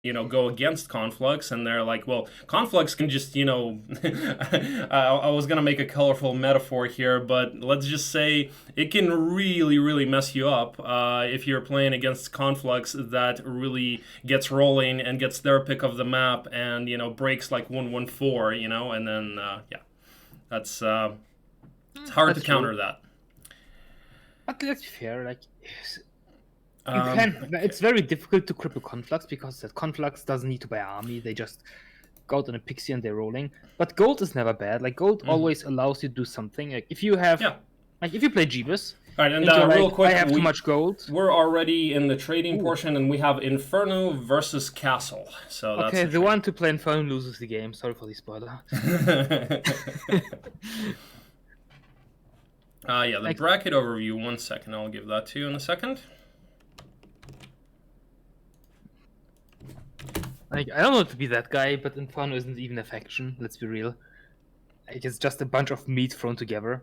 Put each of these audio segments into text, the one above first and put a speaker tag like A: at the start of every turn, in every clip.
A: go against Conflux, and they're like, well, Conflux can just, I was gonna make a colorful metaphor here, but let's just say it can really, really mess you up if you're playing against Conflux that really gets rolling and gets their pick of the map and, breaks like 114, and then, that's, it's hard to counter that.
B: But let's be fair, like, you can.
A: Okay.
B: It's very difficult to cripple Conflux because that Conflux doesn't need to buy army. They just go out on a pixie and they're rolling. But gold is never bad. Like gold always allows you to do something. Like if you have, like if you play Jebus,
A: all right, and real
B: like,
A: quick,
B: I have too much gold.
A: We're already in the trading portion, and we have Inferno versus Castle. So that's
B: okay. The one to play Inferno loses the game. Sorry for the spoiler.
A: The bracket overview. 1 second, I'll give that to you in a second.
B: Like, I don't want to be that guy, but Inferno isn't even a faction, let's be real. Like, it's just a bunch of meat thrown together.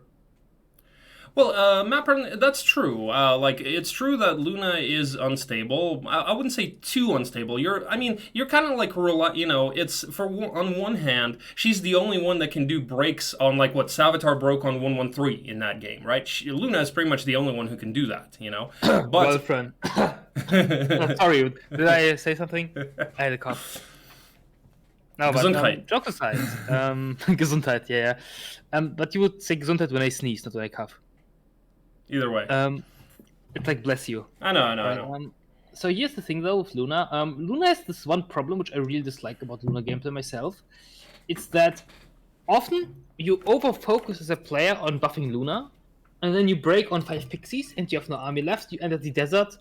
A: Well, Mapper, that's true. It's true that Luna is unstable. I wouldn't say too unstable. You're kind of like, it's on one hand, she's the only one that can do breaks on like what Savitar broke on 113 in that game, right? Luna is pretty much the only one who can do that, But
B: well, friend. Sorry, did I say something? I had a cough. No,
A: Gesundheit.
B: But jokes aside, Gesundheit, yeah. But you would say Gesundheit when I sneeze, not when I cough.
A: Either way.
B: It's like bless you.
A: I know.
B: So here's the thing though with Luna. Luna has this one problem which I really dislike about Luna gameplay myself. It's that often you over-focus as a player on buffing Luna, and then you break on 5 pixies and you have no army left, you enter the desert,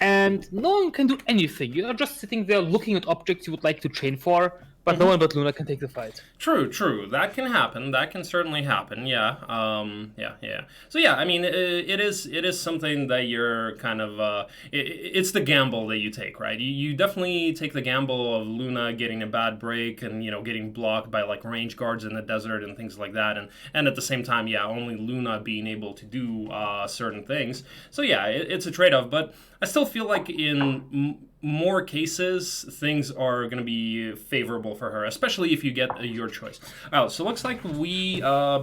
B: and no one can do anything. You are just sitting there looking at objects you would like to chain for, but no one but Luna can take the fight.
A: True. That can happen. That can certainly happen. Yeah. So yeah, it is something that you're kind of. It's the gamble that you take, right? You definitely take the gamble of Luna getting a bad break and getting blocked by like range guards in the desert and things like that, and at the same time, only Luna being able to do certain things. So yeah, it's a trade-off, but I still feel like in more cases, things are going to be favorable for her, especially if you get your choice. Oh, so it looks like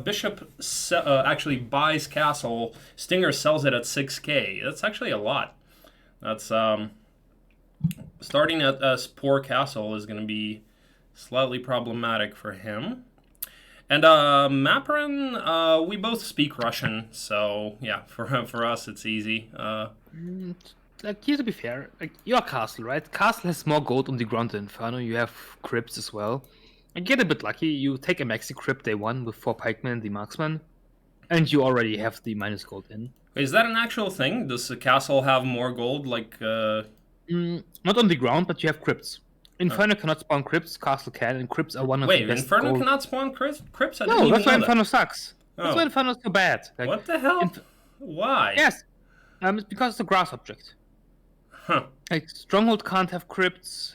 A: Bishop actually buys Castle. Stinger sells it at 6K. That's actually a lot. That's starting at poor Castle is going to be slightly problematic for him. And Maparin, we both speak Russian, so yeah, for us it's easy.
B: Like, here to be fair, like, you're Castle, right? Castle has more gold on the ground than Inferno. You have crypts as well. And get a bit lucky, you take a maxi crypt day 1 with 4 pikemen and the marksman, and you already have the minus gold in.
A: Is that an actual thing? Does the Castle have more gold, like...
B: Not on the ground, but you have crypts. Inferno cannot spawn crypts, Castle can, and crypts are one of the best
A: Inferno
B: gold...
A: cannot spawn crypts?
B: No, that's why Inferno sucks. That's why Inferno's so bad. Like,
A: what the hell? Why?
B: Yes, it's because it's a grass object.
A: Huh.
B: Like, Stronghold can't have crypts.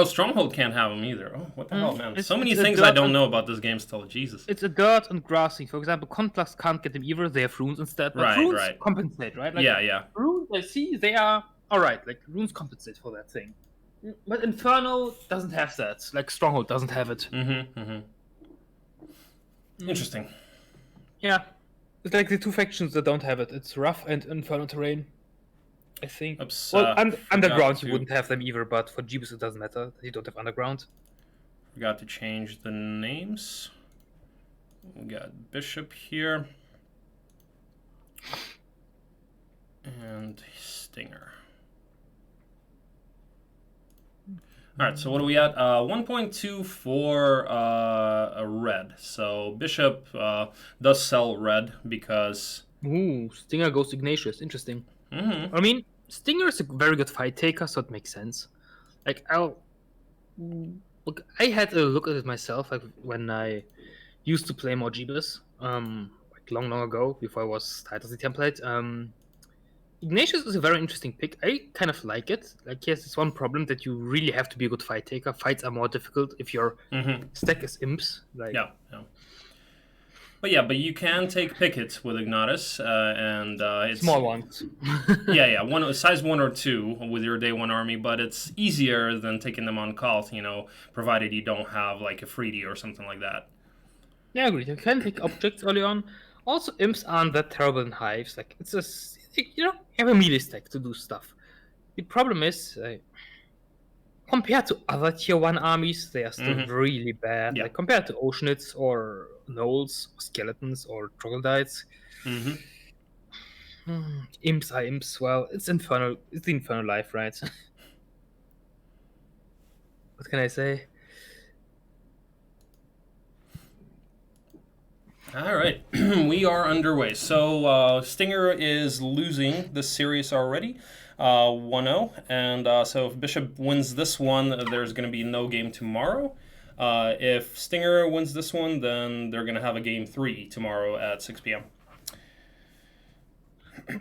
A: Stronghold can't have them either. Oh, what the hell, man? So many
B: it's
A: things I don't know about this game still. Jesus.
B: It's a dirt and grass thing. For example, Conflux can't get them either. They have runes instead. But runes compensate, right? Like,
A: yeah.
B: Runes, I see, they are alright. Like, runes compensate for that thing. But Inferno doesn't have that. Like, Stronghold doesn't have it.
A: Interesting.
B: Yeah. It's like the two factions that don't have it. It's Rough and Inferno Terrain, I think. Underground you wouldn't have them either, but for Jebus it doesn't matter. You don't have underground.
A: Forgot to change the names. We got Bishop here. And Stinger. Alright, so what are we at? 1.2 for red. So Bishop does sell red because...
B: Ooh, Stinger goes Ignatius. Interesting. I mean, Stinger is a very good fight taker, so it makes sense. Like, I had a look at it myself, like when I used to play more Jebus, like long ago, before I was tied as the template. Ignatius is a very interesting pick. I kind of like it. Like, he has this one problem that you really have to be a good fight taker. Fights are more difficult if your stack is imps. Like,
A: yeah. But yeah, but you can take pickets with Ignatus, and it's
B: Small ones.
A: yeah, one size 1 or 2 with your day 1 army, but it's easier than taking them on call, provided you don't have like a freebie or something like that.
B: Yeah, I agree. You can take objects early on. Also, imps aren't that terrible in hives. Like, it's just, you have a melee stack to do stuff. The problem is, compared to other tier 1 armies, they are still really bad.
A: Yeah.
B: Like, compared to Oceanids or Gnolls, or Skeletons, or Troglodytes. Imps are imps. Well, it's infernal. It's the infernal life, right? What can I say?
A: All right, we are underway. So Stinger is losing this series already, 1-0. And so if Bishop wins this one, there's going to be no game tomorrow. If Stinger wins this one, then they're going to have a game 3 tomorrow at 6 p.m.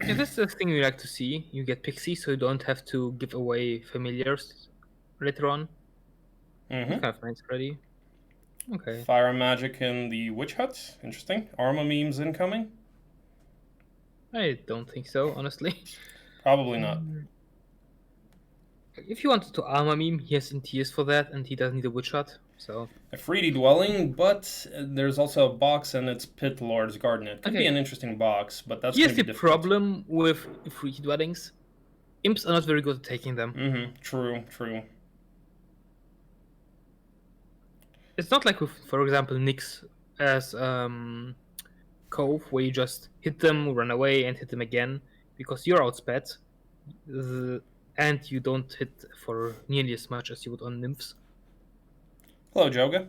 B: Yeah, this is the thing we like to see. You get Pixie, so you don't have to give away familiars later on. It's kind of nice already. Okay.
A: Fire and Magic in the Witch Hut. Interesting. Arma memes incoming?
B: I don't think so, honestly.
A: Probably not.
B: If you wanted to armor meme, he has NTS for that, and he doesn't need a Witch Hut, so...
A: A 3D Dwelling, but there's also a box and it's Pit Lord's Garden. It could be an interesting box, but that's going to be difficult.
B: Here's the problem with 3D Dwellings. Imps are not very good at taking them.
A: True.
B: It's not like with, for example, Nyx as Cove, where you just hit them, run away, and hit them again, because you're outsped, and you don't hit for nearly as much as you would on Nymphs.
A: Hello, Joga.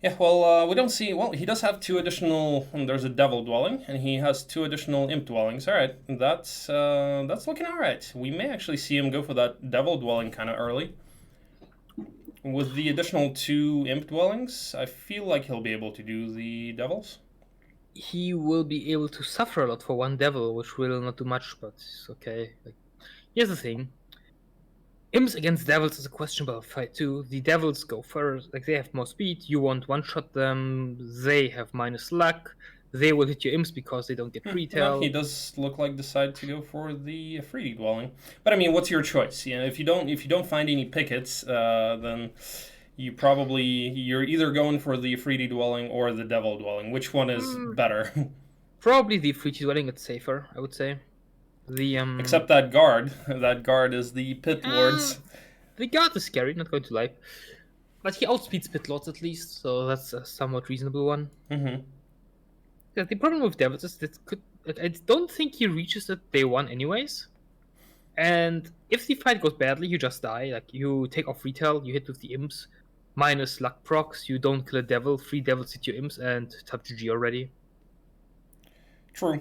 A: Yeah, well, we don't see... Well, he does have 2 additional... There's a Devil Dwelling, and he has 2 additional Imp Dwellings. All right, that's looking all right. We may actually see him go for that Devil Dwelling kind of early. With the additional 2 Imp Dwellings, I feel like he'll be able to do the Devils.
B: He will be able to suffer a lot for 1 Devil, which will not do much, but it's okay. Like, here's the thing. Imps against Devils is a questionable fight too. The Devils go first, like they have more speed, you won't one-shot them, they have minus luck, they will hit your Imps because they don't get retail.
A: Well, he does look like decide to go for the 3D Dwelling. But I mean, what's your choice? If you don't find any pickets, then you're either going for the 3D Dwelling or the Devil Dwelling. Which one is better?
B: Probably the 3D Dwelling, it's safer, I would say.
A: Except that guard. That guard is the Pit Lords.
B: The guard is scary, not going to lie. But he outspeeds Pit Lords at least, so that's a somewhat reasonable one. Yeah, the problem with Devils is that I don't think he reaches it day 1 anyways. And if the fight goes badly, you just die. Like, you take off retail, you hit with the Imps, minus luck procs, you don't kill a Devil, 3 Devils hit your Imps, and top GG already.
A: True.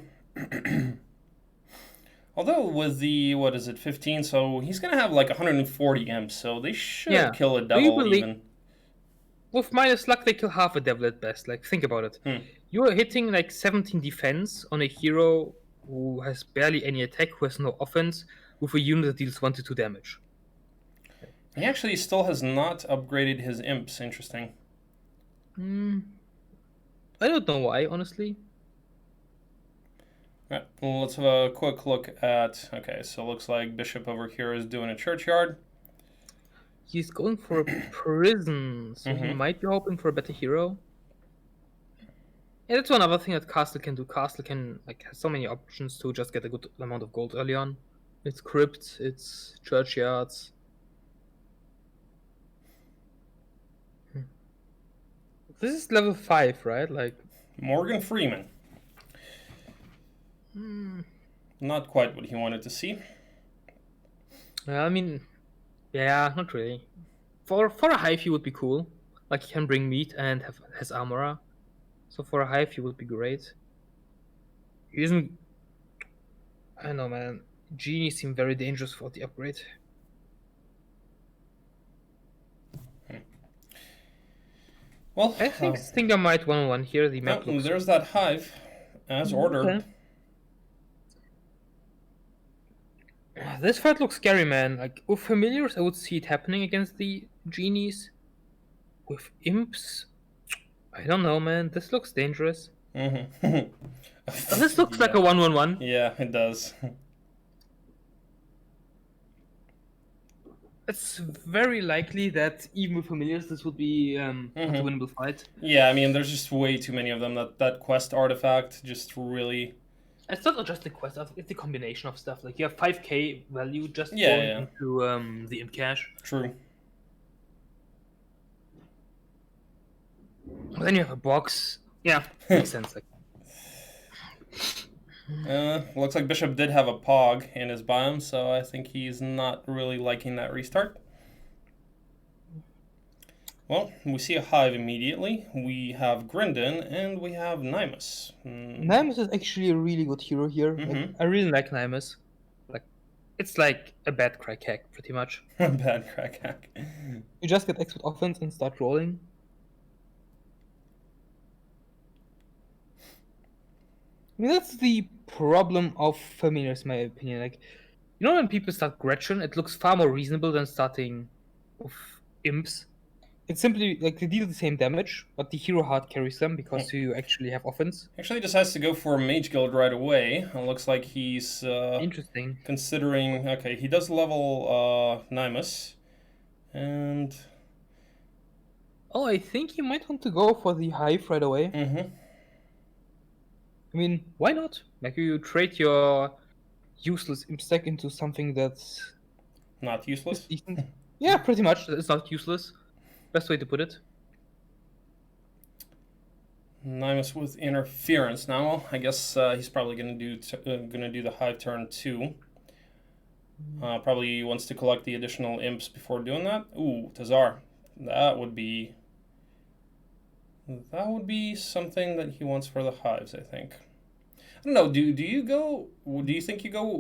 A: Although with the, 15, so he's going to have like 140 imps, so they should kill a devil even.
B: With minus luck, they kill half a devil at best. Like, think about it. You are hitting like 17 defense on a hero who has barely any attack, who has no offense, with a unit that deals 1 to 2 damage.
A: He actually still has not upgraded his imps, interesting.
B: I don't know why, honestly.
A: Right, well, let's have a quick look at... Okay, so it looks like Bishop over here is doing a churchyard.
B: He's going for a prison, so he might be hoping for a better hero. Yeah, that's one other thing that Castle can do. Castle can has so many options to just get a good amount of gold early on. It's crypts, it's churchyards. This is level 5, right? Like
A: Morgan Freeman. Not quite what he wanted to see.
B: I mean, yeah, not really. For a hive, he would be cool. Like, he can bring meat and has armora. So for a hive, he would be great. He isn't... I don't know, man. Genies seem very dangerous for the upgrade.
A: Well,
B: I think Stinger might 1-1 here. The map looks...
A: There's that hive, as ordered.
B: Okay. This fight looks scary, man. Like, with familiars, I would see it happening against the genies. With imps, I don't know, man. This looks dangerous.
A: Mm-hmm.
B: This looks like a 1-1-1.
A: Yeah, it does.
B: It's very likely that even with familiars, this would be not a winnable fight.
A: Yeah, I mean, there's just way too many of them. That quest artifact just really...
B: It's not just the quest, it's the combination of stuff. Like, you have 5k value just going
A: Yeah.
B: into the imp cache.
A: True.
B: Then you have a box. Yeah, makes sense. Like,
A: looks like Bishop did have a Pog in his biome, so I think he's not really liking that restart. Well, we see a hive immediately. We have Grindin, and we have Nymus.
C: Nymus is actually a really good hero here. Like,
B: I really like Nymus. Like, it's like a bad crack hack, pretty much.
A: Bad crack hack.
C: you just get expert offense and start rolling. I mean, that's the problem of familiars, in my opinion. Like, you know, when people start Gretchen, it looks far more reasonable than starting with imps. It's simply like they deal the same damage, but the hero hard carries them because you actually have offense.
A: Actually decides to go for a Mage Guild right away. It looks like he's
B: interesting.
A: Considering, okay, he does level Nymus, and...
C: Oh, I think you might want to go for the hive right away. I mean, why not? Like, you trade your useless imp stack into something that's...
A: Not useless?
C: decent.
B: Yeah, pretty much. It's not useless. Best way to put it.
A: Nymus with interference. Now, I guess he's probably gonna do the hive turn too. Probably wants to collect the additional imps before doing that. Ooh, Tazar. That would be something that he wants for the hives, I think. I don't know. Do you think you go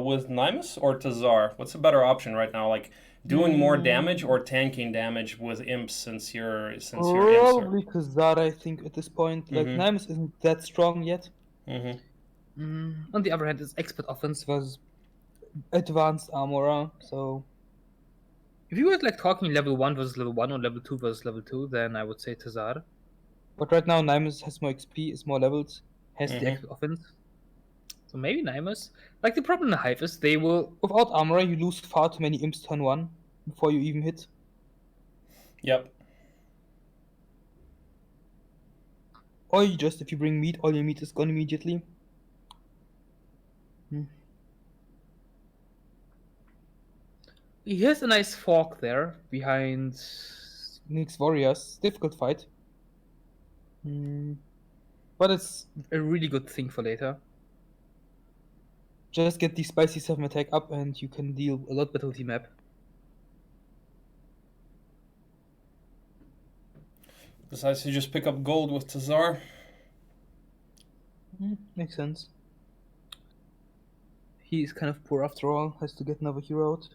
A: with Nymus or Tazar? What's a better option right now? Like doing more damage or tanking damage with imps since your imps are...
C: Probably Tazar, I think, at this point. Like, Nymus isn't that strong yet.
B: On the other hand, his expert offense was
C: advanced armorer, so...
B: If you were like talking level 1 versus level 1 or level 2 versus level 2, then I would say Tazar.
C: But right now, Nymus has more XP, is more levels, has
B: the expert offense. So maybe Nymus. Like, the problem in the hive is they will...
C: Without armorer, you lose far too many imps turn 1 before you even hit.
A: Yep.
C: Or you just, if you bring meat, all your meat is gone immediately.
B: He has a nice fork there behind
C: Nyx Warriors. Difficult fight.
B: But it's a really good thing for later.
C: Just get the spicy 7 attack up and you can deal a lot better with the map.
A: Decides to just pick up gold with Tazar.
C: Makes sense. He's kind of poor after all, has to get another hero out.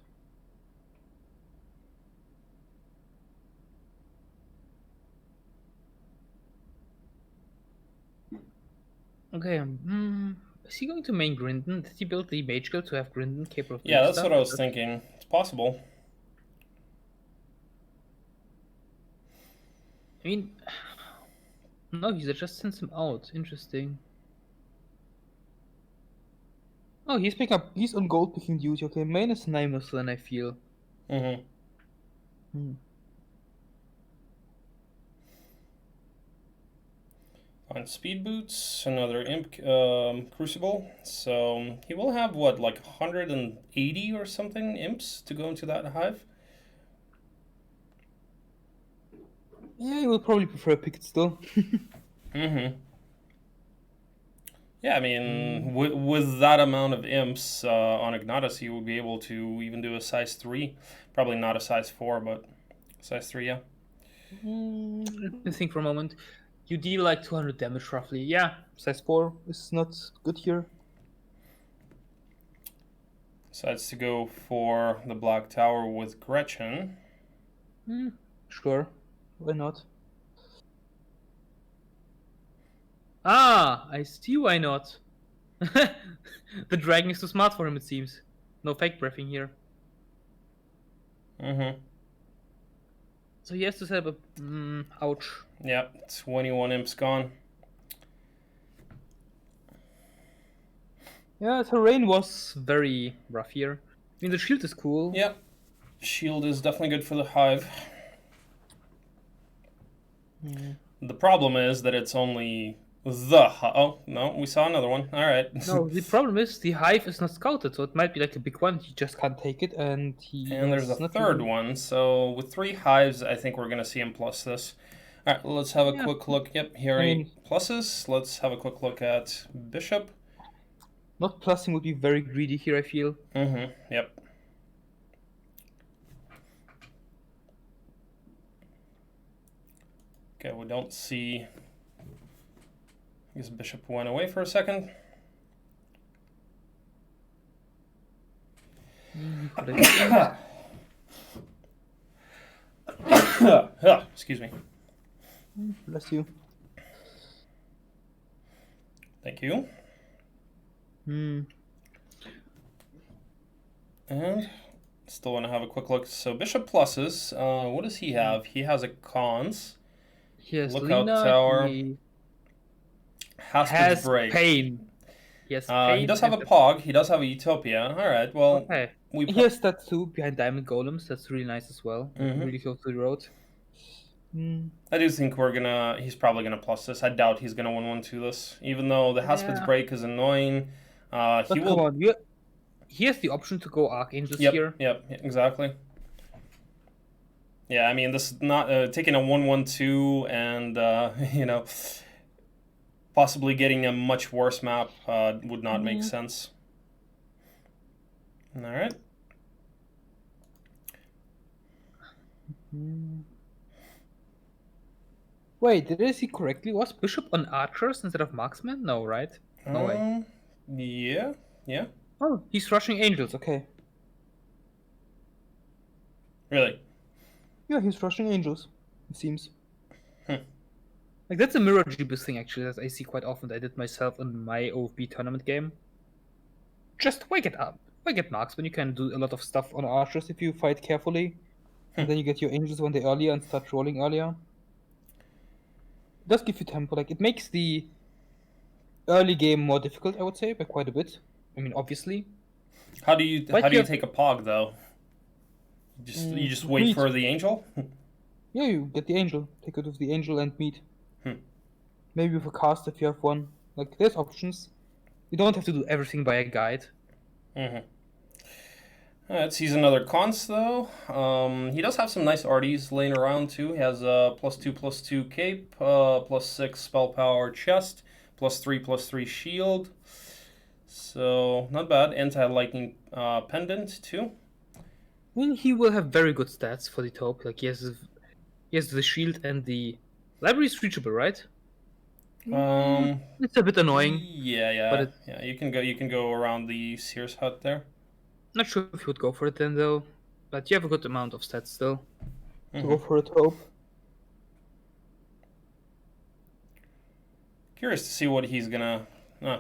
B: Okay, is he going to main Grindin? Did he build the Mage Guild to have Grindin capable of
A: Yeah, that's
B: stuff?
A: what I was thinking. It's possible.
B: I mean, no, he just sends him out. Interesting.
C: Oh, he's on gold picking duty. Okay, main is Nymus then, I feel.
A: On speed boots, another imp crucible. So he will have what, like 180 or something imps to go into that hive.
C: Yeah, he will probably prefer a picket still.
A: Yeah, I mean, with that amount of imps on Ignatus, he will be able to even do a size 3. Probably not a size 4, but size 3, yeah.
B: Let me think for a moment. You deal like 200 damage roughly. Yeah,
C: size 4 is not good here.
A: Decides to go for the Black Tower with Gretchen.
C: Sure, why not?
B: Ah, I see why not. The dragon is too smart for him, it seems. No fake breathing here.
C: So he has to set up a... ouch.
A: Yeah, 21 imps gone.
C: Yeah, terrain was very rough here. I mean, the shield is cool.
A: Yep. Shield is definitely good for the hive. The problem is that it's only the oh no, we saw another one. All right.
C: No, the problem is the hive is not scouted, so it might be like a big one. He just can't take it, and
A: there's a third one. So with 3 hives, I think we're gonna see him plus this. All right, let's have a quick look. Yep, here are pluses. Let's have a quick look at bishop.
C: Not plussing would be very greedy here, I feel.
A: Yep. Okay, we don't see. I guess bishop went away for a second. Excuse me.
C: Bless you.
A: Thank you. And still want to have a quick look. So bishop pluses. What does he have? He has a cons.
C: He has
A: Lookout
C: Lena,
A: tower.
C: He
A: has break.
C: Pain. Yes, pain.
A: He does have a pog. He does have a utopia. All right. Well,
C: okay. He has that too behind diamond golems. That's really nice as well. Really close to the road.
A: I do think he's probably gonna plus this. I doubt he's gonna 1-1-2 this, even though the Haspid's break is annoying.
C: But come on, he has the option to go archangels here.
A: Yep, exactly. Yeah, I mean, this is not taking a 1-1-2 and you know, possibly getting a much worse map would not make sense. All right.
C: Wait, did I see correctly? Was bishop on archers instead of marksmen? No, right? No way.
A: Yeah.
C: Oh, he's rushing angels. Okay.
A: Really?
C: Yeah, he's rushing angels. It seems. Like that's a mirror Jebus thing actually that I see quite often. I did myself in my OFB tournament game. Just wake it up. Wake it marksmen. You can do a lot of stuff on archers if you fight carefully, and then you get your angels one day earlier and start rolling earlier. It does give you tempo. Like it makes the early game more difficult, I would say, by quite a bit. I mean, obviously.
A: How do you take a pog though? You just wait for the angel?
C: Yeah, you get the angel. Take it with the angel and meet. Maybe with a cast if you have one. Like there's options. You don't have to do everything by a guide.
A: Alright, sees another cons though. He does have some nice RDs laying around too. He has a +2/+2 cape, +6 spell power chest, +3/+3 shield. So not bad. Anti-lightning pendant too.
C: I mean, he will have very good stats for the taupe. Like he has the shield and the library is reachable, right? It's a bit annoying.
A: Yeah.
C: But
A: yeah, you can go around the Sears hut there.
C: Not sure if you would go for it then though, but you have a good amount of stats still to go for a taupe.
A: Curious to see what he's gonna.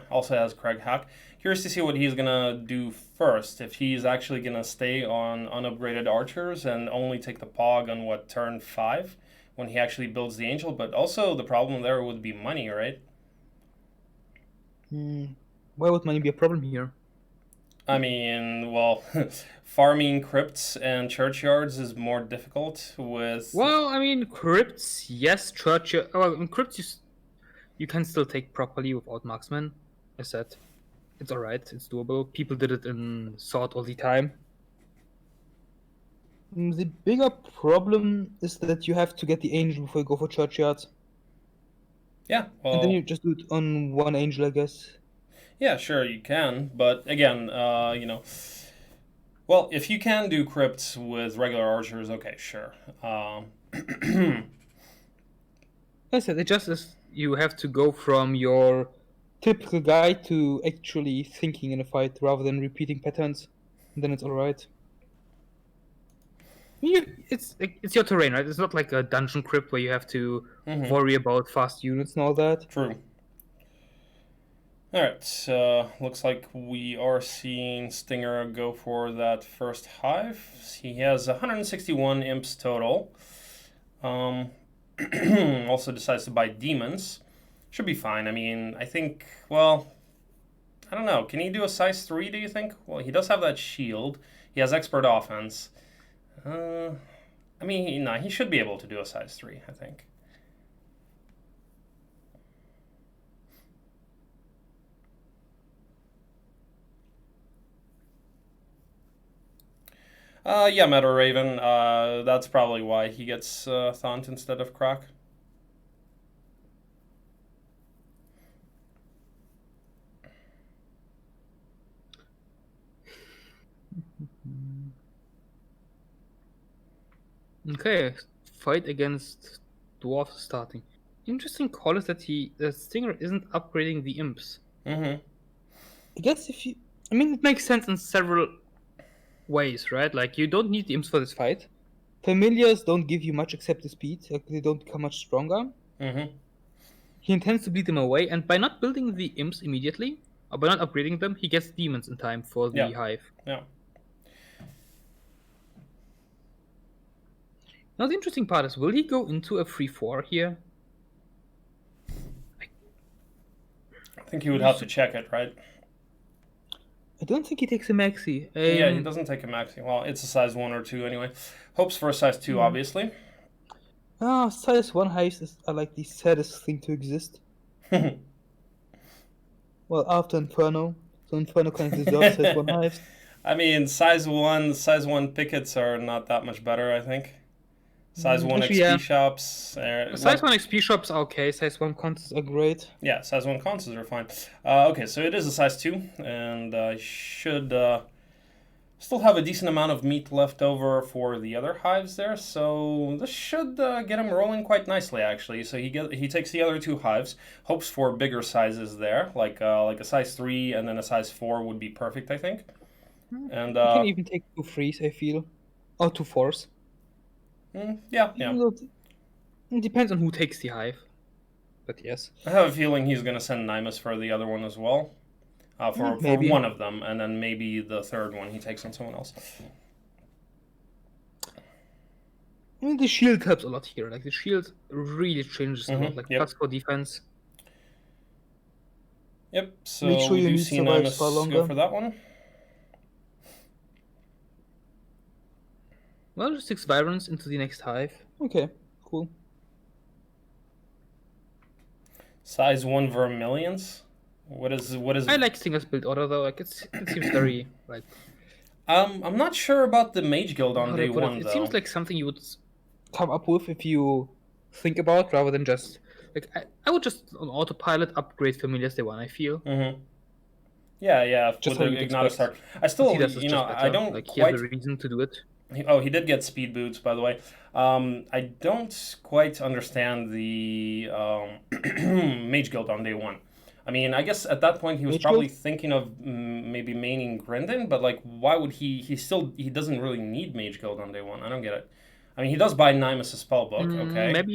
A: Also has Craig Hack. Curious to see what he's gonna do first. If he's actually gonna stay on unupgraded archers and only take the pog on turn 5 when he actually builds the angel. But also the problem there would be money, right?
C: Why would money be a problem here?
A: I mean, well, farming crypts and churchyards is more difficult with.
C: Well, I mean, crypts, yes, churchyard. Well, in crypts, you can still take properly without marksmen. I said, it's alright, it's doable. People did it in Sword all the time. The bigger problem is that you have to get the angel before you go for churchyards.
A: Yeah, well.
C: And then you just do it on one angel, I guess.
A: Yeah, sure, you can, but again, you know, well, if you can do crypts with regular archers, okay, sure.
C: I said, it just is you have to go from your typical guide to actually thinking in a fight rather than repeating patterns, and then it's alright. It's your terrain, right? It's not like a dungeon crypt where you have to worry about fast units and all that.
A: True. Alright, looks like we are seeing Stinger go for that first hive. He has 161 imps total. Also decides to buy demons. Should be fine. I mean, I think, well, I don't know. Can he do a size 3, do you think? Well, he does have that shield. He has expert offense. I mean, he should be able to do a size 3, I think. Yeah, Meta Raven. That's probably why he gets Thaunt instead of Crack.
C: Okay, fight against dwarf starting. Interesting call is that Stinger isn't upgrading the imps.
A: Mm-hmm.
C: I guess I mean, it makes sense in several ways, right? Like, you don't need the imps for this fight. Familiars don't give you much except the speed. Like, they don't become much stronger.
A: Mm-hmm.
C: He intends to bleed them away, and by not building the imps immediately, or by not upgrading them, he gets demons in time for the hive.
A: Yeah.
C: Now, the interesting part is, will he go into a 3-4 here?
A: I think he would have to check it, right?
C: I don't think he takes a maxi.
A: Yeah, he doesn't take a maxi. Well, it's a size 1 or 2 anyway. Hopes for a size 2, obviously.
C: Size 1 hives are like the saddest thing to exist. Well, after Inferno. So Inferno kind of deserves size 1 hives.
A: I mean, size 1 pickets are not that much better, I think. Size 1
C: Actually,
A: XP shops.
C: Size 1 XP shops are okay. Size 1 consoles are great.
A: Yeah, size 1 consoles are fine. Okay, so it is a size 2, and I should still have a decent amount of meat left over for the other hives there, so this should get him rolling quite nicely, actually. So he takes the other 2 hives, hopes for bigger sizes there, like a size 3 and then a size 4 would be perfect, I think. And
C: You can even take 2 3s, I feel. Or 2 4s.
A: Yeah.
C: It depends on who takes the hive. But yes.
A: I have a feeling he's going to send Nymus for the other one as well. For one of them, and then maybe the third one he takes on someone else.
C: I mean, the shield helps a lot here. Like, the shield really changes a lot. Like, plus 4 defense.
A: Yep, so
C: make sure
A: we
C: you
A: do see Nymus go for that one.
C: Well, just 6 Byrons into the next hive. Okay, cool.
A: Size 1 Vermilions? What is?
C: I like Stinger's build order though. Like, it seems very like.
A: I'm not sure about the Mage Guild on day 1 though.
C: It seems like something you would come up with if you think about, rather than just like I would just on autopilot upgrade Familiars day 1. I feel.
A: Yeah.
C: Just
A: with the Ignite start. I still, I don't
C: like
A: quite.
C: He has a reason to do it.
A: He did get speed boots, by the way. I don't quite understand the Mage Guild on day 1. I mean, I guess at that point he was probably thinking of maybe maining Grindin, but like, why would he doesn't really need Mage Guild on day 1. I don't get it. I mean, he does buy Nymus' spellbook, okay?
C: Maybe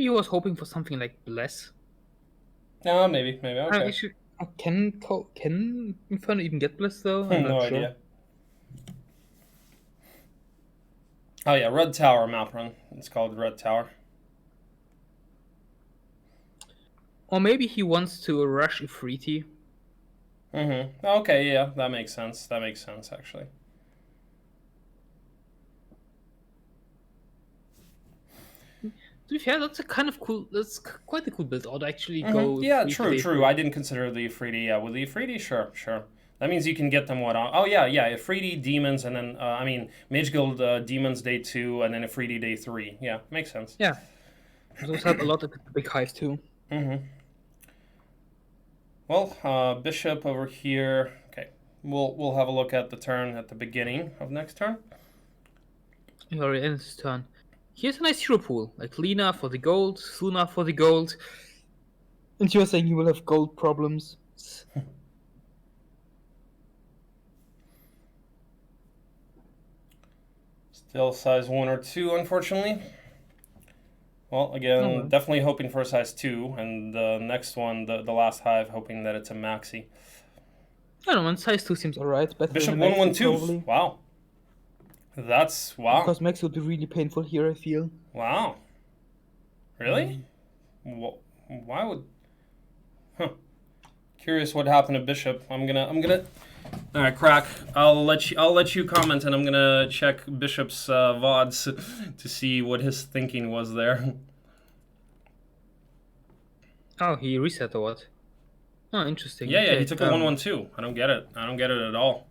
C: he was hoping for something like Bless.
A: No, maybe, okay.
C: Can Inferno even get Bless though?
A: No idea. Oh yeah, Red Tower map run. It's called Red Tower.
C: Or maybe he wants to rush Ifriti.
A: Okay, yeah, that makes sense. Actually.
C: To be fair, that's quite a cool build order, actually. Go.
A: Yeah, true. I didn't consider the Ifriti. Yeah, with the Ifriti, sure. That means you can get them what on? Oh yeah, Ifriti, demons, and then Mage Guild demons day 2, and then Ifriti day 3. Yeah, makes sense.
C: Yeah, those help a lot at the big hive too.
A: Well, Bishop over here. Okay, we'll have a look at the turn at the beginning of next turn.
C: It already ends his turn. Here's a nice hero pool, like Lina for the gold, Suna for the gold. And you're saying you will have gold problems.
A: Still size 1 or 2, unfortunately. Well, again, definitely hoping for a size 2, and the next one, the last hive, hoping that it's a maxi.
C: I don't know, man, size 2 seems alright.
A: Bishop 112. Wow. That's wow.
C: Because Max would be really painful here, I feel.
A: Wow. Really? Why would? Huh. Curious what happened to Bishop. I'm gonna. All right, Crack. I'll let you comment, and I'm gonna check Bishop's VODs to see what his thinking was there.
B: Oh, he reset or what? Oh, interesting.
A: Yeah,
B: Okay,
A: he took a 1-1-2. I don't get it. I don't get it at all.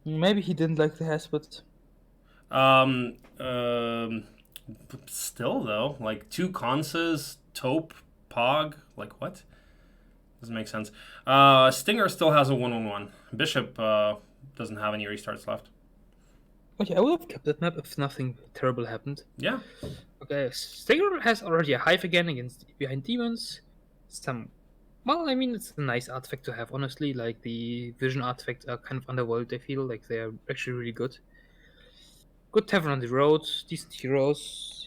C: Maybe he didn't like the hash, but
A: Still though, like 2 conses, taupe, pog, like what? Doesn't make sense. Stinger still has a 1-1-1. Bishop doesn't have any restarts left.
C: okay, I would have kept that map if nothing terrible happened.
A: Yeah.
B: Okay, Stinger has already a hive again against behind demons. Well, I mean, it's a nice artifact to have, honestly. Like, the vision artifacts are kind of underworld, I feel. Like, they're actually really good. Good tavern on the road, decent heroes.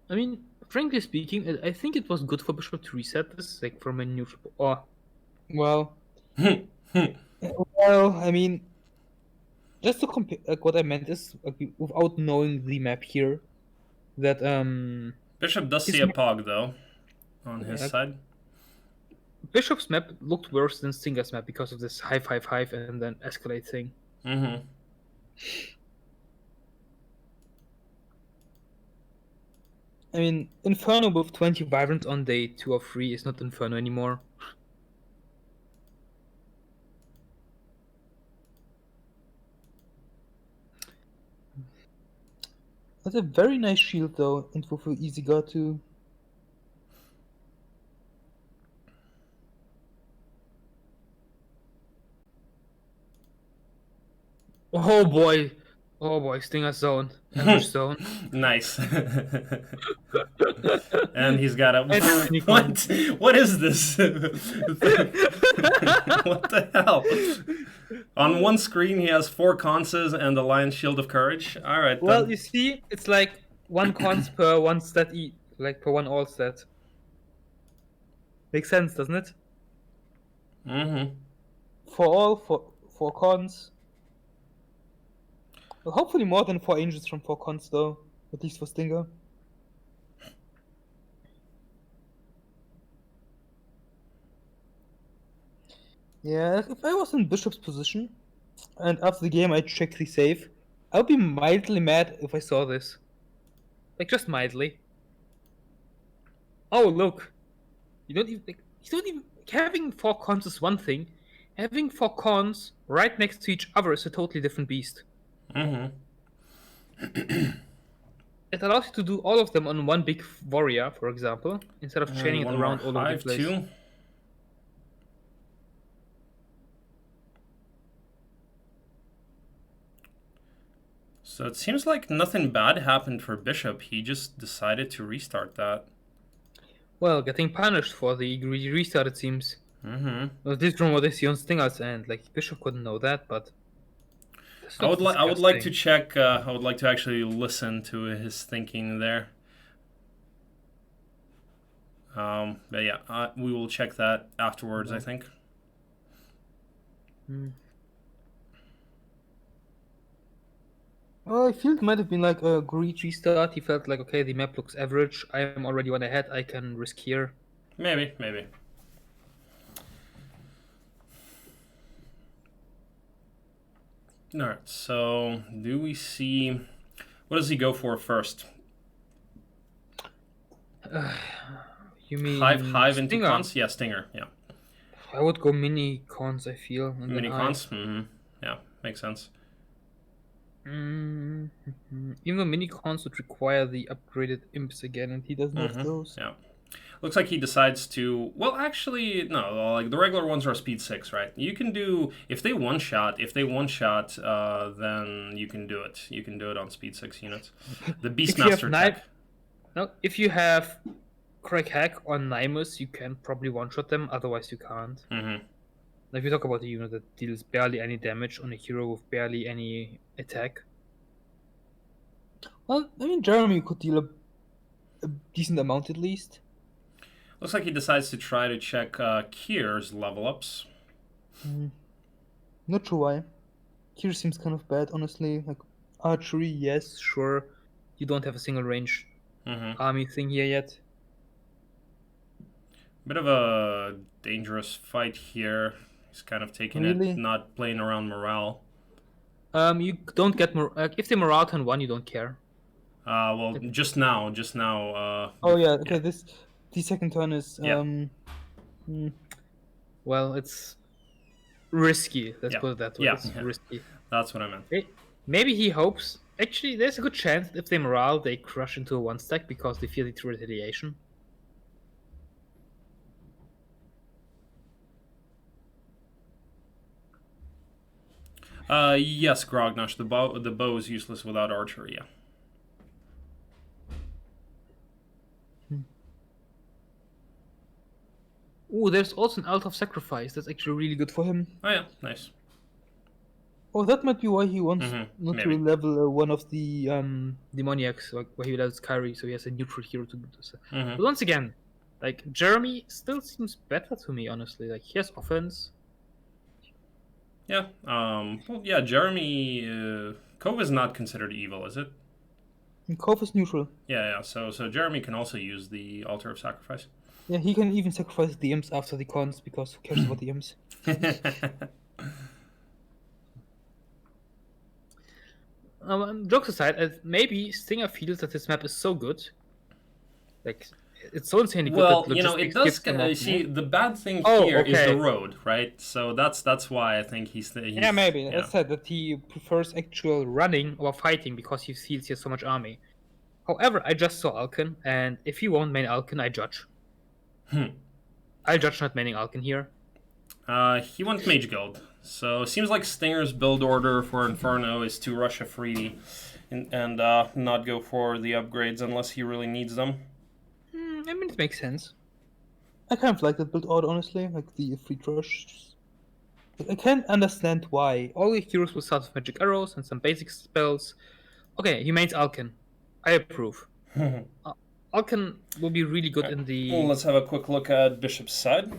B: I mean, frankly speaking, I think it was good for Bishop to reset this, like, from a neutral... Or,
C: Well, well, I mean, just to compare, like, what I meant is, like, without knowing the map here, that
A: Bishop does
C: His
A: see a
C: map-
A: pog though, on his
C: Yeah.
A: side.
B: Bishop's map looked worse than Stinger's map because of this hive, and then escalate thing.
A: Mm-hmm.
C: I mean, Inferno with 20 Vibrant on day 2 or 3 is not Inferno anymore. That's a very nice shield though, and with an easy guard too.
B: Oh boy, Stinger's zone, ambush zone.
A: Nice. And he's got a
B: And
A: what? What is this? What the hell? On one screen he has 4 conses and the Lion's Shield of Courage. All right.
C: Well,
A: then.
C: you see, it's like 1 cons per 1 stat, like per 1 all stat. Makes sense, doesn't it?
A: Mm-hmm.
C: For cons. Well, hopefully more than 4 angels from 4 cons though, at least for Stinger. Yeah, if I was in Bishop's position, and after the game I checked the save, I would be mildly mad if I saw this. Like, just mildly. Oh, look. You don't even... Having 4 cons is one thing. Having 4 cons right next to each other is a totally different beast.
A: Mm-hmm.
C: It allows you to do all of them on one big warrior, for example, instead of chaining it
A: One
C: around
A: more
C: all over the
A: hive
C: place.
A: too. So it seems like nothing bad happened for Bishop. He just decided to restart that.
C: Well, getting punished for the greedy restart, it seems.
A: Mm-hmm.
C: Well, this from what I see on Stinger's end, like Bishop couldn't know that, but
A: I would like to check. I would like to actually listen to his thinking there. But yeah, we will check that afterwards. I think.
C: Well, I feel it might have been like a greed restart. He felt like, okay, the map looks average. I am already one ahead. I can risk here.
A: Maybe. All right. So, do we see? What does he go for first?
C: You mean
A: Hive into
C: Stinger?
A: cons? Yeah, Stinger. Yeah.
C: I would go mini cons, I feel. And then
A: Mini
C: hive.
A: cons. Mm-hmm. Yeah, makes sense.
C: Even though mini cons would require the upgraded imps again, and he doesn't have those.
A: Yeah. Looks like he decides to. Well, actually, no. Like the regular ones are speed 6, right? You can do if they one shot. Then you can do it. You can do it on speed 6 units. The Beastmaster tech.
C: No, if you have Crack Hack on Nymus, you can probably one shot them. Otherwise, you can't.
A: Mm-hmm.
C: Now, if you talk about a unit that deals barely any damage on a hero with barely any attack. Well, I mean, Jeremy could deal a decent amount at least.
A: Looks like he decides to try to check Kier's level ups.
C: Not sure why. Here seems kind of bad, honestly. Like archery, yes, sure. You don't have a single range army thing here yet.
A: Bit of a dangerous fight here. He's kind of taking it, not playing around morale.
C: You don't get if they morale turn 1, you don't care.
A: Well, just now.
C: Oh yeah, okay. The second turn is well, it's risky. Let's put it that way. It's risky.
A: That's what I meant.
C: Maybe he hopes. Actually, there's a good chance if they morale, they crush into a 1-stack because they fear the retaliation.
A: Yes, Grognash. The bow is useless without archery. Yeah.
C: Oh, there's also an Altar of Sacrifice. That's actually really good for him.
A: Oh yeah, nice.
C: Oh, that might be why he wants not
A: maybe.
C: to level one of the demoniacs, like where he levels Kyrie, so he has a neutral hero to do so. But once again, like Jeremy still seems better to me, honestly. Like he has offense.
A: Yeah. Well, yeah. Jeremy Cove is not considered evil, is it?
C: And Cove is neutral.
A: Yeah. So Jeremy can also use the Altar of Sacrifice.
C: Yeah, he can even sacrifice the imps after the cons because who cares about the imps? Jokes aside, maybe Stinger feels that this map is so good, like it's so insanely good.
A: Well,
C: that
A: it does. See, the bad thing here is the road, right? So that's why I think he's
C: yeah, maybe. I said that he prefers actual running over fighting because he feels he has so much army. However, I just saw Alkin, and if he won't main Alkin, I judge. I judge not maining Alkin here.
A: He went Mage Guild, so it seems like Stinger's build order for Inferno is to rush a free and not go for the upgrades unless he really needs them.
C: I mean, it makes sense. I kind of like that build order, honestly, like the free rush. I can't understand why. All the heroes will start with magic arrows and some basic spells. Okay, he mains Alkin. I approve. Alkin will be really good in the...
A: Well, let's have a quick look at Bishop's side.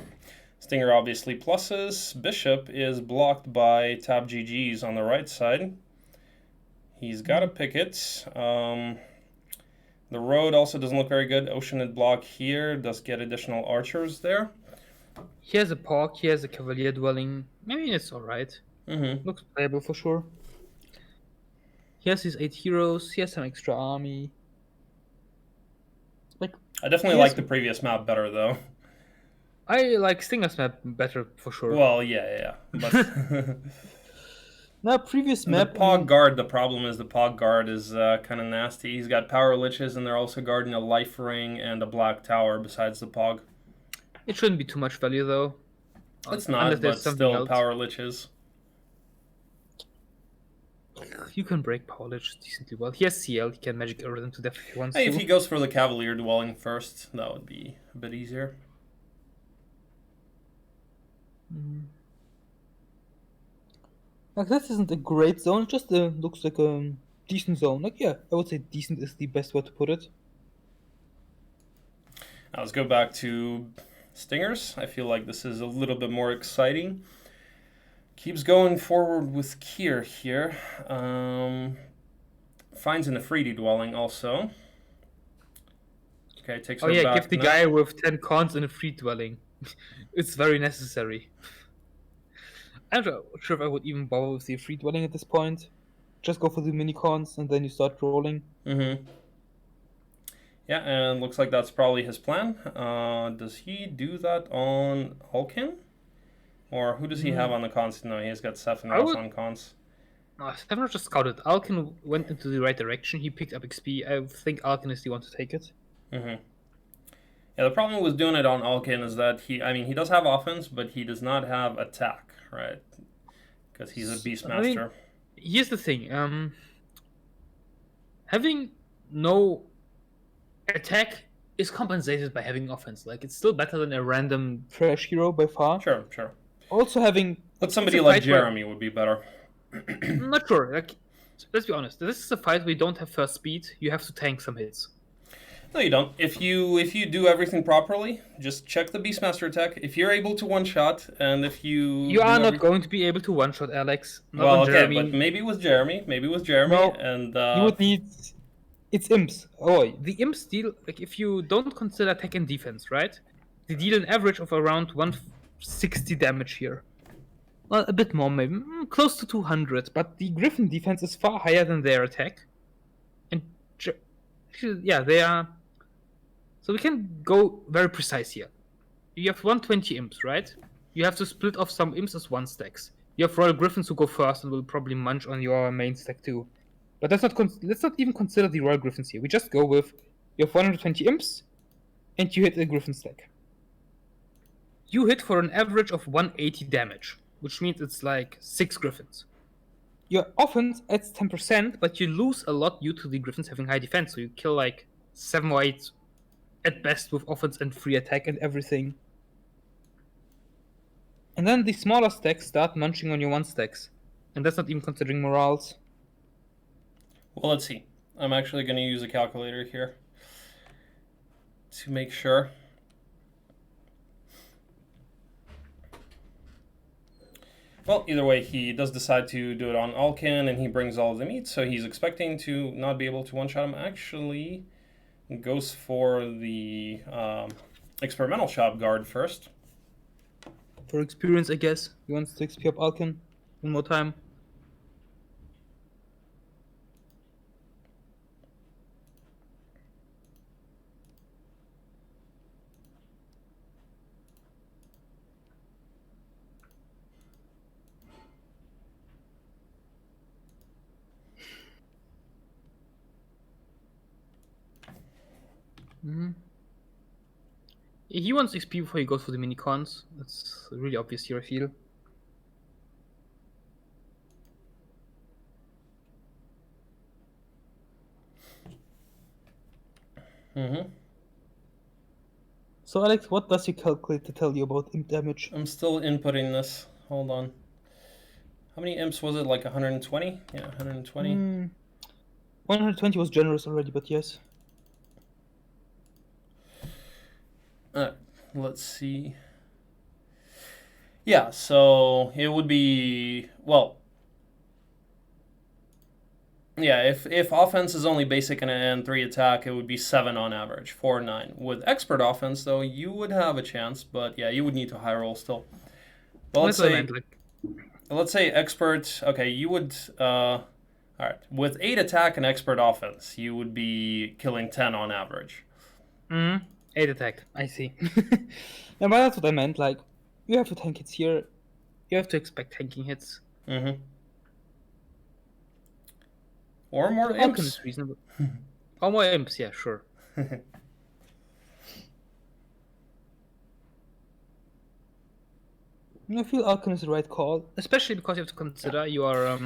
A: Stinger obviously pluses. Bishop is blocked by Tab GGs on the right side. He's got a picket. The road also doesn't look very good. Oceanid block here does get additional archers there.
C: He has a Pog, he has a Cavalier dwelling. I mean, it's alright. Looks playable for sure. He has his 8 heroes, he has some extra army.
A: I definitely like the previous map better, though.
C: I like Stinger's map better, for sure.
A: Well, yeah. But
C: now, previous map...
A: The Pog Guard, the problem is the Pog Guard is kind of nasty. He's got Power Liches, and they're also guarding a Life Ring and a Black Tower besides the Pog.
C: It shouldn't be too much value, though.
A: It's not, but still Power Liches.
C: You can break Power Lich decently well. He has CL, he can magic arrow them to death if he wants
A: to.
C: If
A: he goes for the Cavalier dwelling first, that would be a bit easier.
C: Like, that isn't a great zone, it just looks like a decent zone. Like, yeah, I would say decent is the best way to put it.
A: Now let's go back to Stingers. I feel like this is a little bit more exciting. Keeps going forward with Kier here. Finds in the 3D dwelling also. Okay, takes her back
C: give the guy with 10 cons in a free dwelling. It's very necessary. I'm not sure if I would even bother with the free dwelling at this point. Just go for the mini cons and then you start rolling.
A: Yeah, and looks like that's probably his plan. Does he do that on Alkin? Or who does he have on the cons? No, he's got Sephiroth on cons.
C: No, Sephiroth just scouted. Alkin went into the right direction. He picked up XP. I think Alkin is the one to take it.
A: Yeah, the problem with doing it on Alkin is that he does have offense, but he does not have attack, right? Because he's a Beastmaster. I mean,
C: here's the thing. Having no attack is compensated by having offense. Like, it's still better than a random trash hero by far.
A: Sure.
C: Also having...
A: But somebody like Jeremy would be better.
C: I'm not sure. Like, let's be honest. This is a fight where you don't have first speed. You have to tank some hits.
A: No, you don't. If you do everything properly, just check the Beastmaster attack. If you're able to one-shot, and if
C: You are not going to be able to one-shot Alex. Not
A: well,
C: on
A: okay,
C: Jeremy.
A: but maybe with Jeremy. Maybe with Jeremy,
C: No,
A: and
C: You would need... It's imps. Oh, the imps deal... Like, if you don't consider attack and defense, right? They deal an average of around 160 damage here. Well, a bit more, maybe. Close to 200. But the Griffin defense is far higher than their attack. And... Actually, yeah, they are... So we can go very precise here. You have 120 imps, right? You have to split off some imps as one stacks. You have Royal Griffins who go first and will probably munch on your main stack too. But let's not even consider the Royal Griffins here. We just go with, you have 120 imps, and you hit a Griffin stack. You hit for an average of 180 damage, which means it's like 6 Griffins. Your offense adds 10%, but you lose a lot due to the Griffins having high defense, so you kill like 7 or 8 at best with offense and free attack and everything. And then the smaller stacks start munching on your 1 stacks. And that's not even considering morals.
A: well, let's see. I'm actually going to use a calculator here to make sure. Well, either way, he does decide to do it on Alkin, and he brings all of the meat, so he's expecting to not be able to one-shot him. Actually, goes for the experimental shop guard first.
C: For experience, I guess. He wants to XP up Alkin one more time. He wants XP before he goes for the mini-cons. That's really obvious here, I feel. So Alex, what does your calculator tell you about imp damage?
A: I'm still inputting this. Hold on. How many imps was it? Like 120? Yeah, 120.
C: 120 was generous already, but yes.
A: Let's see. Yeah, so it would be, well, yeah, if offense is only basic and 3 attack, it would be 7 on average, 4 or 9. With expert offense, though, you would have a chance, but yeah, you would need to high roll still. Well, let's say expert, okay, you would, all right, with 8 attack and expert offense, you would be killing 10 on average.
C: 8 attack, I see. Yeah, but that's what I meant, like, you have to tank hits here, you have to expect tanking hits.
A: Or more imps.
C: Is reasonable. Or more imps, yeah, sure. I feel Alchemy is the right call, especially because you have to consider you are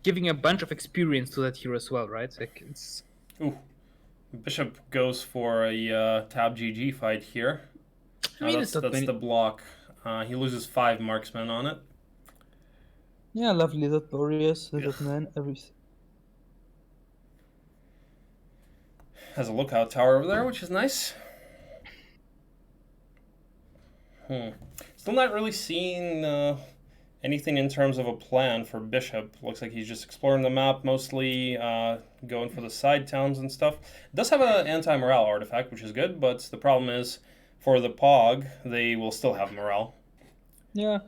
C: giving a bunch of experience to that hero as well, right? Like it's.
A: Ooh, Bishop goes for a tab GG fight here.
C: I mean,
A: that's the block. He loses 5 marksmen on it.
C: Yeah, lovely Lizard Warriors, Lizard Man, everything.
A: Has a lookout tower over there, which is nice. Still not really seeing anything in terms of a plan for Bishop. Looks like he's just exploring the map, mostly going for the side towns and stuff. It does have an anti-morale artifact, which is good, but the problem is for the Pog, they will still have morale.
C: Yeah,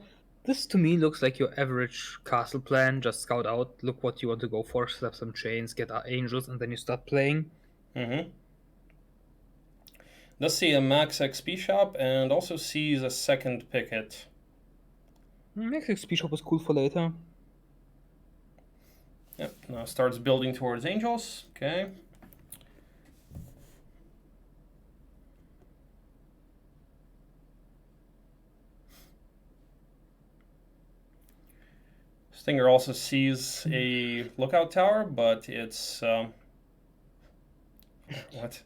C: this to me looks like your average castle plan. Just scout out, look what you want to go for, set up some chains, get angels, and then you start playing.
A: Does see a max XP shop and also sees a second picket.
C: Max XP shop was cool for later.
A: Yep, now starts building towards angels. Okay. Stinger also sees a lookout tower, but it's what?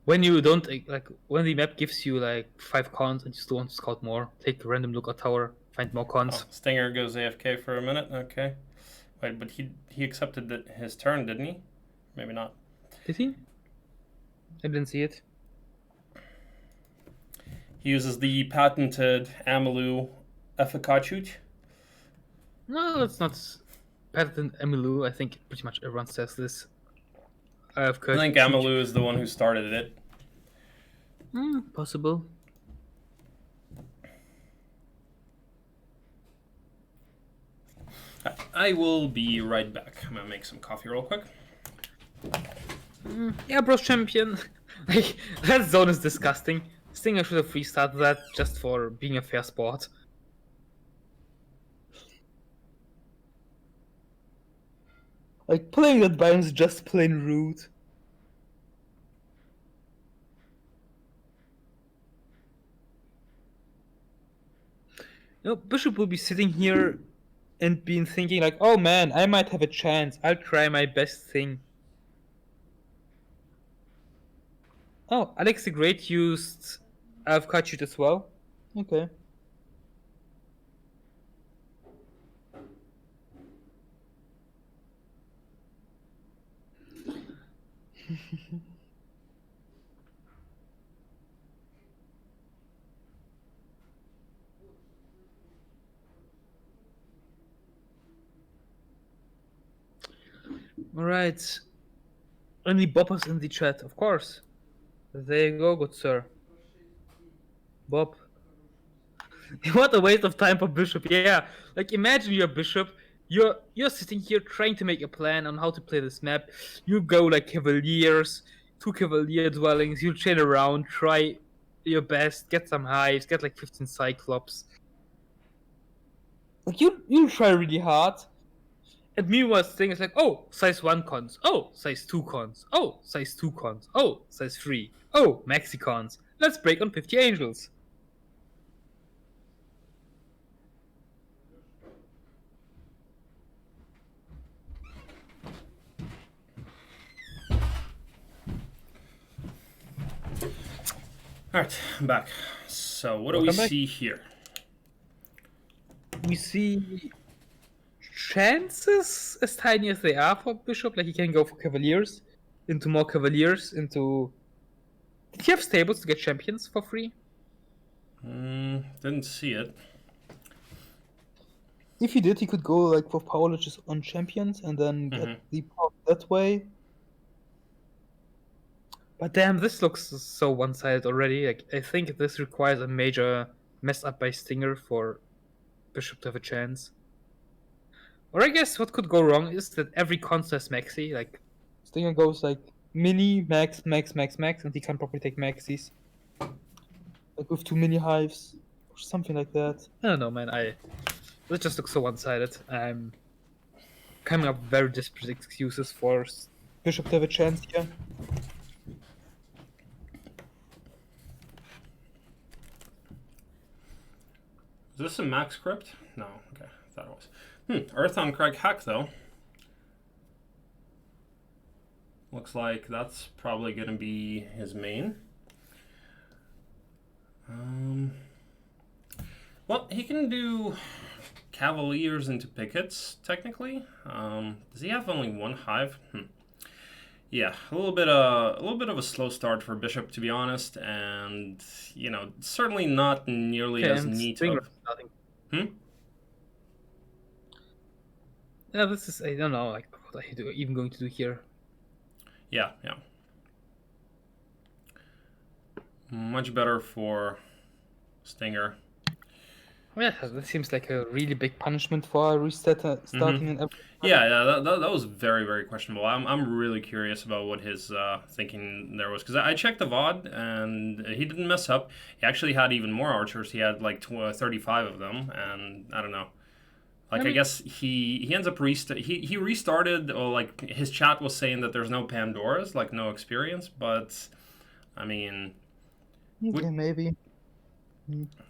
C: When you don't like when the map gives you like 5 cons and you still want to scout more, take a random lookout tower, find more cons.
A: Oh, Stinger goes AFK for a minute. Okay, wait, but he accepted his turn, didn't he? Maybe not.
C: Did he? I didn't see it.
A: He uses the patented Amalu efficaciute.
C: No, that's not patent Emilu. I think pretty much everyone says this.
A: I think Amalu is the one who started it.
C: Possible.
A: I will be right back. I'm gonna make some coffee real quick.
C: Yeah, bros champion. Like, that zone is disgusting. Stinger should have restarted that just for being a fair sport. Like, playing that biome is just plain rude. You know, Bishop will be sitting here and being thinking like, oh man, I might have a chance. I'll try my best thing. Oh, Alex the Great used Avkachut as well. Okay. Alright. Only Boppers in the chat, of course. There you go, good sir. Bob. What a waste of time for Bishop. Yeah, like imagine you're Bishop. You're sitting here trying to make a plan on how to play this map. You go like Cavaliers, 2 Cavalier dwellings, you chain around, try your best, get some hives, get like 15 Cyclops. Like you try really hard. And meanwhile, the thing is like, oh, size 1 cons, oh, size 2 cons, oh, size 2 cons, oh, size 3, oh, maxi cons. Let's break on 50 angels.
A: Alright, I'm back. So what do we see here?
C: We see chances as tiny as they are for Bishop. Like he can go for Cavaliers, into more Cavaliers, into... Did he have stables to get champions for free?
A: Didn't see it.
C: If he did, he could go like for power just on champions and then get the power that way. But damn, this looks so one-sided already. Like I think this requires a major mess up by Stinger for Bishop to have a chance. Or I guess what could go wrong is that every const has maxi. Like Stinger goes like mini, max, max, max, max, and he can't properly take maxis. Like with 2 mini hives or something like that. I don't know, man. That just looks so one-sided. I'm coming up with very desperate excuses for Bishop to have a chance here.
A: Is this a max crypt? No, okay, I thought it was. Earth on Craig Hack though. Looks like that's probably gonna be his main. Well, he can do Cavaliers into Pickets, technically. Does he have only 1 hive? Yeah, a little bit of a slow start for Bishop, to be honest, and you know, certainly not nearly as neat.
C: Yeah, this is, I don't know, like what are you even going to do here?
A: Yeah. Much better for Stinger.
C: Yeah, that seems like a really big punishment for a reset starting in every...
A: Yeah, that was very, very questionable. I'm really curious about what his thinking there was, because I checked the VOD and he didn't mess up. He actually had even more archers. He had like 35 of them, and I don't know. Like, I guess he ends up he restarted, or like his chat was saying that there's no Pandoras, like no experience, but I mean,
C: okay, maybe.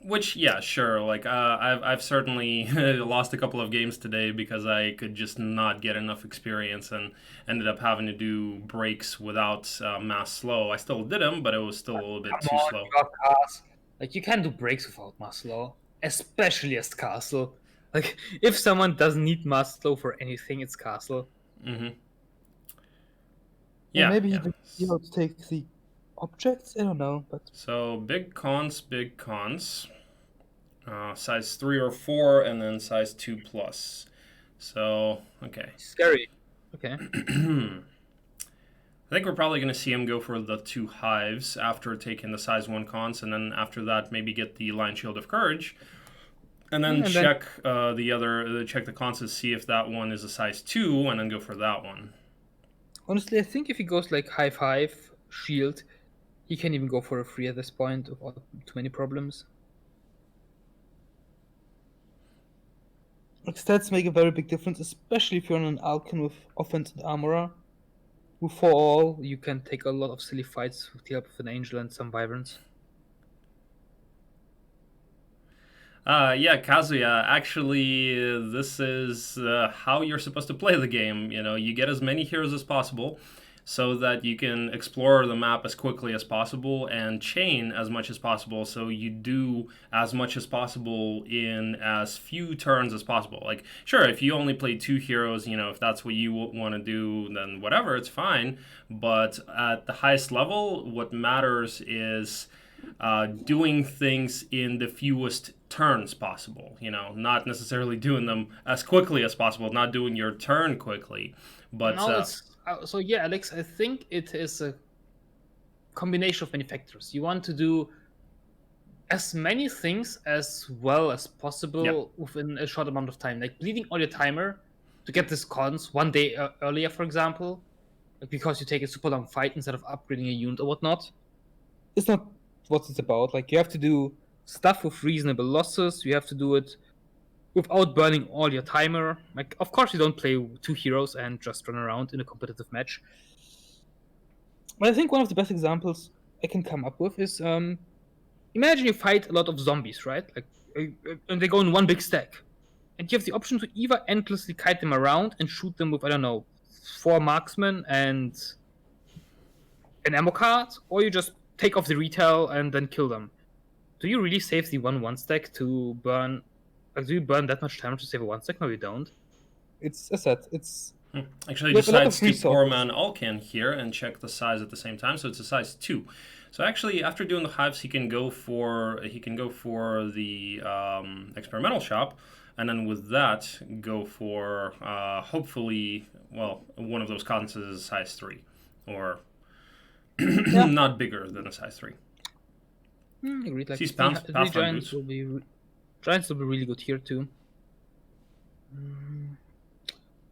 A: Which, yeah, sure. Like, I've certainly lost a couple of games today because I could just not get enough experience and ended up having to do breaks without mass slow. I still did them, but it was still a little bit too slow.
C: Like, you can't do breaks without mass slow, especially as Castle. Like, if someone doesn't need mass slow for anything, it's Castle.
A: Yeah,
C: maybe he didn't see how to take the objects? I don't know, but
A: So big cons, size 3 or 4, and then size 2 plus. So, okay.
C: scary. Okay.
A: I think we're probably going to see him go for the 2 hives after taking the size 1 cons, and then after that maybe get the Lion Shield of Courage, and then check check the cons to see if that one is a size 2, and then go for that one.
C: Honestly, I think if he goes like hive, shield, he can even go for a 3 at this point without too many problems. Like, stats make a very big difference, especially if you're on an Alkin with offense and armorer. With 4 all, you can take a lot of silly fights with the help of an angel and some wyverns.
A: Yeah, Kazuya, actually, this is how you're supposed to play the game. You know, you get as many heroes as possible so that you can explore the map as quickly as possible and chain as much as possible, so you do as much as possible in as few turns as possible. Like, sure, if you only play 2 heroes, you know, if that's what you want to do, then whatever, it's fine. But at the highest level, what matters is doing things in the fewest turns possible, you know, not necessarily doing them as quickly as possible, not doing your turn quickly, but
B: so yeah, Alex, I think it is a combination of many factors. You want to do as many things as well as possible within a short amount of time, like bleeding all your timer to get this cons 1 day earlier, for example, like because you take a super long fight instead of upgrading a unit or whatnot. It's not what it's about. Like, you have to do stuff with reasonable losses. You have to do it without burning all your timer. Like, of course, you don't play 2 heroes and just run around in a competitive match. But I think one of the best examples I can come up with is imagine you fight a lot of zombies, right? Like, and they go in one big stack, and you have the option to either endlessly kite them around and shoot them with, I don't know, 4 marksmen and an ammo card, or you just take off the retail and then kill them. Do you really save the 1 stack to burn? Like, do you burn that much time to save a 1 stack? No, you don't. It's a set. It's
A: actually decides to poor man Alcan here and check the size at the same time, so it's a size 2. So actually, after doing the hives, he can go for the experimental shop, and then with that go for hopefully, well, one of those cons is size 3, or not bigger than a size 3.
C: Agreed. Like,
A: He's Giants
C: will be really good here too.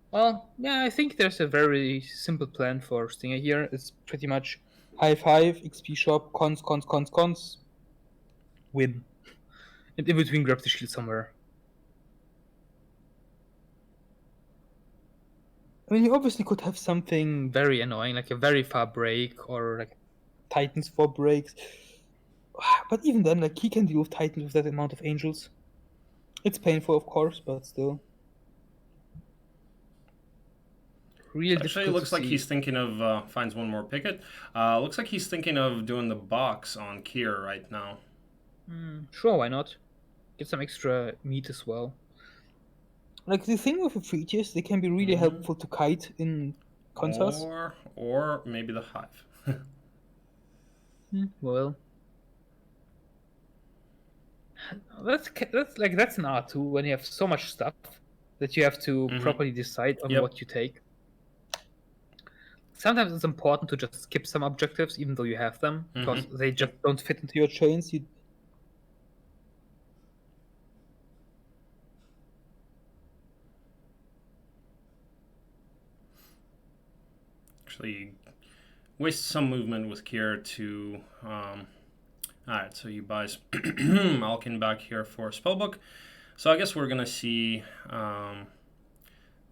C: Well, yeah, I think there's a very simple plan for Stinger here. It's pretty much hive, XP shop, cons, win, and in between grab the shield somewhere. I mean, you obviously could have something very annoying, like a very far break, or like Titans 4 breaks. But even then, like, he can deal with Titans with that amount of angels. It's painful, of course, but still.
A: Actually, it looks like he's thinking of finds one more picket. Looks like he's thinking of doing the box on Kier right now.
C: Sure, why not? Get some extra meat as well. Like, the thing with the features, they can be really helpful to kite in consoles.
A: Or maybe the hive.
C: Well, that's an R2 when you have so much stuff that you have to properly decide on what you take. Sometimes it's important to just skip some objectives even though you have them, because they just don't fit into your chains.
A: Actually, waste some movement with Kier to... Alright, so he buys Alkin back here for Spellbook. So I guess we're going to see...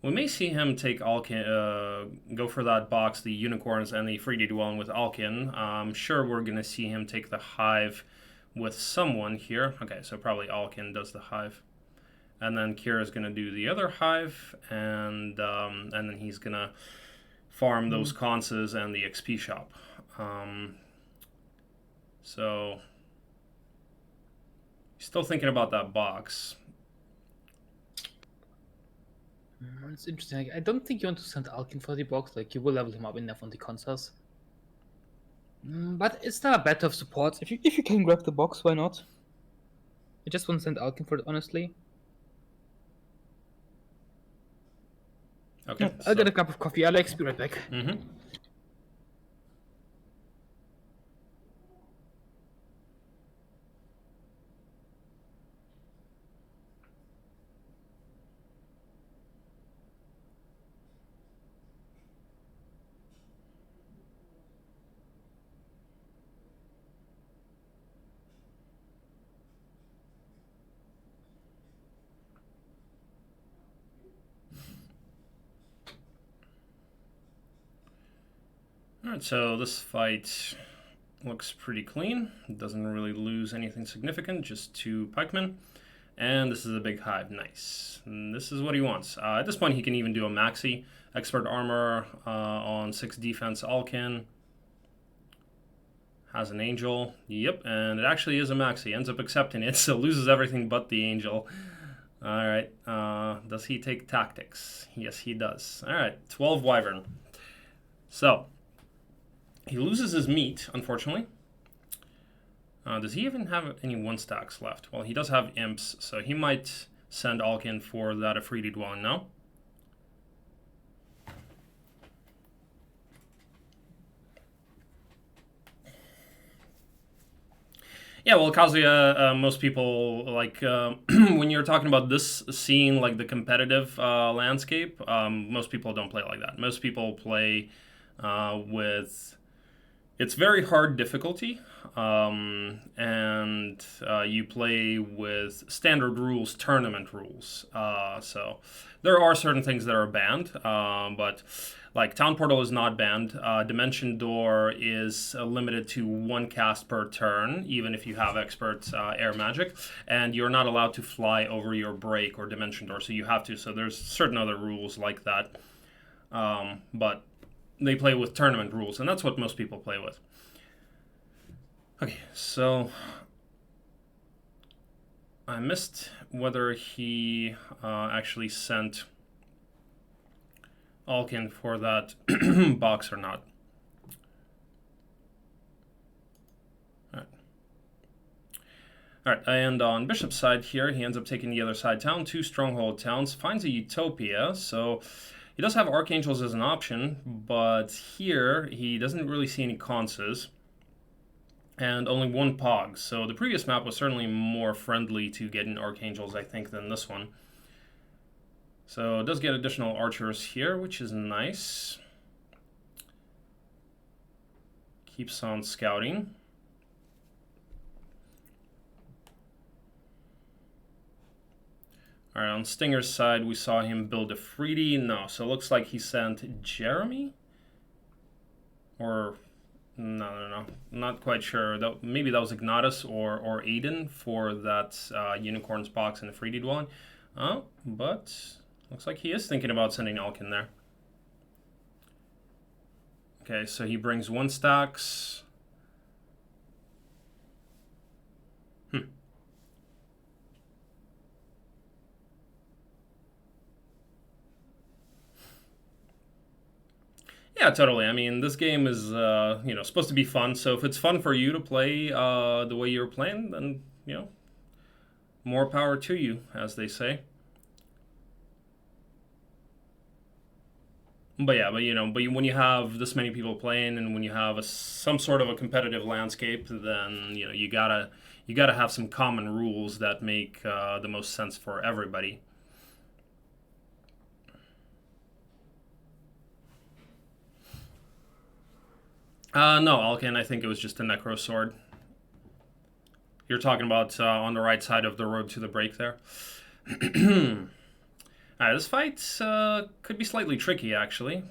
A: we may see him take Alkin, go for that box, the Unicorns, and the 3D Dwelling with Alkin. I'm sure we're going to see him take the Hive with someone here. Okay, so probably Alkin does the Hive. And then Kier is going to do the other Hive, and then he's going to farm those conses and the XP shop. So, still thinking about that box.
C: It's interesting. I don't think you want to send Alkin for the box. Like, you will level him up enough on the consoles. But it's not a battle of supports. If you can grab the box, why not? I just want to send Alkin for it, honestly.
A: Okay.
C: I'll get a cup of coffee. Alex, be right back.
A: Mm-hmm. Alright, so this fight looks pretty clean. It doesn't really lose anything significant, just 2 pikemen. And this is a big hive, nice. And this is what he wants. At this point he can even do a maxi. Expert armor on 6 defense Alkin. Has an angel, yep, and it actually is a maxi. Ends up accepting it, so loses everything but the angel. Alright, does he take tactics? Yes, he does. Alright, 12 wyvern. So, he loses his meat, unfortunately. Does he even have any 1-stacks left? Well, he does have imps, so he might send Alkin for that Afridi dwelling now. Yeah, well, Kazuya, most people, like, when you're talking about this scene, like the competitive landscape, most people don't play like that. Most people play with... It's very hard difficulty, and you play with standard rules, tournament rules. So there are certain things that are banned, but like Town Portal is not banned. Dimension Door is limited to 1 cast per turn, even if you have expert air magic, and you're not allowed to fly over your break or Dimension Door, so you have to. So there's certain other rules like that, but they play with tournament rules, and that's what most people play with. Okay, so I missed whether he actually sent Alkin for that box or not. Alright, and on Bishop's side here, he ends up taking the other side town, 2 stronghold towns, finds a Utopia, so he does have Archangels as an option, but here he doesn't really see any conses, and only 1 Pog. So the previous map was certainly more friendly to getting Archangels, I think, than this one. So it does get additional archers here, which is nice. Keeps on scouting. Alright, on Stinger's side, we saw him build a Freedy. No, so it looks like he sent Jeremy? Or, no. Not quite sure. Maybe that was Ignatus or Aiden for that Unicorns box and the Freedy dwelling. Oh, but looks like he is thinking about sending Alkin there. Okay, so he brings 1 stacks. Yeah, totally. I mean, this game is, supposed to be fun. So if it's fun for you to play the way you're playing, then, more power to you, as they say. But yeah, when you have this many people playing, and when you have some sort of a competitive landscape, then you gotta have some common rules that make the most sense for everybody. No, Alkin, I think it was just a Necro Sword. You're talking about on the right side of the road to the break there. Alright, this fight could be slightly tricky, actually.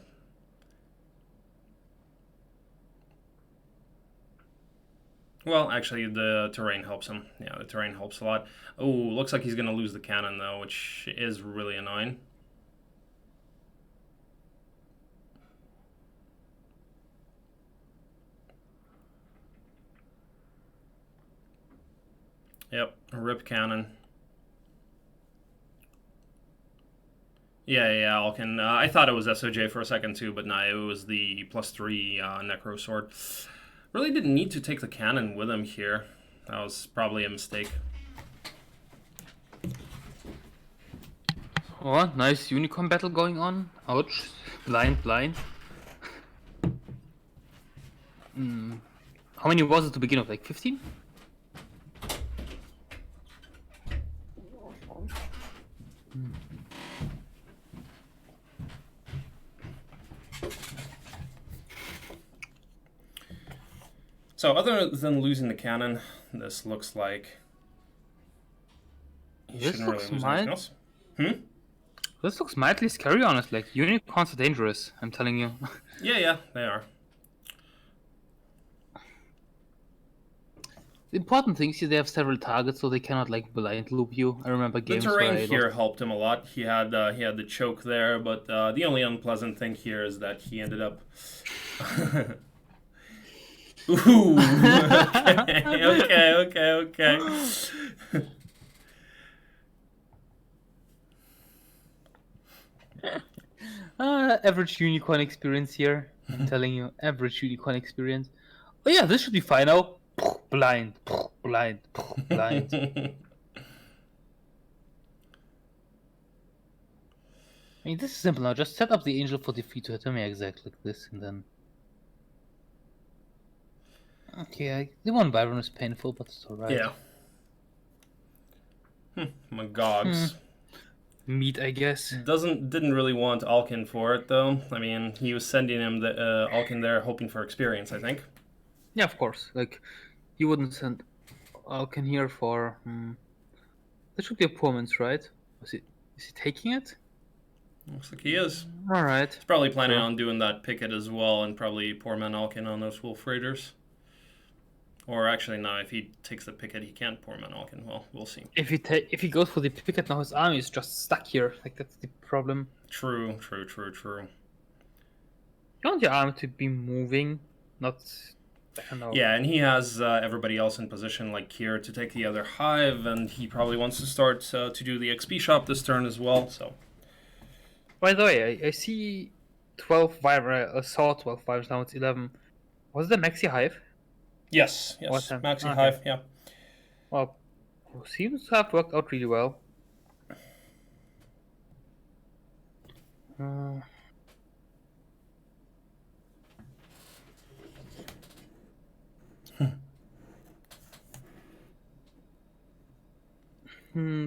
A: Well, actually, the terrain helps him. Yeah, the terrain helps a lot. Oh, looks like he's going to lose the cannon, though, which is really annoying. Yep, rip cannon. Yeah, Alkin. I thought it was SOJ for a second too, but no, it was the +3 Necro Sword. Really didn't need to take the cannon with him here. That was probably a mistake.
B: Oh, nice unicorn battle going on. Ouch. Blind, blind. How many was it to begin with? Like 15?
A: So other than losing the cannon, this looks like he
B: This
A: shouldn't really
B: looks
A: lose
B: mild.
A: anything else. Hmm?
B: This looks mildly scary, honestly. Like, unicorns are dangerous, I'm telling you.
A: Yeah, they are.
B: The important thing is they have several targets, so they cannot like blind loop you. I remember
A: The
B: games
A: terrain
B: where I
A: here
B: lost...
A: helped him a lot. He had the choke there, but the only unpleasant thing here is that he ended up. Ooh. Okay.
B: Average unicorn experience here. I'm telling you, average unicorn experience. Oh yeah, this should be fine now. Blind, blind, blind. I mean, this is simple now. Just set up the angel for defeat to hit him exactly like this, and then. Okay, the one Byron is painful, but it's alright.
A: Yeah. Magogs.
B: Meat, I guess.
A: Didn't really want Alkin for it though. I mean, he was sending him the Alkin there, hoping for experience. I think.
B: Yeah, of course. Like, you wouldn't send Alkin here for. That should be a performance, right? Is he taking it?
A: Looks like he is.
B: All right.
A: He's probably planning on doing that picket as well, and probably poor man Alkin on those wolf raiders. Or actually, no. If he takes the picket, he can't poor man Alkin. Well, we'll see.
B: If he goes for the picket now, his army is just stuck here. Like, that's the problem.
A: True.
B: You want your army to be moving, not. I don't know.
A: Yeah, and he has everybody else in position, like here, to take the other hive, and he probably wants to start to do the XP shop this turn as well. So.
B: By the way, I see 12 virus. I saw 12 virus. Now it's 11. Was the maxi hive?
A: Yes. Maxi hive. Yeah.
B: Well, seems to have worked out really well.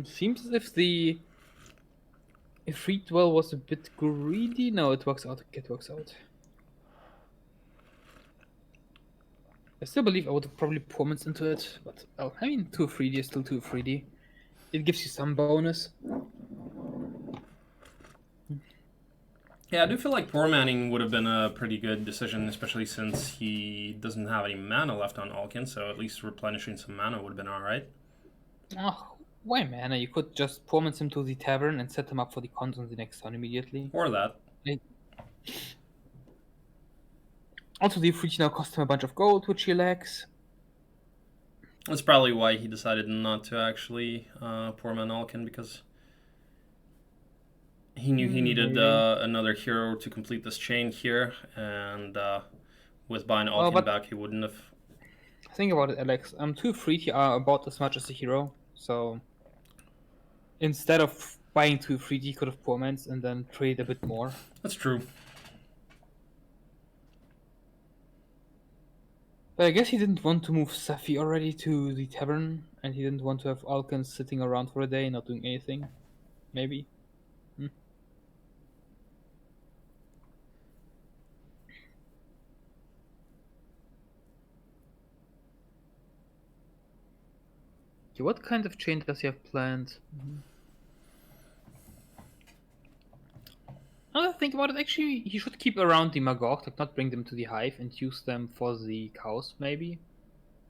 B: Seems as if the free dwell was a bit greedy. No, it works out. It works out. I still believe I would have probably performance into it, but well, I mean, 2 3D is still 2 3D. It gives you some bonus.
A: Yeah, I do feel like poor manning would have been a pretty good decision, especially since he doesn't have any mana left on Alkin, so at least replenishing some mana would have been alright.
B: Oh, why mana? You could just performance him to the tavern and set him up for the cons on the next turn immediately.
A: Or that.
B: Also, the free now cost him a bunch of gold, which he lacks.
A: That's probably why he decided not to actually poor man Alkin, because he knew he needed another hero to complete this chain here, and with buying Alkin back, he wouldn't have.
B: Think about it, Alex. 2 free are about as much as a hero, so instead of buying 2 free, he could have poor mans and then trade a bit more.
A: That's true.
B: But I guess he didn't want to move Safi already to the tavern, and he didn't want to have Alkin sitting around for a day not doing anything. Maybe. Okay, what kind of chain does he have planned? Now that I think about it, actually, he should keep around the Magog, like not bring them to the hive and use them for the cows, maybe.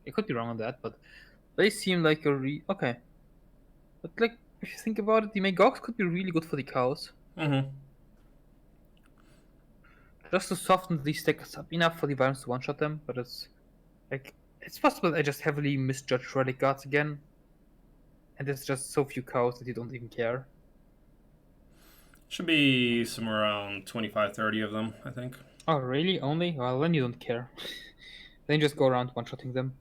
B: I could be wrong on that, but they seem like a okay. But like, if you think about it, the Magogs could be really good for the cows. Just to soften the stackers up enough for the Virons to one-shot them, but it's like, it's possible I just heavily misjudged Relic Guards again. And there's just so few cows that you don't even care.
A: Should be somewhere around 25-30 of them, I think.
B: Oh, really? Only? Well, then you don't care.
C: Then just go around one-shotting them.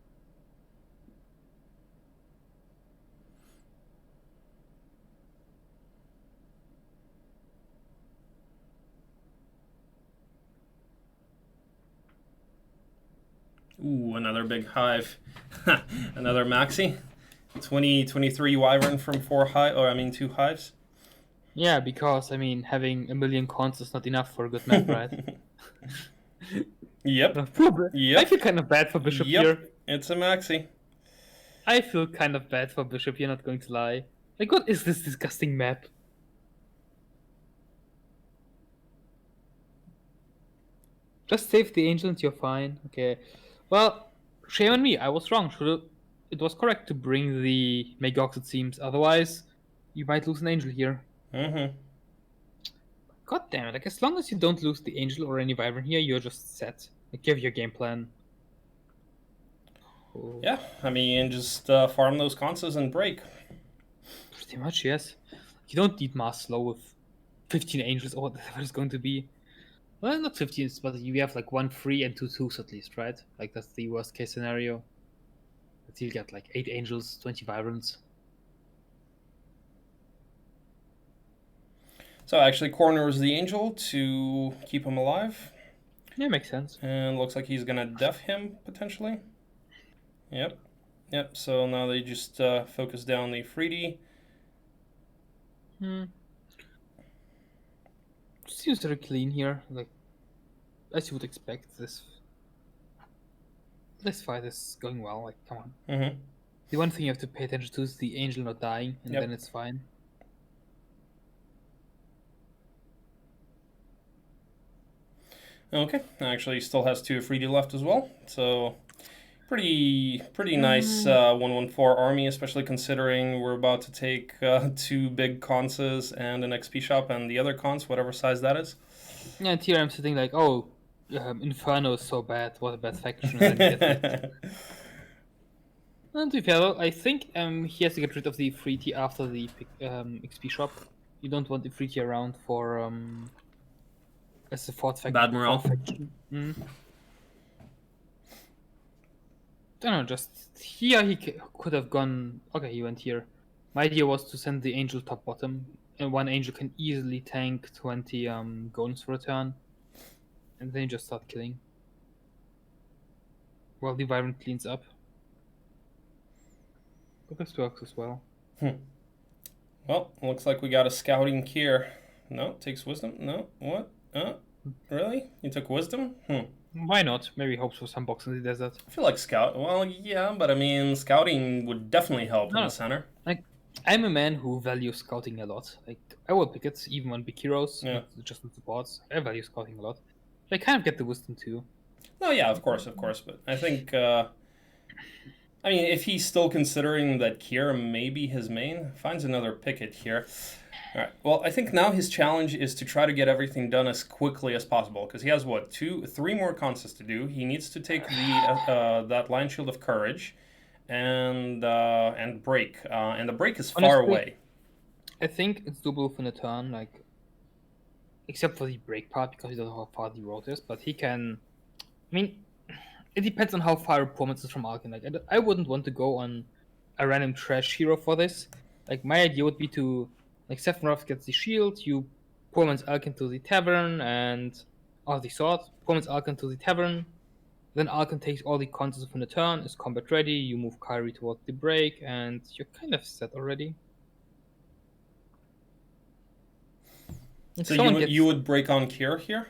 A: Ooh, another big hive. Another maxi. 23 wyvern from 2 hives.
C: Yeah, because, I mean, having a million cons is not enough for a good map, right?
A: Yep.
C: I feel kind of bad for Bishop here.
A: It's a maxi.
C: I feel kind of bad for Bishop here, not going to lie. Like, what is this disgusting map? Just save the angel and you're fine. Okay. Well, shame on me. I was wrong. It was correct to bring the Megox, it seems. Otherwise, you might lose an angel here.
A: Mm-hmm.
C: God damn it. Like, as long as you don't lose the angel or any wyvern here, you're just set. Like, give your game plan. Oh.
A: Yeah, I mean, just farm those consoles and break.
C: Pretty much, yes. You don't need mass slow with 15 angels or whatever it's going to be. Well, not 15, but you have like 1 3 and 2 2s at least, right? Like, that's the worst case scenario. But you'll get like 8 angels, 20 wyverns.
A: So actually corners the angel to keep him alive.
C: Yeah, makes sense.
A: And looks like he's gonna def him potentially. Yep. So now they just focus down the 3D.
C: Seems very clean here, like as you would expect. This fight is going well. Like, come on.
A: Mm-hmm.
C: The one thing you have to pay attention to is the angel not dying, and
A: Yep.
C: then it's fine.
A: Okay, actually he still has 2 3D left as well, so pretty nice 1-1-4 army, especially considering we're about to take 2 big conses and an XP shop and the other cons, whatever size that is.
C: Yeah, and here I'm sitting like, oh, Inferno is so bad. What a bad faction. And then get it. And to be fair, though, I think he has to get rid of the 3T after the XP shop. You don't want the 3T around for as a fourth faction.
A: Bad morale.
C: I don't know, just here he could have gone. Okay, he went here. My idea was to send the angel top bottom, and 1 angel can easily tank 20 golems for a turn, and then you just start killing. While the wyvern cleans up. But this works as well.
A: Well, looks like we got a scouting here. No, takes wisdom. No, what? Really? You took wisdom?
C: Why not? Maybe hopes for some box in the desert.
A: I feel like scout. Well, yeah, but I mean, scouting would definitely help in the center.
C: Like, I'm a man who values scouting a lot. Like, I will pick it even on big heroes,
A: Yeah.
C: just on supports. I value scouting a lot. I kind of get the wisdom too.
A: No, yeah, of course, but I think, I mean, if he's still considering that Kier may be his main, finds another picket here. All right, well, I think now his challenge is to try to get everything done as quickly as possible, because he has, what, 3 more contests to do. He needs to take the that Lion Shield of Courage and break, and the break is far away.
C: I think it's doable within a turn, like, except for the break part, because he doesn't know how far the road is, but he can... I mean, it depends on how far opponents is from Alkin. Like, I wouldn't want to go on a random trash hero for this. Like, my idea would be to, like, Sephiroth gets the shield, you performance Alkin to the tavern, and... or the sword, performance Alkin to the tavern, then Alkin takes all the contests within a turn, is combat ready, you move Kyrie towards the break, and you're kind of set already.
A: So you would break on Kier here?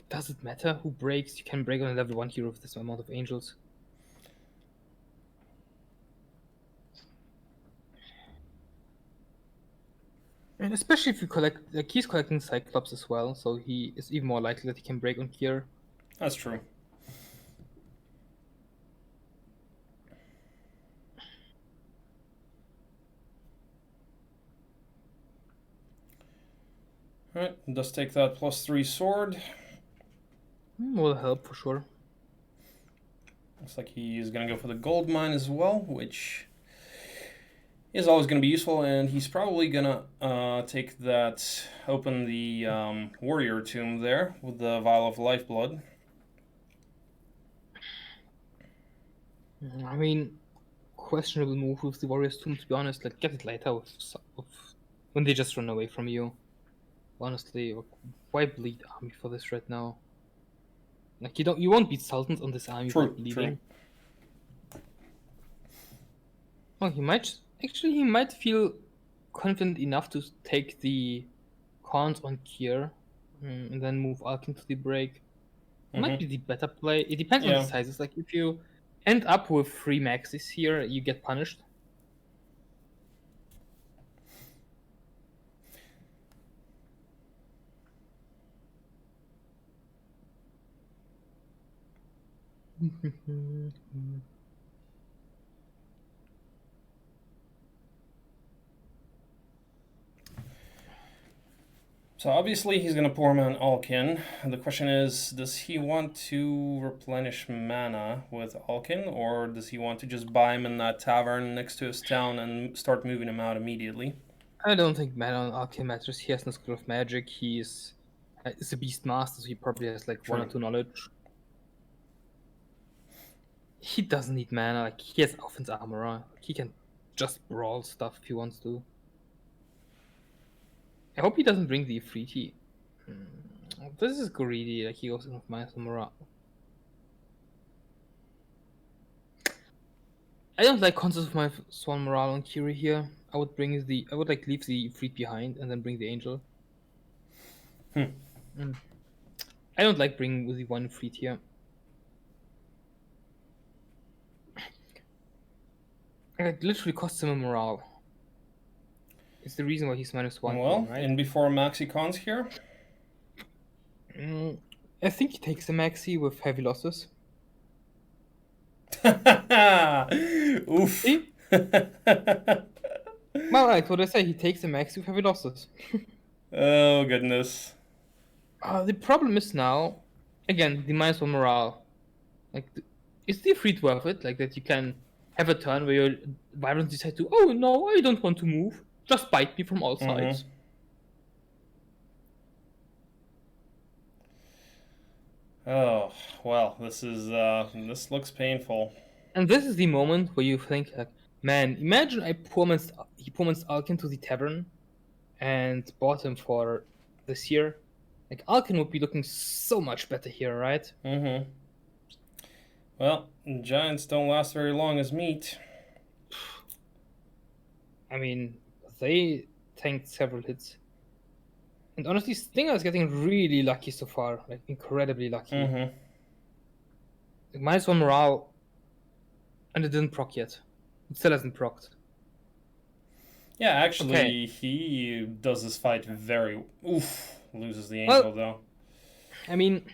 C: Does it matter who breaks? You can break on a level 1 hero with this amount of angels. And especially if you collect, like, he's collecting Cyclops as well, so he is even more likely that he can break on Kier.
A: That's true. Alright, does take that +3 sword.
C: Will help for sure.
A: Looks like he's going to go for the gold mine as well, which is always going to be useful, and he's probably going to take that, open the warrior tomb there with the vial of lifeblood.
C: I mean, questionable move with the Warriors Tomb, to be honest. Like, get it later when they just run away from you. Honestly, why bleed army for this right now? Like, you won't beat Sultans on this army by bleeding. Well, he might feel confident enough to take the cons on Kier and then move Alkin to the break. Might be the better play. It depends on the sizes. Like, if you end up with 3 maxes here, you get punished.
A: So obviously he's going to pour him on Alkin. The question is, does he want to replenish mana with Alkin, or does he want to just buy him in that tavern next to his town and start moving him out immediately?
C: I don't think mana on Alkin matters. He has no skill of magic. He's a beast master, so he probably has like 1 or 2 knowledge. He doesn't need mana. Like, he has offense armor. He can just brawl stuff if he wants to. I hope he doesn't bring the Ifriti. This is greedy. Like, he goes in with minus morale. I don't like concepts of my Swan morale on Kiri here. I would leave the Ifrit behind and then bring the Angel. I don't like bringing the 1 Ifrit here. It literally costs him a morale. It's the reason why he's -1.
A: Well,
C: right?
A: and before Maxi cons here?
C: I think he takes a Maxi with heavy losses.
A: Oof.
C: See? Well, right, what I say, he takes a Maxi with heavy losses.
A: Oh, goodness.
C: The problem is now, again, the -1 morale. Like, is the Ifrit worth it? Like, that you can have a turn where your Vibrants decide to, oh no, I don't want to move. Just bite me from all sides.
A: Oh, well, this looks painful.
C: And this is the moment where you think, like, man, imagine he performanced Alkin to the tavern and bought him for this year. Like, Alkin would be looking so much better here, right?
A: Well, giants don't last very long as meat.
C: I mean, they tanked several hits. And honestly, Stinger is getting really lucky so far. Like, incredibly lucky. Like, -1 morale. And it didn't proc yet. It still hasn't procced.
A: Yeah, actually, he does this fight very... Oof. Loses the Angel, though.
C: I mean,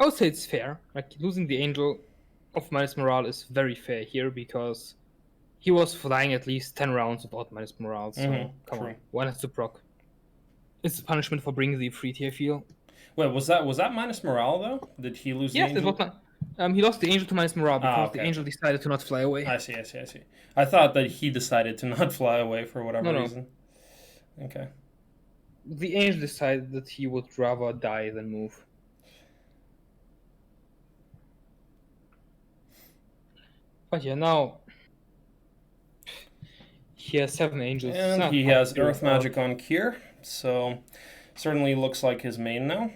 C: I would say it's fair. Like, losing the Angel of minus morale is very fair here, because he was flying at least 10 rounds without minus morale, so come on. One has to proc. It's a punishment for bringing the Ifriti, I feel.
A: Wait, was that minus morale, though? Did he lose the Angel?
C: Yes, it was he lost the Angel to minus morale because the Angel decided to not fly away.
A: I see. I thought that he decided to not fly away for whatever reason. Okay.
C: The Angel decided that he would rather die than move. But yeah, now he has 7 Angels.
A: And he has Earth Magic on Kier, so certainly looks like his main now.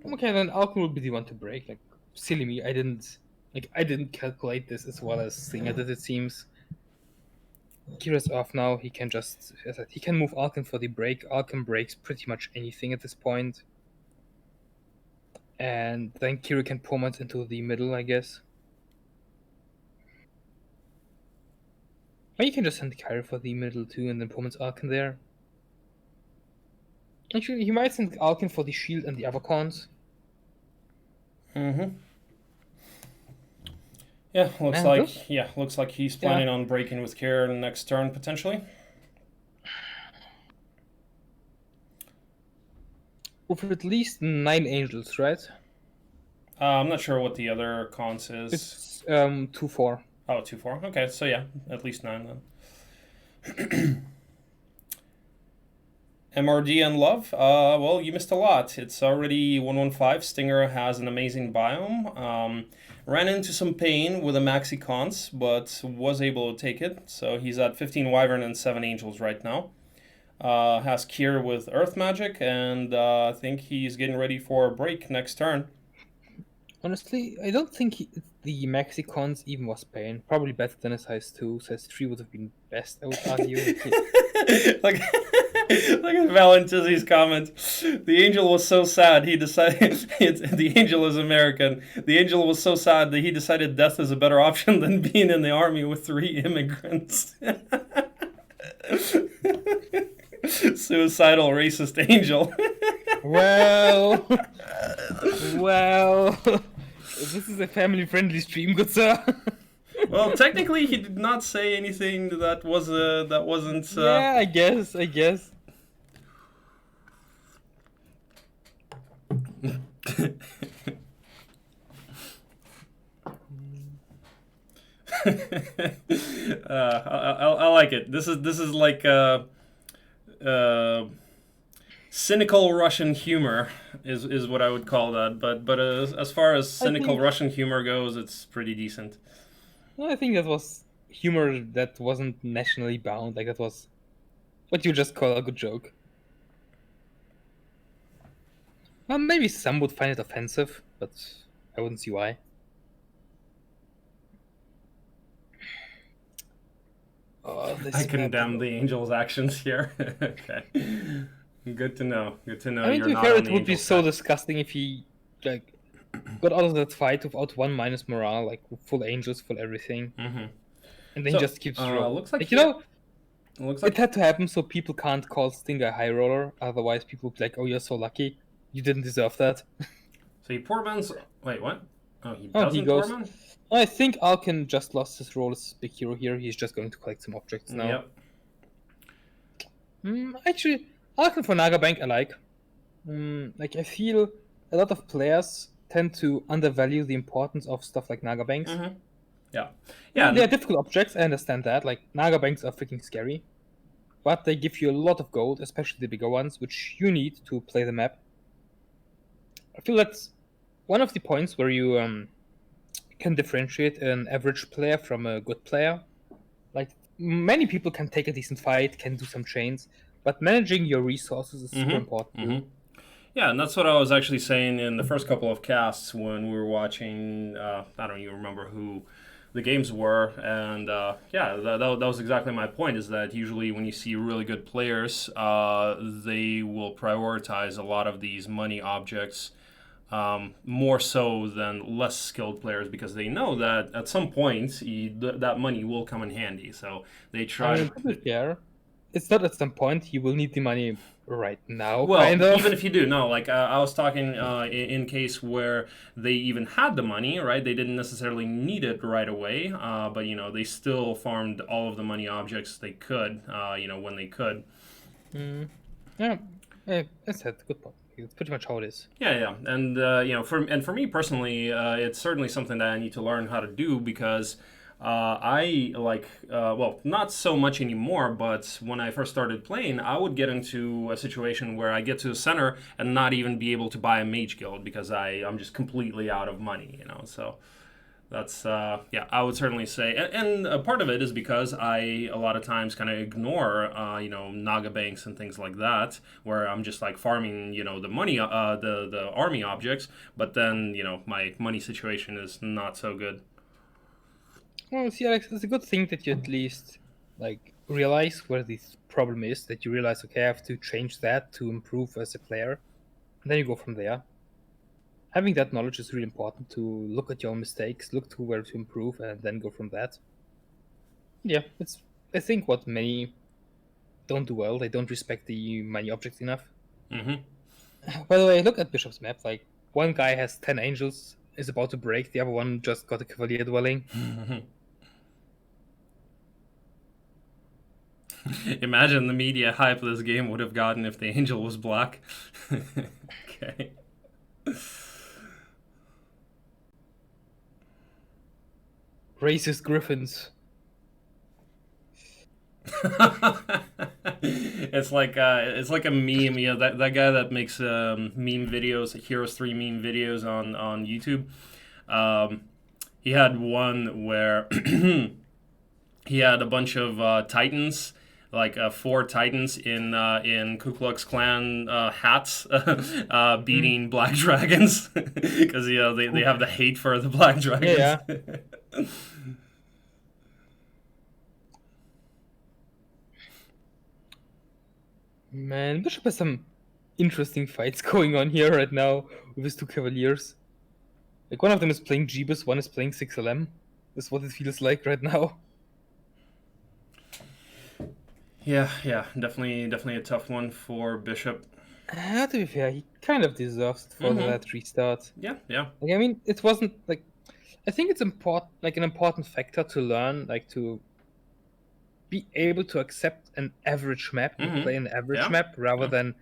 C: Okay, then Alkin will be the one to break. Like, silly me, I didn't calculate this as well as Singer did, it seems. Kira's off now, he can move Alkin for the break. Alkin breaks pretty much anything at this point. And then Kira can performance into the middle, I guess. Or you can just send Kira for the middle too, and then performance Alkin there. Actually, he might send Alkin for the shield and the other cons.
A: Yeah, looks like he's planning on breaking with Kier next turn potentially.
C: With at least 9 Angels, right?
A: I'm not sure what the other cons is.
C: It's 2-4.
A: Oh, 2-4. Okay, so yeah, at least 9 then. MRD and Love. Well, you missed a lot. It's already 115. Stinger has an amazing biome. Ran into some pain with a maxi cons, but was able to take it. So he's at 15 Wyvern and 7 Angels right now. Has Kier with Earth Magic, and I think he's getting ready for a break next turn.
C: Honestly, I don't think the Mexicons even was pain. Probably better than a size 2. Size 3 would have been best, I would argue.
A: Like, look at Valentizzi's comment. The angel was so sad he decided. The angel is American. The angel was so sad that he decided death is a better option than being in the army with 3 immigrants. Suicidal racist angel.
C: Well, this is a family-friendly stream, good sir.
A: Well, technically, he did not say anything that wasn't.
C: Yeah, I guess.
A: I like it. This is like cynical Russian humor is what I would call that. But as far as cynical Russian humor goes, it's pretty decent.
C: I think that was humor that wasn't nationally bound. Like, that was what you just call a good joke. Well, maybe some would find it offensive, but I wouldn't see why. Oh,
A: I condemn the Angel's actions here. Okay. Good to know. Good to know.
C: I mean,
A: you're
C: to be
A: not
C: fair,
A: on
C: it
A: the
C: would be
A: Angel's
C: so
A: side.
C: disgusting if he, like, got out of that fight without 1 minus morale, like, full angels, full everything.
A: Mm-hmm.
C: And then
A: So,
C: he just keeps rolling.
A: looks like
C: you know,
A: looks
C: it
A: like
C: had to happen so people can't call Stinger a high roller. Otherwise, people would be like, oh, you're so lucky. You didn't deserve that.
A: so he poor man's. Wait, what? Oh, he
C: Oh,
A: doesn't
C: he goes.
A: poor man?
C: I think Alkin just lost his role as big hero here. He's just going to collect some objects now.
A: Yep.
C: Actually, Alkin for Naga Bank I like. Like, I feel a lot of players tend to undervalue the importance of stuff like Naga Banks.
A: Mm-hmm. Yeah.
C: They're difficult objects, I understand that. Like, Naga Banks are freaking scary. But they give you a lot of gold, especially the bigger ones, which you need to play the map. I feel that's one of the points where you can differentiate an average player from a good player. Like, many people can take a decent fight, can do some chains, but managing your resources is super important too.
A: Yeah, and that's what I was actually saying in the first couple of casts when we were watching. I don't even remember who the games were, and that was exactly my point. Is that usually when you see really good players, they will prioritize a lot of these money objects. More so than less skilled players because they know that at some point that money will come in handy. So they try.
C: I mean, to be fair, it's not at some point you will need the money right now.
A: Well,
C: kind of.
A: even if you do, no. Like I was talking in case where they even had the money, right? They didn't necessarily need it right away, but they still farmed all of the money objects they could, when they could.
C: Yeah, that's a good point. It's pretty much how it is.
A: Yeah, and for me personally, it's certainly something that I need to learn how to do because I like not so much anymore. But when I first started playing, I would get into a situation where I get to the center and not even be able to buy a mage guild because I'm just completely out of money. So. That's I would certainly say, and a part of it is because I a lot of times kind of ignore Naga banks and things like that, where I'm just like farming the money the army objects, but then my money situation is not so good.
C: Well, see, Alex, it's a good thing that you at least like realize where this problem is. That you realize, okay, I have to change that to improve as a player, and then you go from there. Having that knowledge is really important to look at your mistakes, look to where to improve, and then go from that. Yeah, it's I think what many don't do well. They don't respect the money objects enough. By the way, look at Bishop's map. Like, one guy has 10 angels, is about to break. The other one just got a Cavalier dwelling.
A: Imagine the media hype this game would have gotten if the angel was black. Okay.
C: Racist griffins.
A: It's like a meme. You know, that guy that makes meme videos, Heroes 3 meme videos on YouTube. He had one where he had a bunch of Titans, like 4 Titans in Ku Klux Klan hats, beating black dragons because they have the hate for the black dragons.
C: Yeah. Man, Bishop has some interesting fights going on here right now with his 2 cavaliers. Like, one of them is playing Jebus, one is playing 6LM. That's what it feels like right now.
A: Yeah, definitely a tough one for Bishop.
C: To be fair, he kind of deserves it for that restart.
A: Yeah.
C: Like, I mean, it wasn't like. I think it's important, like an important factor to learn, like to be able to accept an average map, and play an average map rather than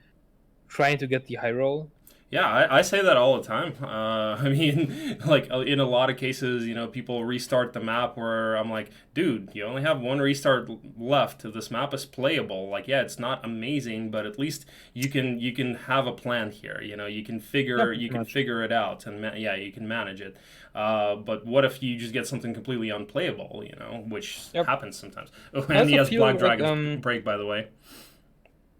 C: trying to get the high roll.
A: Yeah, I say that all the time. I mean, like in a lot of cases, you know, people restart the map where I'm like, dude, you only have 1 restart left. This map is playable. Like, yeah, it's not amazing, but at least you can have a plan here. You know, you can figure it out, and you can manage it. But what if you just get something completely unplayable? You know, which happens sometimes. Oh, and he has Black Dragon's break, by the way.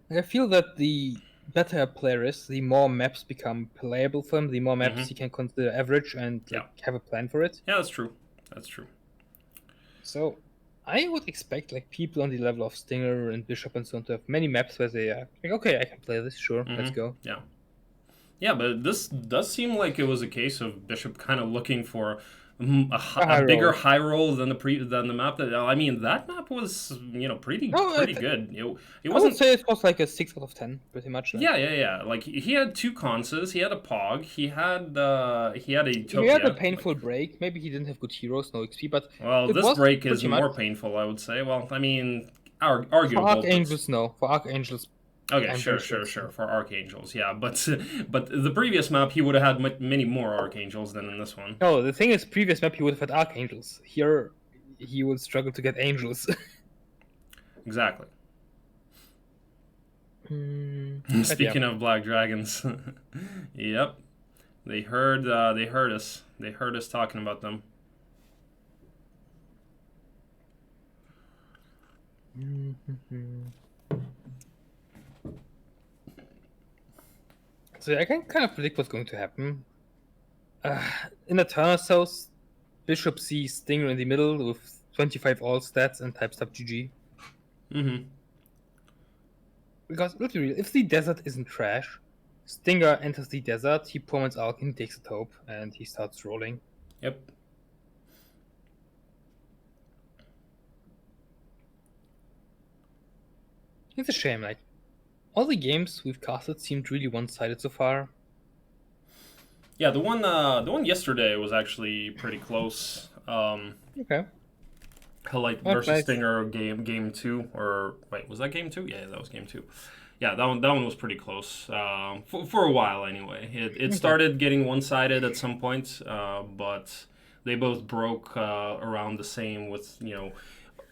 C: I feel that the better a player is, the more maps become playable for him, the more maps he can consider average and have a plan for it.
A: Yeah, that's true.
C: So I would expect like people on the level of Stinger and Bishop and so on to have many maps where they are like, okay, I can play this, sure, let's go.
A: Yeah, but this does seem like it was a case of Bishop kind of looking for a bigger high roll than the map that I mean that map was pretty good. It wasn't.
C: I would say it was like a 6 out of 10, pretty much. Like.
A: Yeah. Like he had 2 conses, he had a Pog, he had a Utopia.
C: He had a painful break. Maybe he didn't have good heroes, no XP, but
A: this break is more painful, I would say. Well, I mean, arguable.
C: For Archangels, no. For Archangels.
A: Okay, sure. For Archangels, yeah, but the previous map he would have had many more Archangels than in this one.
C: No, the thing is, previous map he would have had Archangels. Here, he would struggle to get Angels.
A: Exactly. Speaking of Black Dragons, yep, they heard us. They heard us talking about them.
C: So I can kind of predict what's going to happen. In a turn or so, Bishop sees Stinger in the middle with 25 all stats and types up GG. Because let's be real, if the desert isn't trash, Stinger enters the desert, he performance Arc, he takes a taupe, and he starts rolling.
A: Yep.
C: It's a shame, like, all the games we've casted seemed really one-sided so far.
A: Yeah, the one yesterday was actually pretty close.
C: Okay.
A: Light versus Stinger game 2, or wait, was that game 2? Yeah, that was game 2. Yeah, that one was pretty close for a while anyway. It started getting one-sided at some point, but they both broke around the same with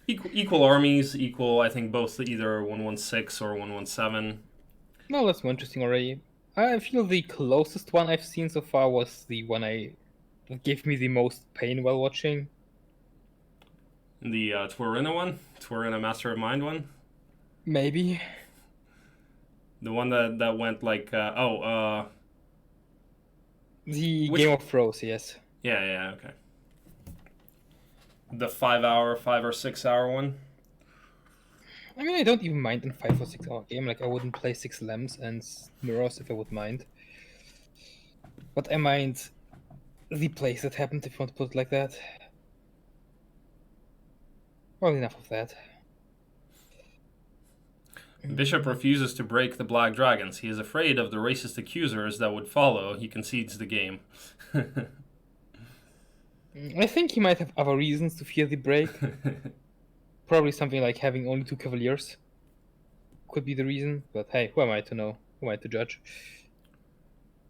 A: equal armies, I think both either 116 or 117.
C: No, that's more interesting already. I feel the closest one I've seen so far was the one that gave me the most pain while watching.
A: The Twarina one? Twarina Master of Mind one?
C: Maybe.
A: The one that went like,
C: The Game of Thrones, yes.
A: Yeah, okay. The 5 or 6 hour one?
C: I mean, I don't even mind in 5 or 6 hour game. Like, I wouldn't play 6 Lambs and Mirrors if I would mind. But I mind the plays that happened, if you want to put it like that. Well, enough of that.
A: Bishop refuses to break the Black Dragons. He is afraid of the racist accusers that would follow. He concedes the game.
C: I think he might have other reasons to fear the break. Probably something like having only 2 cavaliers could be the reason. But hey, who am I to know? Who am I to judge?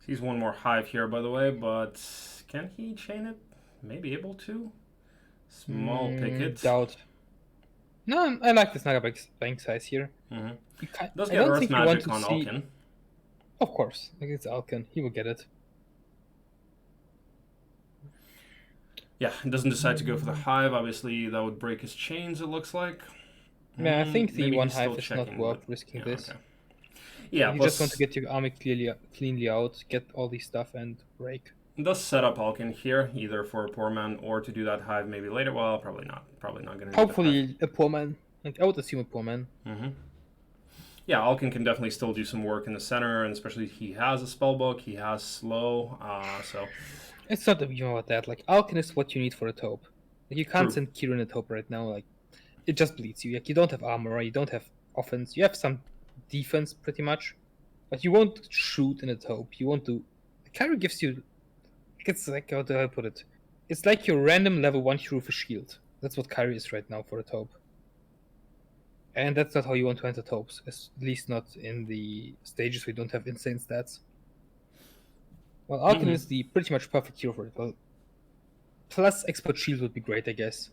A: Sees one more hive here, by the way, but can he chain it? Maybe able to. Small picket.
C: Doubt. No, I like the Snaga bank size here.
A: Mm-hmm.
C: I
A: Does get
C: don't
A: Earth
C: think you want
A: Magic
C: to
A: on
C: see...
A: Alkin.
C: Of course, like it's Alkin. He will get it.
A: Yeah, he doesn't decide to go for the Hive. Obviously, that would break his chains, it looks like.
C: Yeah, I think the
A: Maybe
C: one
A: he's still
C: Hive is
A: checking,
C: not worth
A: but-
C: risking
A: yeah,
C: this.
A: okay. Yeah,
C: You
A: plus
C: just want to get your army cleanly out, get all these stuff, and break.
A: it does set up Alkin here, either for a poor man or to do that Hive maybe later. Well, probably not. Probably not going to do
C: Hopefully, a poor man. Like, I would assume a poor man.
A: Mm-hmm. Yeah, Alkin can definitely still do some work in the center, and especially he has a spellbook, he has slow, so...
C: It's not even about that. Like, Alkin is what you need for a taupe. Like, you can't
A: True.
C: send Kira in a taupe right now. Like, it just bleeds you. Like, you don't have armor, you don't have offense. You have some defense, pretty much. But you won't shoot in a taupe. You won't do... Kyrie gives you... It's like, how do I put it? It's like your random level 1 hero with a shield. That's what Kyrie is right now for a taupe. And that's not how you want to enter taupes. At least not in the stages where you don't have insane stats. Well, Alkin is the pretty much perfect hero for it. Well, plus expert shield would be great, I guess.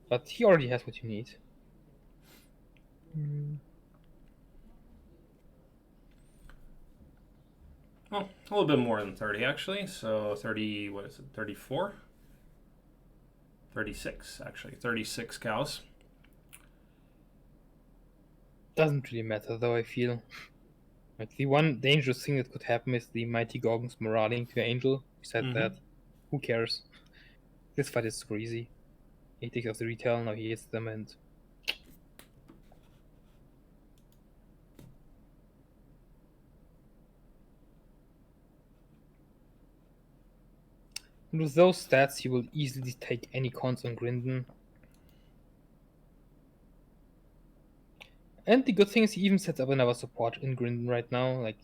C: But he already has what you need.
A: Well, a little bit more than 30, actually. So 30, what is it, 34? 36, actually. 36 cows.
C: Doesn't really matter, though, I feel. Like, the one dangerous thing that could happen is the Mighty Gorgons marauding to your Angel. Besides that, who cares? This fight is super easy. He takes off the retail, now he hits them, and... with those stats, he will easily take any cons on Grinden. And the good thing is he even sets up another support in Grinden right now. Like,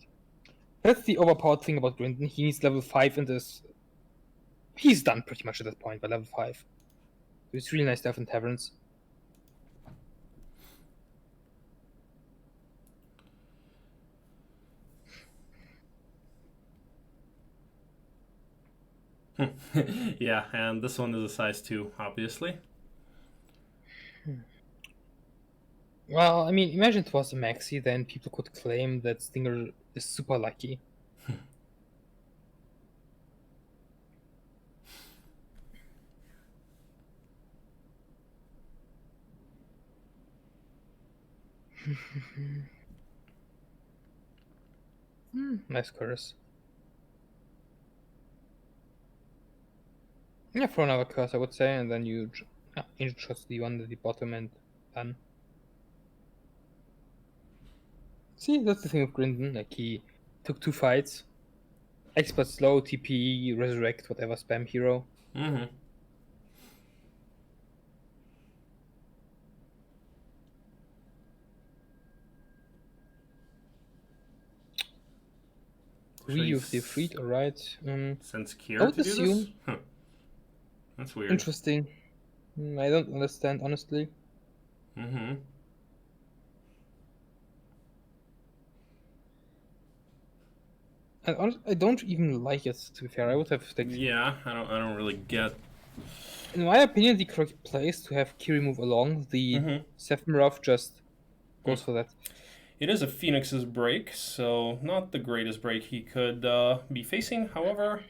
C: that's the overpowered thing about Grinden. He needs level 5 and this... He's done pretty much at that point by level 5. It's really nice to have in taverns.
A: Yeah, and this one is a size 2, obviously.
C: Well, I mean, imagine it was a maxi, then people could claim that Stinger is super lucky. Nice curse. Yeah, throw another curse, I would say, and then you Angel shots the one at the bottom and done. See, that's the thing with Grinden. Like, he took 2 fights. Expert slow, TP, resurrect, whatever, spam hero.
A: Mm-hmm.
C: Reuse defeat, alright.
A: Sends
C: I
A: Kier
C: would
A: to do this?
C: assume-
A: Huh. That's weird.
C: Interesting. I don't understand, honestly.
A: Mm-hmm.
C: I don't even like it, to be fair. I would have, like,
A: Yeah, I don't really get...
C: in my opinion, the correct place to have Kiri move along. The Sephiroth just goes for that.
A: It is a Phoenix's break, so not the greatest break he could be facing. However,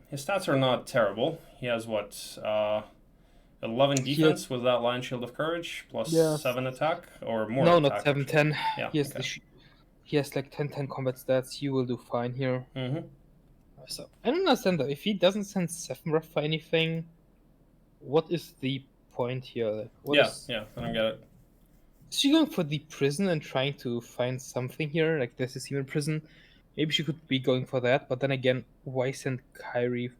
A: his stats are not terrible. He has, what, 11 defense with that Lion Shield of Courage, plus 7 attack, or more
C: No,
A: attack,
C: not 7-10.
A: Yeah,
C: He has,
A: okay.
C: he has like 10-10 combat stats. You will do fine here.
A: Mm-hmm.
C: So I don't understand though. If he doesn't send Sephiroth for anything, what is the point here? Like, what is...
A: Yeah, I don't get it.
C: Is she going for the prison and trying to find something here? Like, there's a human prison. Maybe she could be going for that, but then again, why send Kyrie?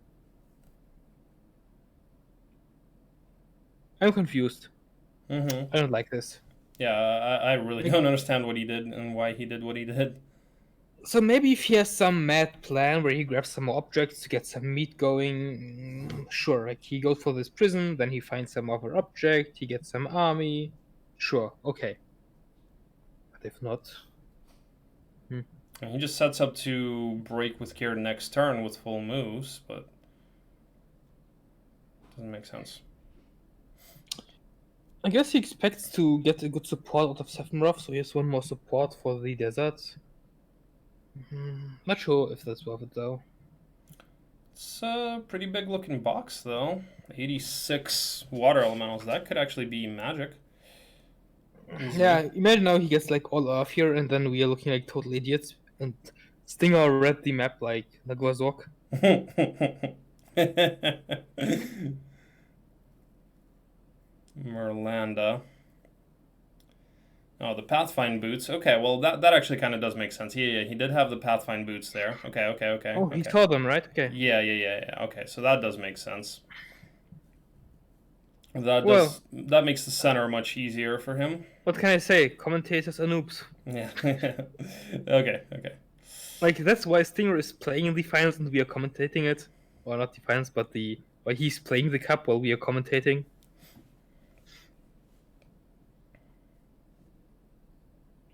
C: I'm confused.
A: Mm-hmm.
C: I don't like this.
A: Yeah, I really don't understand what he did and why he did what he did.
C: So maybe if he has some mad plan where he grabs some more objects to get some meat going, sure. Like, he goes for this prison, then he finds some other object, he gets some army. Sure, okay. But if not...
A: And he just sets up to break with Kier next turn with full moves, but doesn't make sense.
C: I guess he expects to get a good support out of Sephiroth, so he has one more support for the desert. Not sure if that's worth it though.
A: It's a pretty big looking box though. 86 water elementals. That could actually be magic. Easily.
C: Yeah, imagine now he gets like all off here, and then we are looking like total idiots. And Stinger read the map like Glazok.
A: Merlanda. Oh, the Pathfind boots. Okay, well that actually kind of does make sense. He did have the Pathfind boots there. Okay.
C: Oh, he saw them, right? Okay.
A: Yeah. Okay, so that does make sense. That makes the center much easier for him.
C: What can I say? Commentators are noobs.
A: Yeah. Okay.
C: Like that's why Stinger is playing in the finals and we are commentating it. Well, not the finals, but why he's playing the cup while we are commentating.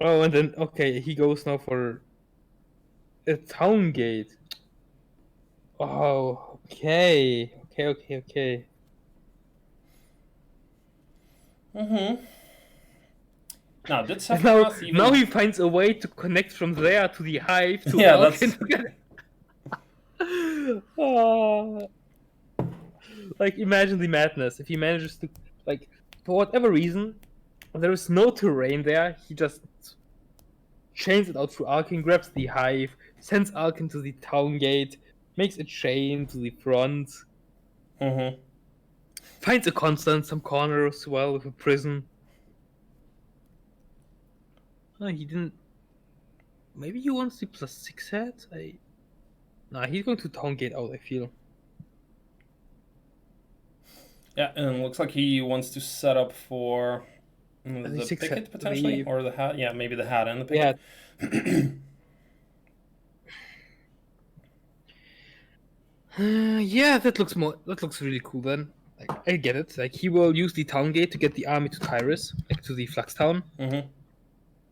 C: Oh, and then okay, he goes now for a town gate. Oh, okay.
A: Now, did Sephiroth even...
C: Now he finds a way to connect from there to the hive. To
A: yeah, that's...
C: Like, imagine the madness. If he manages to, like, for whatever reason, there is no terrain there, he just chains it out through Arkin, grabs the hive, sends Arkin to the town gate, makes a chain to the front, finds a constant, some corner as well with a prison. Oh, he didn't... Maybe he wants the +6 hat? Nah, he's going to town gate out, I feel.
A: Yeah, and it looks like he wants to set up for the picket, potentially? Or the hat? Yeah, maybe the hat and the picket.
C: Yeah, that looks really cool then. Like, I get it. Like, he will use the town gate to get the army to Tyrus, like to the Flux town.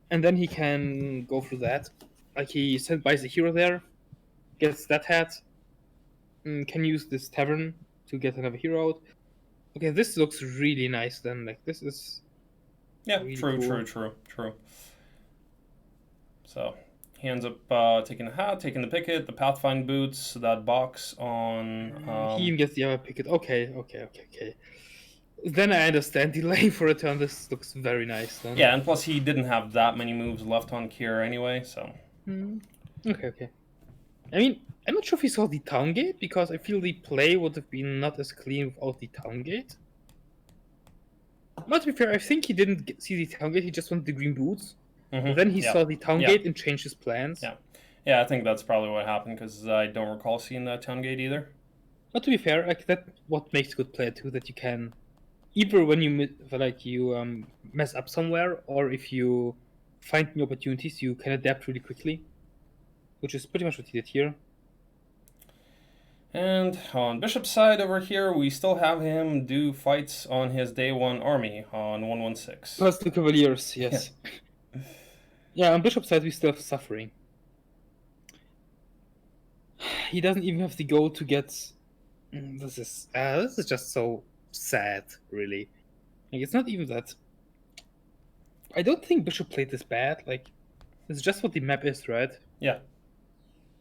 C: And then he can go through that. Like, he buys a hero there, gets that hat, can use this tavern to get another hero out. Okay, this looks really nice then. Like, this is...
A: Yeah,
C: really
A: true. So, he ends up taking the hat, taking the picket, the Pathfind boots, that box on...
C: He even gets the other picket. Okay. Then I understand the lane for a turn. This looks very nice then.
A: Yeah, and plus he didn't have that many moves left on Kier anyway, so...
C: Okay. I mean, I'm not sure if he saw the town gate, because I feel the play would have been not as clean without the town gate. But to be fair, I think he didn't see the town gate, he just wanted the green boots. And then he saw the town gate and changed his plans.
A: Yeah, I think that's probably what happened, because I don't recall seeing that town gate either.
C: But to be fair, like, that what makes a good player too, that you can... Either when you mess up somewhere, or if you find new opportunities, you can adapt really quickly. Which is pretty much what he did here.
A: And on Bishop's side over here, we still have him do fights on his day 1 army on 116.
C: Plus the Cavaliers, yes. Yeah, on Bishop's side we still have Suffering. He doesn't even have the goal to get... This is just so sad, really. Like, it's not even that... I don't think Bishop played this bad. Like, it's just what the map is, right?
A: Yeah.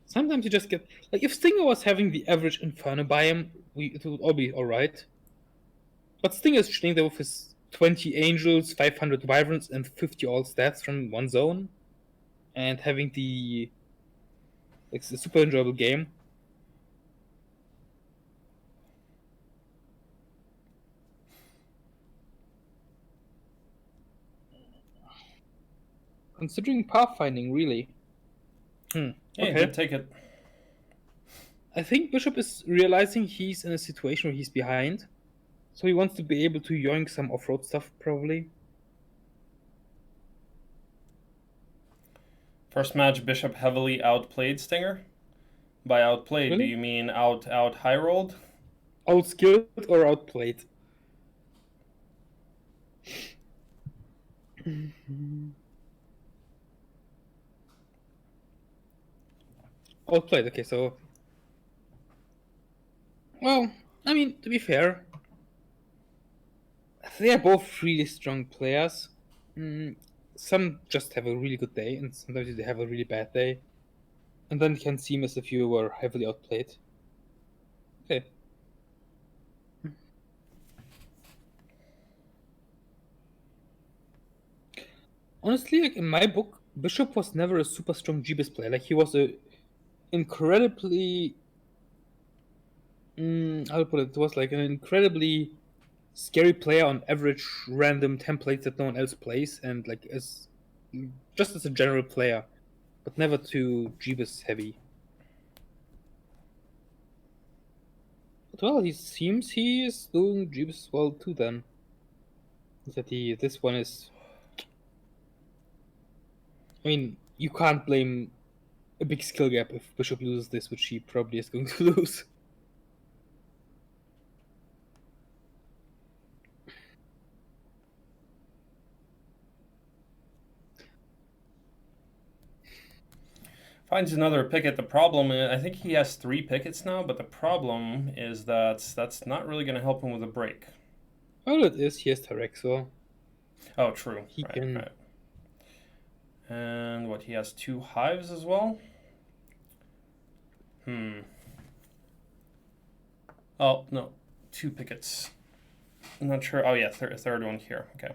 C: Sometimes you just get... Like, if Stinger was having the average Inferno biome, it would all be alright. But Stinger is chilling there with his 20 Angels, 500 Wyverns, and 50 all stats from one zone. And having the... It's a super enjoyable game. Considering pathfinding, really.
A: Yeah, okay. Take it.
C: I think Bishop is realizing he's in a situation where he's behind. So he wants to be able to yoink some off-road stuff, probably.
A: First match, Bishop heavily outplayed Stinger. By outplayed, really? Do you mean out high rolled?
C: Outskilled or outplayed? Outplayed, okay, so... Well, I mean, to be fair... They are both really strong players. Some just have a really good day, and sometimes they have a really bad day. And then it can seem as if you were heavily outplayed. Okay. Honestly, like in my book, Bishop was never a super strong Jebus player. Like he was a incredibly how to put it, was like an incredibly scary player on average random templates that no one else plays, and like as just as a general player, but never too Jebus heavy. But well, he seems he is doing Jebus well too then. That this one is, I mean, you can't blame a big skill gap if Bishop loses this, which he probably is going to lose.
A: Finds another picket. The problem is, I think he has 3 pickets now, but the problem is that that's not really going to help him with a break.
C: All it is, he has Tarexo.
A: Oh, true.
C: He
A: right,
C: can.
A: right. And what, he has 2 hives as well? Oh, no. 2 pickets. I'm not sure. Oh, yeah, third one here. Okay.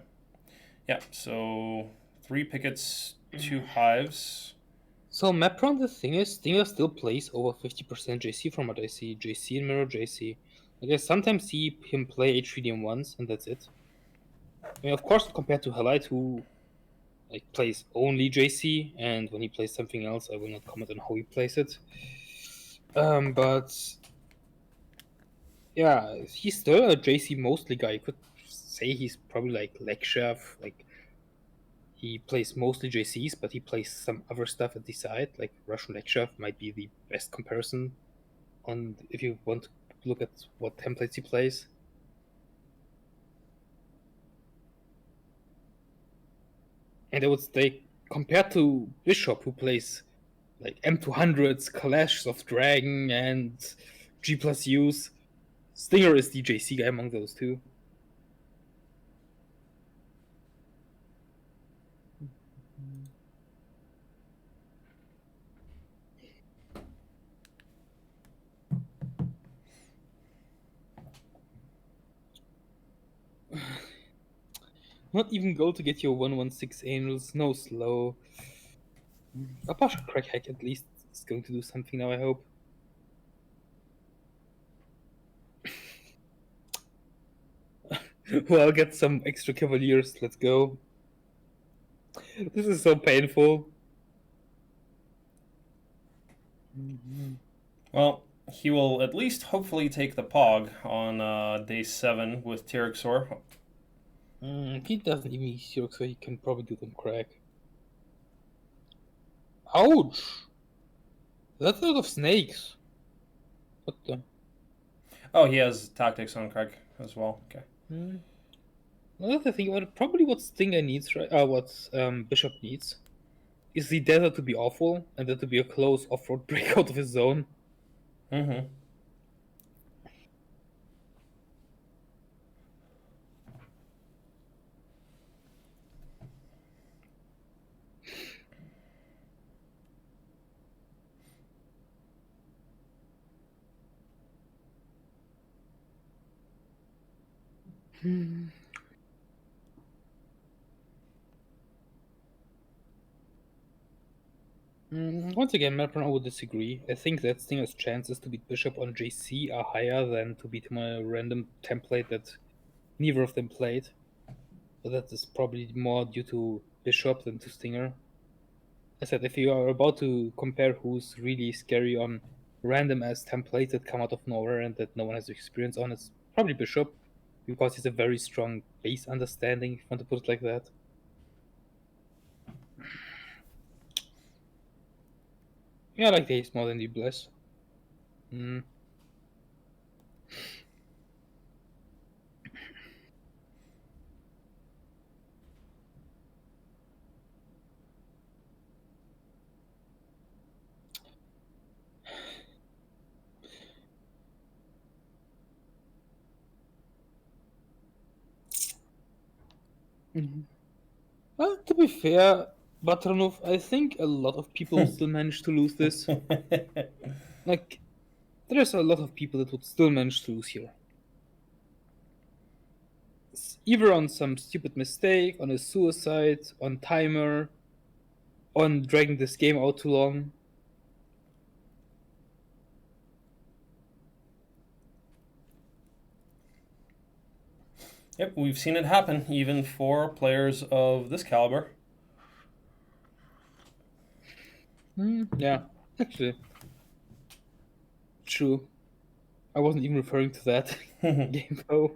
A: Yeah, so 3 pickets, 2 hives.
C: So Mapron, the thing is, Stinger still plays over 50% JC from what I see. JC and Mirror JC. Like I sometimes see him play H3DM once, and that's it. I mean, of course, compared to Halite, who like plays only JC, and when he plays something else, I will not comment on how he plays it. But yeah, he's still a JC mostly guy. You could say he's probably like leg chef, like he plays mostly JCs, but he plays some other stuff at the side, like Russian leg chef might be the best comparison on if you want to look at what templates he plays. And I would say, compared to Bishop, who plays like M200s, Clash of Dragon, and G plus U's, Stinger is the JC guy among those two. Not even goal to get your 116 angels, no slow. A partial crack hack at least is going to do something now, I hope. Well, I'll get some extra cavaliers, let's go. This is so painful.
A: Well, he will at least hopefully take the Pog on day 7 with Tyrixor.
C: He doesn't even use York, so he can probably do them crack. Ouch! That's a lot of snakes. What the?
A: Oh, he has tactics on Craig as well. Okay.
C: Another thing about it, probably what Stinger needs, right? What Bishop needs is the desert to be awful and then to be a close off-road break out of his zone.
A: Mm-hmm.
C: Once again, Melbourne would disagree. I think that Stinger's chances to beat Bishop on JC are higher than to beat him on a random template that neither of them played. But that is probably more due to Bishop than to Stinger. I said, if you are about to compare who's really scary on random as templates that come out of nowhere and that no one has experience on, it's probably Bishop, because he's a very strong base understanding, if you want to put it like that. Yeah, I like the ace more than the bless. Well, to be fair, Batranov, I think a lot of people still manage to lose this. Like, there's a lot of people that would still manage to lose here. It's either on some stupid mistake, on a suicide, on timer, on dragging this game out too long.
A: Yep, we've seen it happen, even for players of this caliber.
C: Yeah, actually. True. I wasn't even referring to that game though.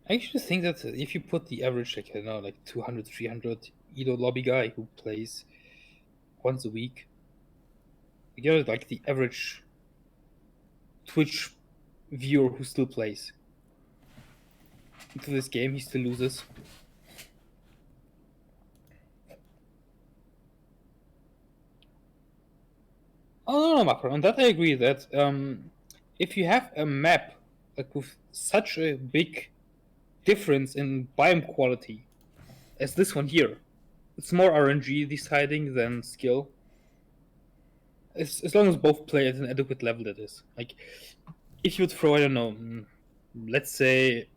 C: I actually think that if you put the average, like, I don't know, like 200, 300 Edo lobby guy who plays once a week, you get like the average Twitch viewer who still plays into this game, he still loses. Oh no, Macro, on that I agree that if you have a map like with such a big difference in biome quality as this one here, it's more RNG deciding than skill. As long as both play at an adequate level, that is. Like, if you would throw, I don't know, let's say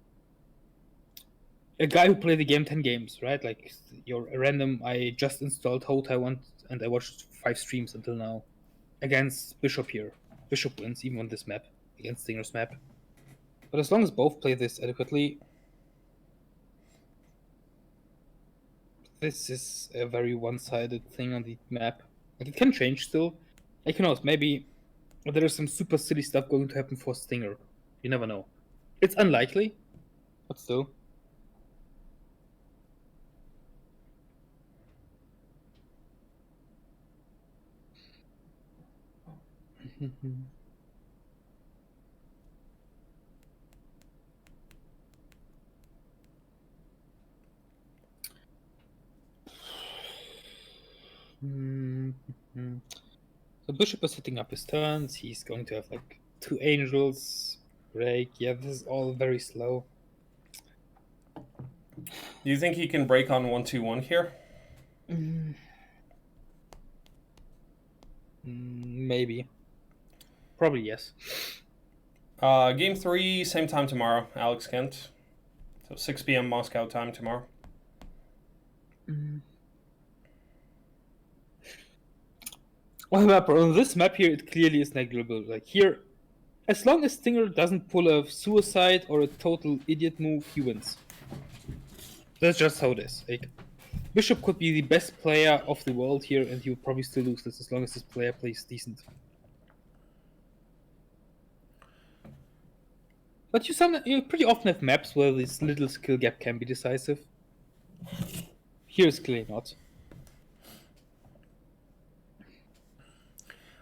C: a guy who played the game 10 games, right? Like, you're a random, I just installed Hote, and I watched 5 streams until now against Bishop here. Bishop wins, even on this map, against Stinger's map. But as long as both play this adequately, this is a very one-sided thing on the map. Like, it can change still. Like, who knows, maybe there is some super silly stuff going to happen for Stinger. You never know. It's unlikely, but still. So Bishop is setting up his turns. He's going to have like 2 angels, break. Yeah, this is all very slow.
A: Do you think he can break on 1-2-1 here?
C: Maybe. Probably yes.
A: Game 3, same time tomorrow, Alex Kent. So 6 p.m. Moscow time tomorrow.
C: Well, on this map here, it clearly is negligible. Like here, as long as Stinger doesn't pull a suicide or a total idiot move, he wins. That's just how it is. Like, Bishop could be the best player of the world here, and he would probably still lose this as long as his player plays decent. But you pretty often have maps where this little skill gap can be decisive. Here's clearly not.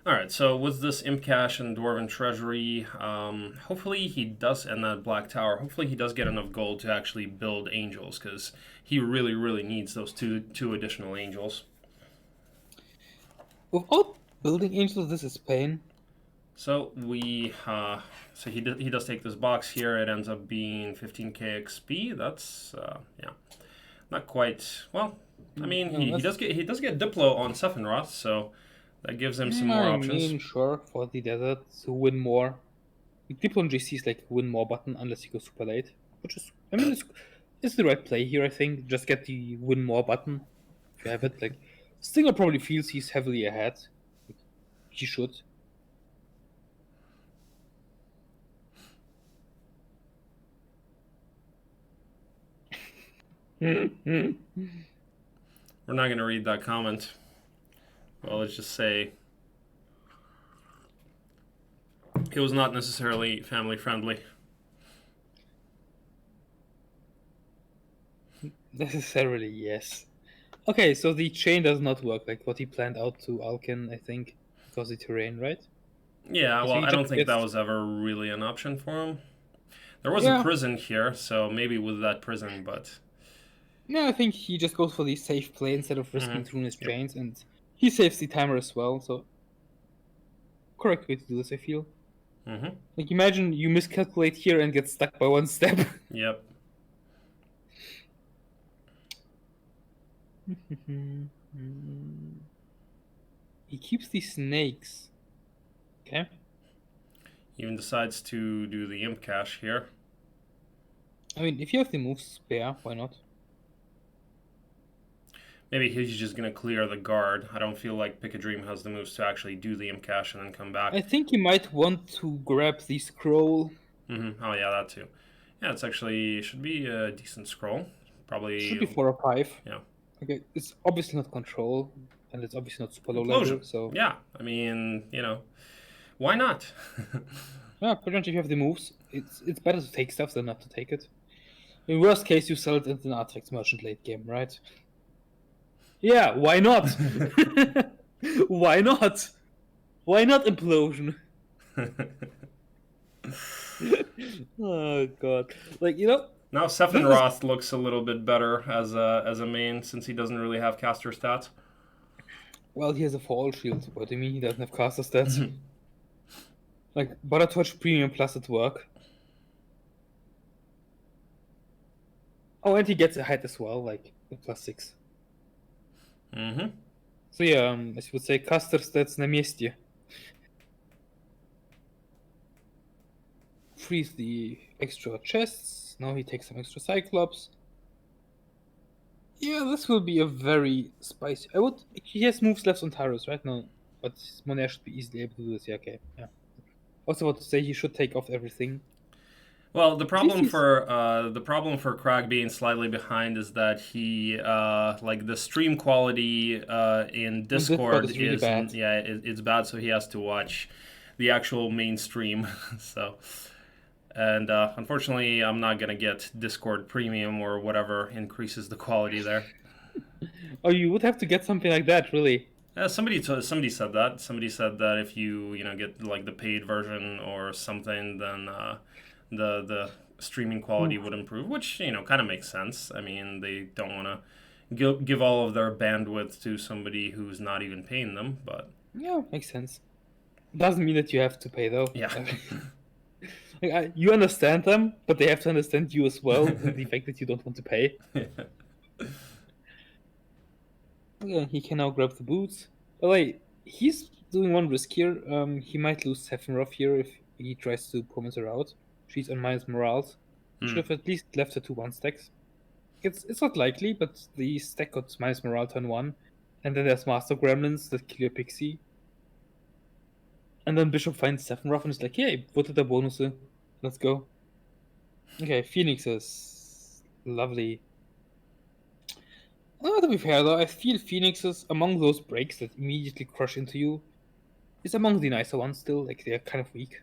A: Alright, so with this Imp Cache and Dwarven Treasury, hopefully he does, and that Black Tower, hopefully he does get enough gold to actually build angels, because he really, really needs those two additional angels.
C: Without building angels, this is pain.
A: So he does take this box here. It ends up being 15k XP. That's yeah, not quite. Well, I mean, he does get Diplo on Sephiroth, so that gives him some more options.
C: I mean, sure, for the desert to win more. Diplo on GC is like win more button unless you go super late, which is, I mean, it's the right play here. I think just get the win more button if you have it. Like, Stinger probably feels he's heavily ahead. He should.
A: We're not going to read that comment. Well, let's just say it was not necessarily family friendly.
C: Necessarily, yes. Okay, so the chain does not work like what he planned out to Alkin, I think, because of the terrain, right?
A: Yeah,
C: So
A: well,
C: he
A: I don't
C: just
A: think that
C: gets-
A: was ever really an option for him. There was
C: Yeah.
A: a prison here, so maybe with that prison, but
C: No, I think he just goes for the safe play instead of risking through his chains, and he saves the timer as well, so correct way to do this, I feel.
A: Mm-hmm.
C: Like, imagine you miscalculate here and get stuck by one step.
A: Yep.
C: He keeps these snakes. Okay.
A: Even decides to do the imp cash here.
C: I mean, if you have the moves spare, why not?
A: Maybe he's just gonna clear the guard. I don't feel like Pick a Dream has the moves to actually do the imp cash and then come back.
C: I think he might want to grab the scroll.
A: Mm-hmm. Oh yeah, that too. Yeah, it's actually should be a decent scroll. Probably
C: Should be 4 or 5.
A: Yeah.
C: Okay, it's obviously not control, and it's obviously not super low
A: Implosion.
C: level. So
A: yeah, I mean, why not?
C: yeah, pretty much if you have the moves, it's better to take stuff than not to take it. In worst case, you sell it into an artifacts merchant late game, right? Yeah, why not? Why not? Why not implosion? Oh god! Like
A: Now Sephiroth looks a little bit better as a main since he doesn't really have caster stats.
C: Well, he has a fall shield. What do you mean he doesn't have caster stats? Like Butter Torch Premium Plus at work. Oh, and he gets a height as well, like a +6.
A: Mm-hmm.
C: So yeah, as you would say, caster stats на месте. Freeze the extra chests. Now he takes some extra Cyclops. Yeah, this will be a very spicy. He has moves left on Tyrus, right? No, but Monair should be easily able to do this. Yeah, okay. Yeah. Also, about to say he should take off everything.
A: Well, the problem for Crag being slightly behind is that he like the stream quality in Discord
C: is really bad.
A: Yeah, it's bad, so he has to watch the actual mainstream. So, and unfortunately, I'm not gonna get Discord Premium or whatever increases the quality there.
C: Oh, you would have to get something like that, really.
A: Somebody said that. Somebody said that if you get like the paid version or something, then the streaming quality would improve, which kind of makes sense. I mean, they don't want to give all of their bandwidth to somebody who's not even paying them, but
C: yeah, makes sense. Doesn't mean that you have to pay though.
A: Yeah.
C: Like, you understand them, but they have to understand you as well. The fact that you don't want to pay. Okay, he can now grab the boots. But wait, he's doing one risk here. He might lose Sephiroth here if he tries to promise her out. She's on minus morals. Should have at least left her 2-1 stacks. It's not likely, but the stack got minus morale turn 1. And then there's Master Gremlins that kill your Pixie. And then Bishop finds Sephiroth and is like, hey, what are the bonuses? Let's go. Okay, Phoenixes. Lovely. To be fair though, I feel Phoenixes, among those breaks that immediately crush into you, is among the nicer ones still. Like, they're kind of weak.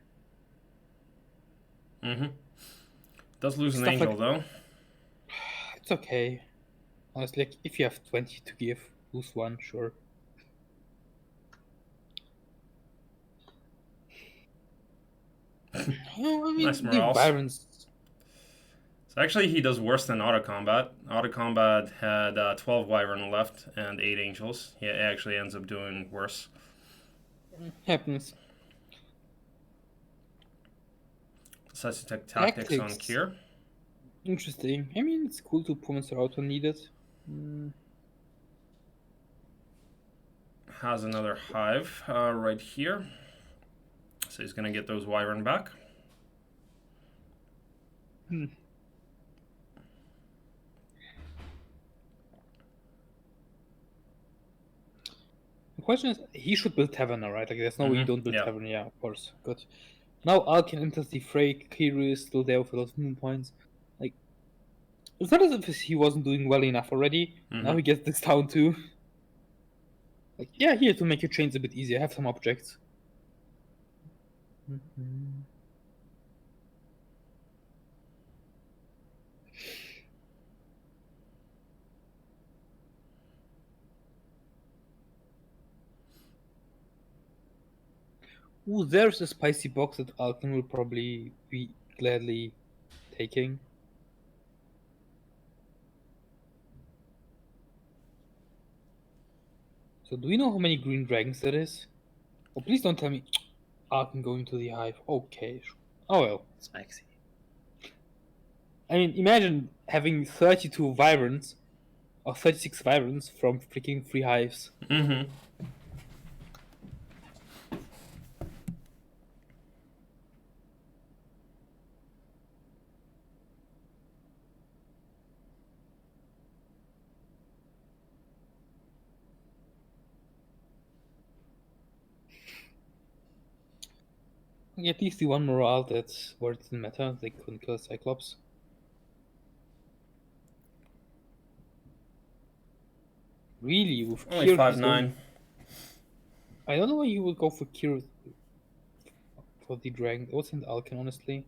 A: Mm-hmm. Does lose an
C: Stuff
A: angel
C: like-
A: though.
C: It's okay. Honestly, like, if you have 20 to give, lose 1, sure. Yeah, I mean,
A: Nice
C: the
A: morals.
C: Byron's.
A: So actually, he does worse than Auto Combat. Auto Combat had 12 Wyvern left and 8 angels. He actually ends up doing worse.
C: Happens.
A: Decides to take tactics on
C: Tactics.
A: Kier.
C: Interesting. I mean, it's cool to promise her out when needed.
A: Has another hive right here. So he's going to get those Wyvern back.
C: The question is, he should build Taverna, right? Like, there's no way you don't build
A: Yeah.
C: Taverna. Yeah, of course. Good. Now Alkin enters the fray. Kiryu is still there with a lot of moon points. Like, it's not as if he wasn't doing well enough already. Now he gets this down too. Like, yeah, here to make your chains a bit easier. Have some objects. Ooh, there's a spicy box that Alkin will probably be gladly taking. So do we know how many green dragons there is? Oh, please don't tell me. Arkin going to the hive. Okay. Oh well.
B: It's Maxi.
C: I mean, imagine having 32 Vibrants or 36 Vibrants from freaking 3 hives.
A: Mm-hmm.
C: At least the one morale that's where it didn't matter. They couldn't kill Cyclops. Really, with
A: Only
C: Kier,
A: 5'9".
C: I don't know why you would go for Kier for the dragon. It wasn't Alkin, honestly.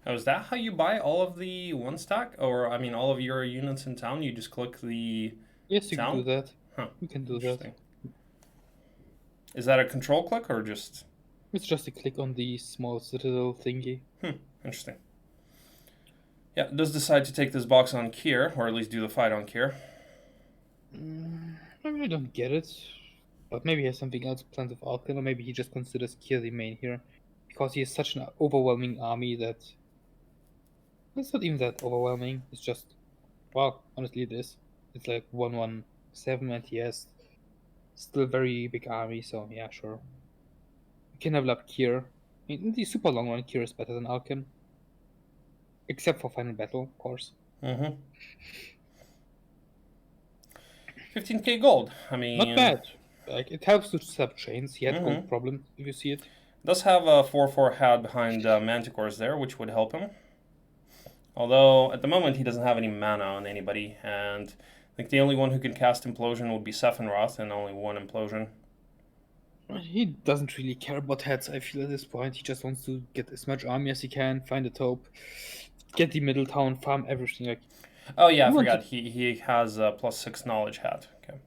A: Oh, is that how you buy all of the one stack? Or, I mean, all of your units in town? You just click the
C: Yes, you
A: town?
C: can do that.
A: Huh.
C: You can do that.
A: Interesting. Is that a control click or just...
C: It's just a click on the small citadel thingy.
A: Interesting. Yeah, does decide to take this box on Kier, or at least do the fight on Kier.
C: I really don't get it. But maybe he has something else planned with Alkin, or maybe he just considers Kier the main here. Because he has such an overwhelming army that... It's not even that overwhelming. It's just... Well, honestly it is. It's like 117 and he has still a very big army, so yeah, sure. You can level up Kier. I mean, in the super long run, Kier is better than Alkin. Except for Final Battle, of course.
A: 15k gold. I mean...
C: Not bad. Like, it helps to set up chains. He had gold problems, if you see it.
A: Does have a 4/4 hat behind Manticores there, which would help him. Although, at the moment, he doesn't have any mana on anybody, and I think the only one who can cast Implosion would be Sephiroth, and only one Implosion.
C: He doesn't really care about hats, I feel, at this point. He just wants to get as much army as he can, find a taupe, get the middle town, farm everything. Like,
A: oh yeah, I forgot. He has a +6 knowledge hat. Okay.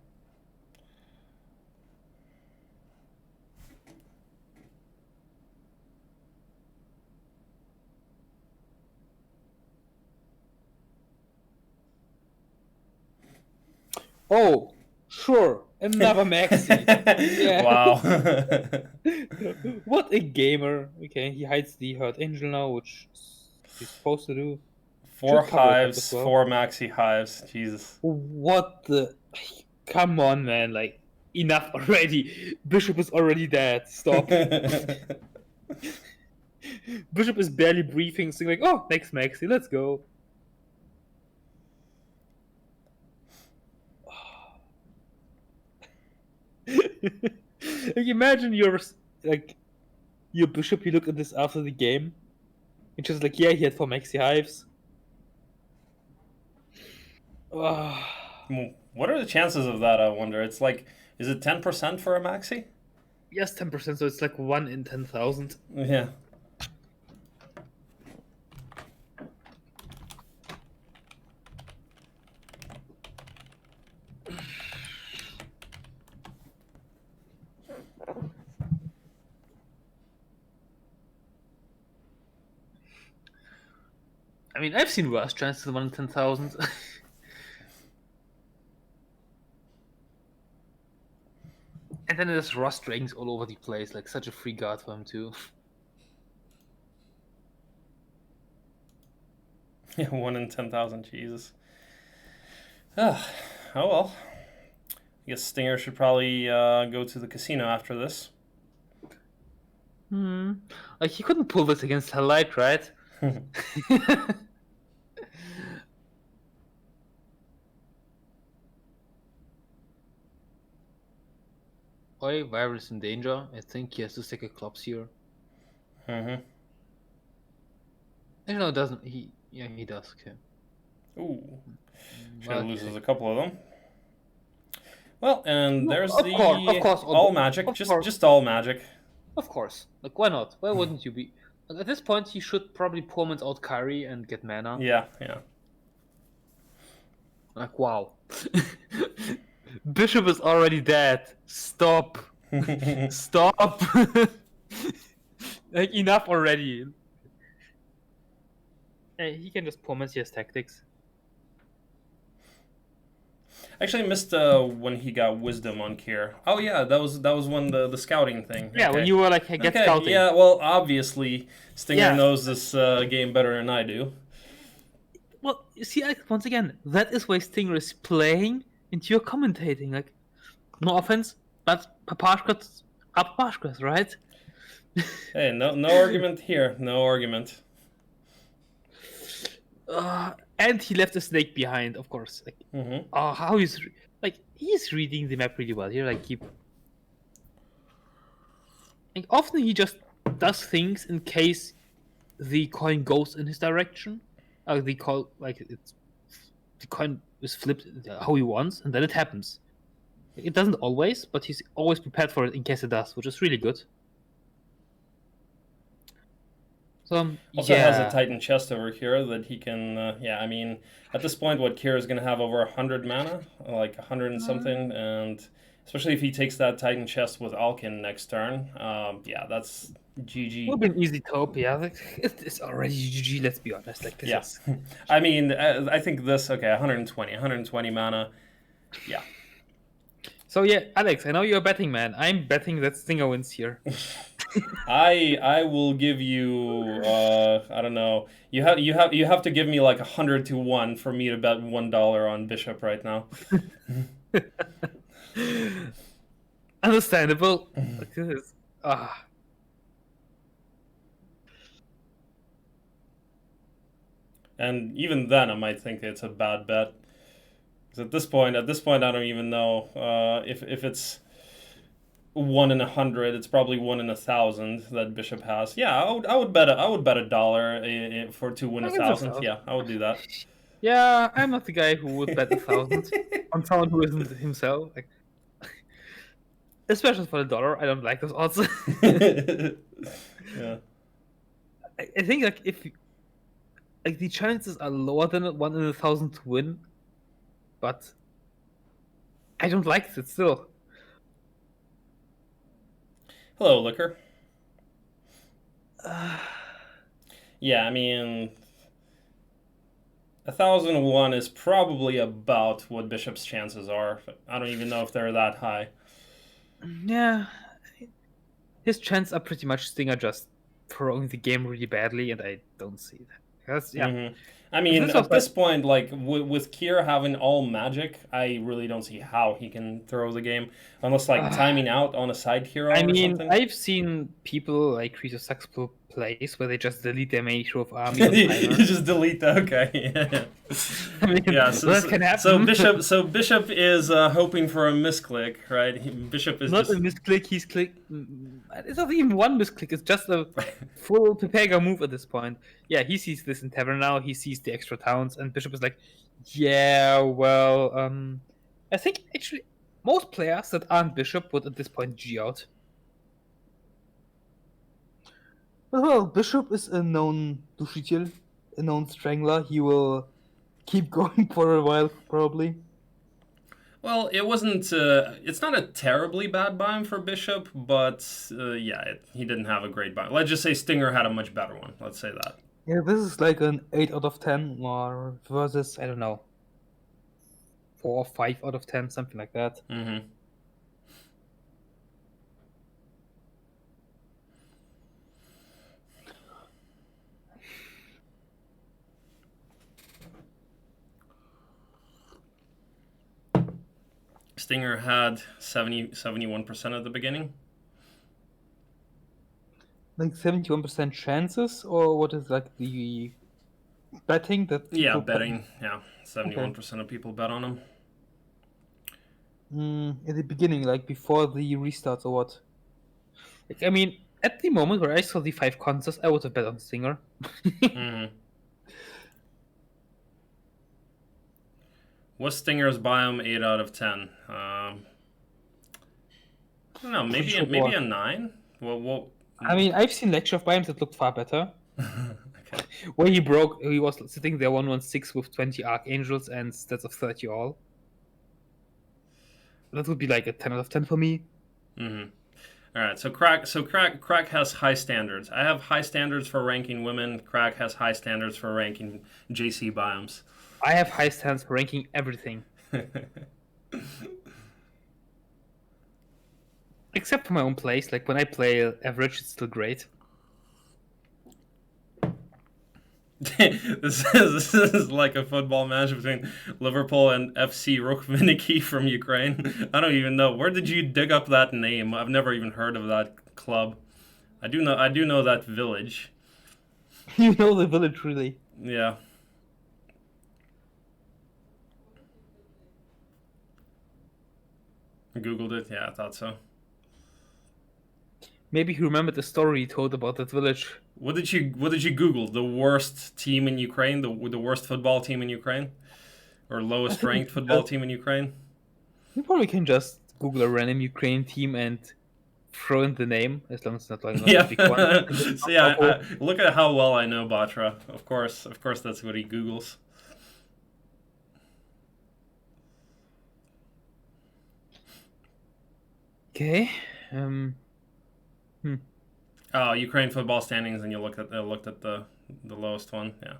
C: oh, sure, another Maxi. Yeah.
A: Wow.
C: What a gamer. Okay, he hides the Hurt Angel now, which he's supposed to do.
A: 4
C: Should cover it up
A: hives,
C: as well.
A: 4 maxi hives. Jesus.
C: What the... Come on, man, like, enough already. Bishop is already dead. Stop. Bishop is barely breathing, so like, oh, next Maxi, let's go. Like, imagine your bishop, you look at this after the game, and just like, yeah, he had 4 Maxi hives.
A: What are the chances of that, I wonder? It's like, is it 10% for a maxi?
C: Yes, 10%, so it's like 1 in 10,000.
A: Yeah.
C: I mean, I've seen worse chances than 1 in 10,000. And then there's rust dragons all over the place, like such a free guard for him too.
A: Yeah, 1 in 10,000, Jesus. Oh well. I guess Stinger should probably go to the casino after this.
C: Like, he couldn't pull this against Helllight, right? Oi, Virus in danger. I think he has to take a Klops here.
A: Mm-hmm.
C: No, it doesn't. Yeah, he does. Okay.
A: Ooh. Should
C: Okay.
A: loses a couple of them. Well, and there's
C: of
A: the
C: course,
A: all magic.
C: of
A: Just
C: course.
A: just all magic.
C: Of course. Like, why not? Why wouldn't you be? Like, at this point, he should probably torment out Kyrie and get mana.
A: Yeah, yeah.
C: Like, wow. Bishop is already dead. Stop. Stop. Like, enough already.
B: He can just pummel his tactics.
A: Actually, I missed when he got wisdom on Kier. Oh yeah, that was when the scouting thing.
B: Yeah,
A: Okay.
B: when you were like, get
A: Okay,
B: scouting.
A: yeah, well, obviously, Stinger
B: Yeah.
A: knows this game better than I do.
B: Well, you see, like, once again, that is why Stinger is playing and you're commentating. Like, no offense, but Papashkas are Papashkas, right?
A: Hey, no argument here. No argument.
B: And he left a snake behind, of course. Like,
A: Mm-hmm.
B: how he's he's reading the map really well here. Like often he just does things in case the coin goes in his direction. The coin is flipped how he wants, and then it happens. It doesn't always, but he's always prepared for it in case it does, which is really good. So
A: Also has a Titan chest over here that he can. I mean, at this point, what Kier is going to have over 100 mana, like 100 and something, and especially if he takes that Titan chest with Alkin next turn, that's GG.
B: Would be an easy top, yeah. Like, it's already GG. Let's be honest. Like this is.
A: I mean, I think this 120 mana, yeah.
B: So yeah, Alex, I know you're a betting man. I'm betting that Stinger wins here.
A: I will give you I don't know. You have to give me like 100 to 1 for me to bet $1 on Bishop right now.
B: Understandable. Like, this is,
A: And even then, I might think it's a bad bet. Because at this point, I don't even know if it's 1 in 100. It's probably 1 in 1,000 that Bishop has. Yeah, I would bet $1 for to win
B: I think
A: 1,000.
B: so.
A: Yeah, I would do that.
B: yeah, I'm not the guy who would bet 1,000 on someone who isn't himself. Like, especially for $1, I don't like those odds.
A: Yeah.
B: I think like if the chances are lower than 1 in 1,000 to win, but I don't like it still.
A: Hello, Liquor. Yeah, I mean, 1,001 is probably about what Bishop's chances are. I don't even know if they're that high.
B: Yeah, his chances are pretty much Stinger just throwing the game really badly, and I don't see that. Because, yeah.
A: Mm-hmm. I mean, at this point, like with Kier having all magic, I really don't see how he can throw the game unless like timing out on a side hero.
B: I
A: or
B: mean,
A: something.
B: I've seen people like Creature Saxpo plays where they just delete their main hero of army.
A: You just delete that. Okay.
B: I mean,
A: Yeah.
B: so that can happen.
A: So Bishop is hoping for a misclick, right? Bishop is
B: not
A: just
B: a misclick. He's click. It's not even one misclick. It's just a full Pepega move at this point. Yeah, he sees this in Tavern now. He sees the extra towns, and Bishop is like, yeah, well, I think actually most players that aren't Bishop would at this point G out. Well, Bishop is a known Dushitil, a known Strangler. He will keep going for a while, probably.
A: Well, it wasn't. It's not a terribly bad biome for Bishop, but he didn't have a great biome. Let's just say Stinger had a much better one. Let's say that.
B: Yeah, this is like an 8 out of 10, or versus, I don't know, 4 or 5 out of 10, something like that.
A: Mm-hmm. Stinger had 71% at the beginning.
B: Like 71% chances, or what is like the betting that?
A: Yeah, betting. Yeah, 71% of people bet on him.
B: At the beginning, like before the restarts, or what? Like, I mean, at the moment where I saw the 5 contests, I would have bet on Stinger.
A: Mm-hmm. Was Stinger's biome 8 out of 10? I don't know. Maybe a 9. Well.
B: I mean, I've seen lecture of biomes that looked far better.
A: Okay.
B: Where he was sitting there 116 with 20 archangels and stats of 30 all. That would be like a 10 out of 10 for me.
A: Mm-hmm. All right, so crack has high standards. I have high standards for ranking women. Crack has high standards for ranking JC biomes.
C: I have high standards for ranking everything. Except for my own place. Like when I play average, it's still great.
A: This is like a football match between Liverpool and FC Rukviniki from Ukraine. I don't even know. Where did you dig up that name? I've never even heard of that club. I do know that village.
C: You know the village, really.
A: Yeah. Googled it. Yeah, I thought so.
C: Maybe he remembered the story he told about that village.
A: What did you Google? The worst team in Ukraine, the worst football team in Ukraine, or lowest ranked football team in Ukraine?
C: You probably can just Google a random Ukrainian team and throw in the name, as long as it's not like a big one.
A: So yeah, look at how well I know Batra. Of course, that's what he Googles.
C: Okay.
A: Oh, Ukraine football standings, and you looked at the lowest one. Yeah.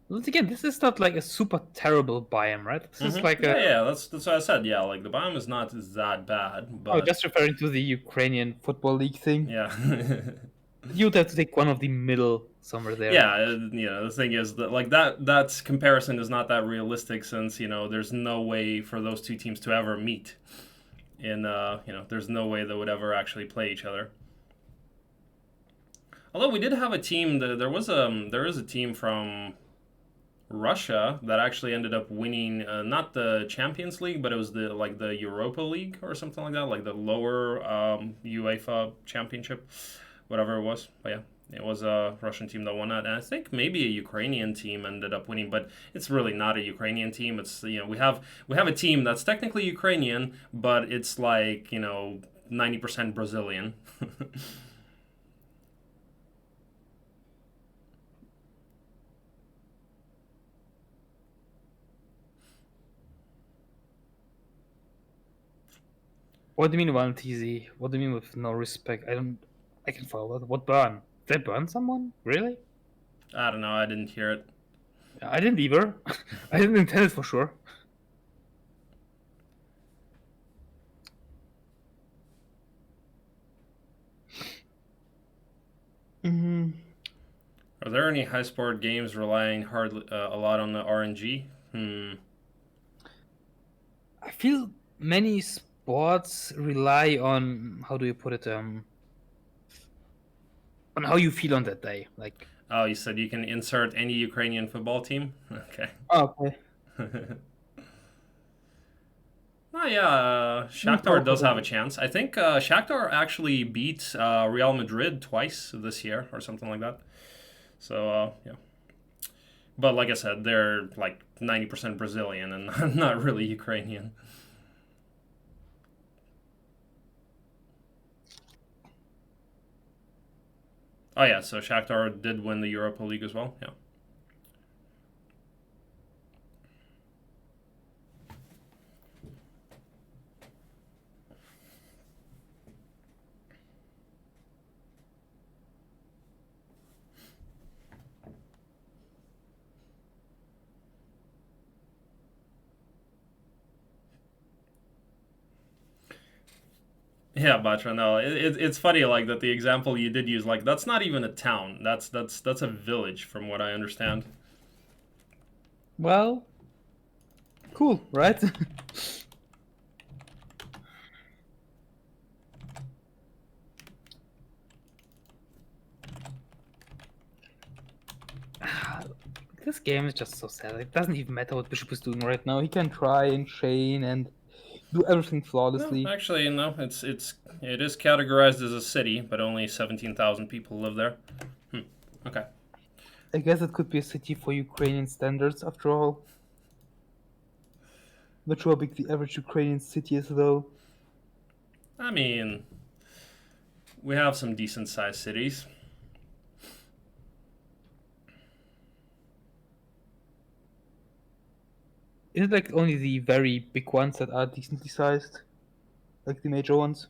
C: Once again, this is not like a super terrible biome, right? This is like a...
A: Yeah, that's what I said. Yeah, like the biome is not that bad. But...
C: Oh, just referring to the Ukrainian Football League thing.
A: Yeah.
C: You'd have to take one of the middle somewhere there.
A: Yeah, the thing is that like that's comparison is not that realistic, since there's no way for those two teams to ever meet. There's no way they would ever actually play each other. Although we did have a team. There is a team from Russia that actually ended up winning not the Champions League, but it was the Europa League or something like that, like the lower UEFA Championship, whatever it was. But yeah, it was a Russian team that won that, and I think maybe a Ukrainian team ended up winning, but it's really not a Ukrainian team. It's we have a team that's technically Ukrainian, but it's like 90% Brazilian.
C: What do you mean one TZ? What do you mean with no respect? I can follow that. What burn? Did they burn someone? Really?
A: I don't know. I didn't hear it.
C: I didn't either. I didn't intend it for sure.
A: Are there any high sport games relying a lot on the RNG?
C: I feel many sports rely on, how do you put it, on how you feel on that day. Like,
A: oh, you said you can insert any Ukrainian football team? Okay.
C: Oh, okay.
A: Oh yeah, Shakhtar does have a chance. I think Shakhtar actually beat Real Madrid twice this year or something like that. So yeah. But like I said, they're like 90% Brazilian and not really Ukrainian. Oh yeah, so Shakhtar did win the Europa League as well. Yeah. Yeah, Batra, no, it's funny like that. The example you did use, like that's not even a town. That's a village, from what I understand.
C: Well, cool, right? This game is just so sad. It doesn't even matter what Bishop is doing right now. He can try and chain and do everything flawlessly.
A: No, actually, no. It is categorized as a city, but only 17,000 people live there. Okay.
C: I guess it could be a city for Ukrainian standards, after all. Not sure how big the average Ukrainian city is, though.
A: I mean, we have some decent-sized cities.
C: Is it like only the very big ones that are decently sized? Like the major ones?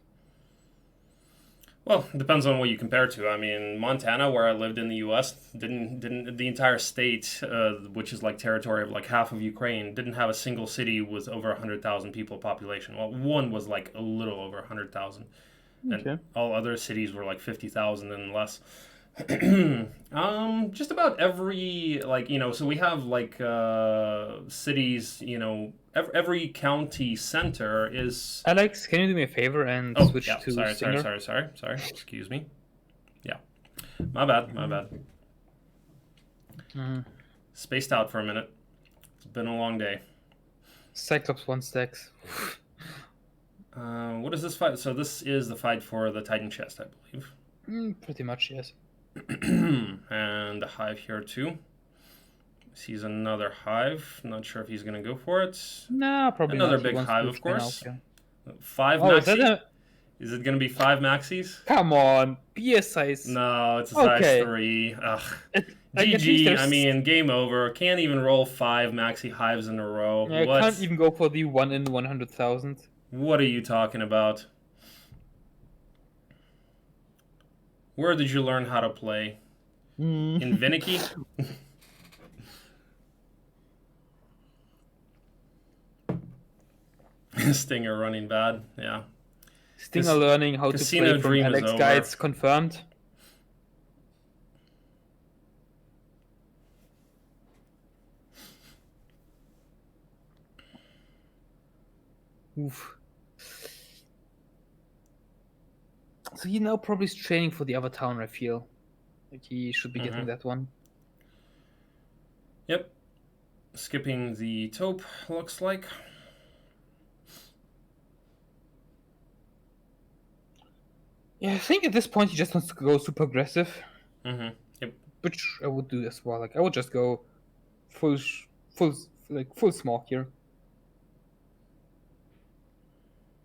A: Well, it depends on what you compare to. I mean, Montana, where I lived in the U.S., didn't the entire state, which is like territory of like half of Ukraine, didn't have a single city with over 100,000 people population. Well, one was like a little over 100,000,
C: Okay.
A: and all other cities were like 50,000 and less. Just about every, like, you know, so we have like cities, you know, every county center is.
C: Alex, can you do me a favor and switch to singer?
A: Sorry. Excuse me. Yeah, my bad. Spaced out for a minute. It's been a long day.
C: Cyclops 1 stacks.
A: What is this fight? So this is the fight for the Titan chest, I believe.
C: Pretty much, yes.
A: And a hive here too. Sees another hive. Not sure if he's gonna go for it.
C: No, probably
A: another
C: not.
A: big hive, of course.
C: Out, yeah.
A: 5 maxis. Is it gonna be 5 maxis?
C: Come on, be a size.
A: No, it's a size 3. Ugh. GG. I mean, game over. Can't even roll 5 maxi hives in a row.
C: Yeah, I can't even go for the 1 in 100,000.
A: What are you talking about? Where did you learn how to play? In Vinicky? Stinger running bad, yeah.
C: Stinger learning how to play from Alex guides confirmed. Oof. So he now probably is training for the other town, I feel. Like he should be getting that one.
A: Yep. Skipping the taupe, looks like.
C: Yeah, I think at this point he just wants to go super aggressive.
A: Yep.
C: Which I would do as well. Like I would just go full smoke here.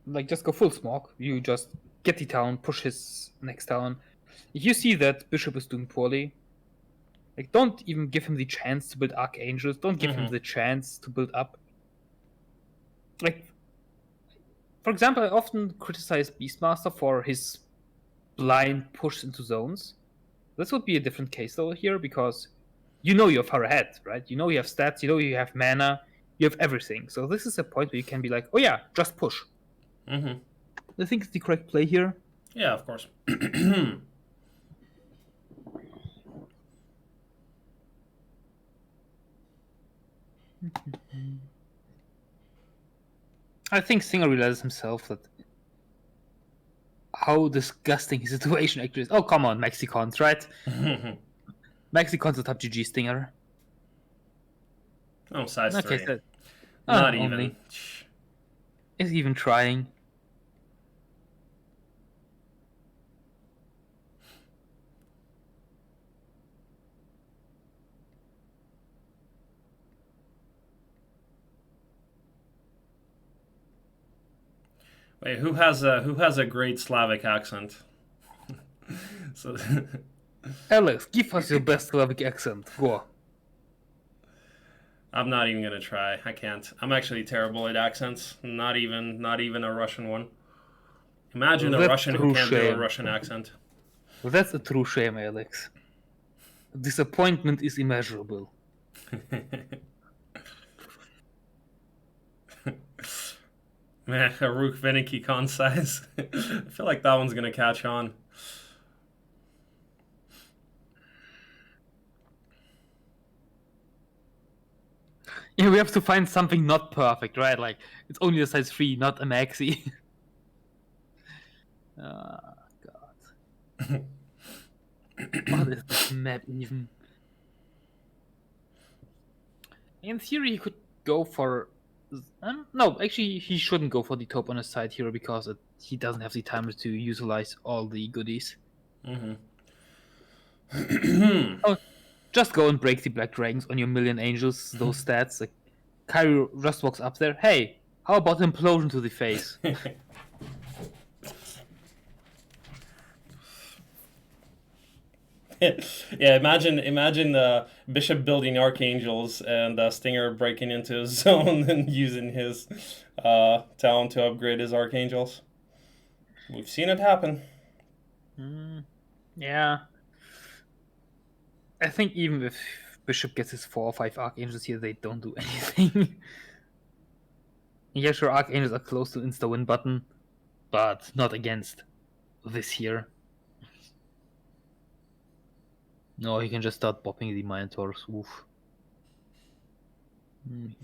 C: Like just go full smoke. You just get the town, push his next town. If you see that Bishop is doing poorly, like don't even give him the chance to build archangels. Don't give him the chance to build up. Like, for example, I often criticize Beastmaster for his blind push into zones. This would be a different case though here, because you know you're far ahead, right? You know you have stats, you know you have mana, you have everything. So this is a point where you can be like, oh yeah, just push. I think it's the correct play here.
A: Yeah, of course.
B: I think Singer realizes himself that how disgusting his situation actually is. Oh, come on, Mexicons, right? Mexicons are top GG Stinger.
A: Oh, size 3.
B: So,
A: Not even.
B: Is even trying.
A: Wait, who has a great Slavic accent? So
B: Alex, give us your best Slavic accent. Go.
A: I'm not even gonna try. I can't. I'm actually terrible at accents. Not even a Russian one. Imagine a Russian who can't do a Russian accent.
B: Well, that's a true shame, Alex. Disappointment is immeasurable.
A: Man, Haruk Vinicky concise. I feel like that one's gonna catch on.
B: Yeah, we have to find something not perfect, right? Like, it's only a size 3, not a maxi. Oh, God. What is this map even? In theory, he could go for... no, actually, he shouldn't go for the top on his side here because he doesn't have the time to utilize all the goodies. Oh, just go and break the Black Dragons on your Million Angels, those stats. Like, Kyrie just walks up there. Hey, how about implosion to the face?
A: Yeah, imagine Bishop building archangels and Stinger breaking into his zone and using his talent to upgrade his archangels. We've seen it happen.
B: Yeah. I think even if Bishop gets his 4 or 5 archangels here, they don't do anything. Yeah, sure, archangels are close to insta win button, but not against this here. No, he can just start bopping the Minotaurs. Oof.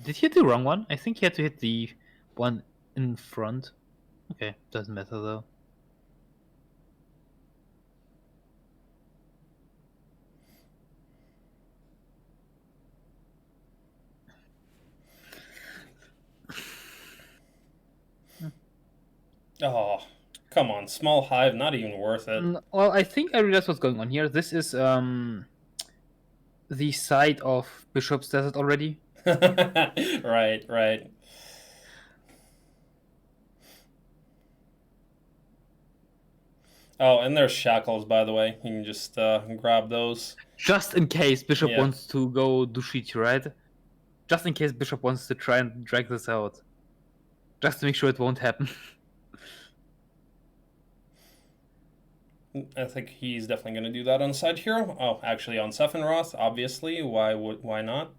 B: Did he hit the wrong one? I think he had to hit the one in front. Okay, doesn't matter though.
A: Oh, come on, small hive, not even worth it.
B: Well, I think I realized what's going on here. This is the side of Bishop's Desert already.
A: Right. Oh, and there's shackles, by the way. You can just grab those.
B: Just in case Bishop
A: Yeah.
B: wants to go Dushiti, right? Just in case Bishop wants to try and drag this out. Just to make sure it won't happen.
A: I think he's definitely going to do that on Side Hero. Oh, actually on Sephiroth, obviously. Why not?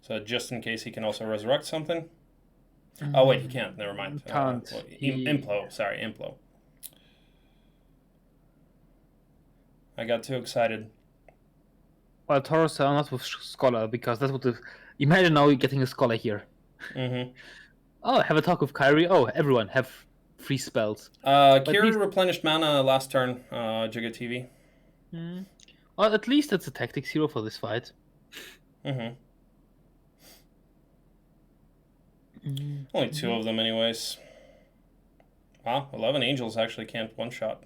A: So just in case he can also resurrect something. Oh wait, he can't. Never mind.
B: Can't.
A: Implo. Sorry, Implo. I got too excited.
B: Well, Taurus are not with Scholar, because that would have... Imagine now you're getting a Scholar here.
A: Mm-hmm.
B: Oh, have a talk with Kyrie. Oh, everyone have free spells.
A: Kira replenished mana last turn, Giga TV.
B: Well, at least it's a tactics hero for this fight.
A: Mm-hmm. Only 2 of them anyways. Wow, 11 angels actually can't one-shot.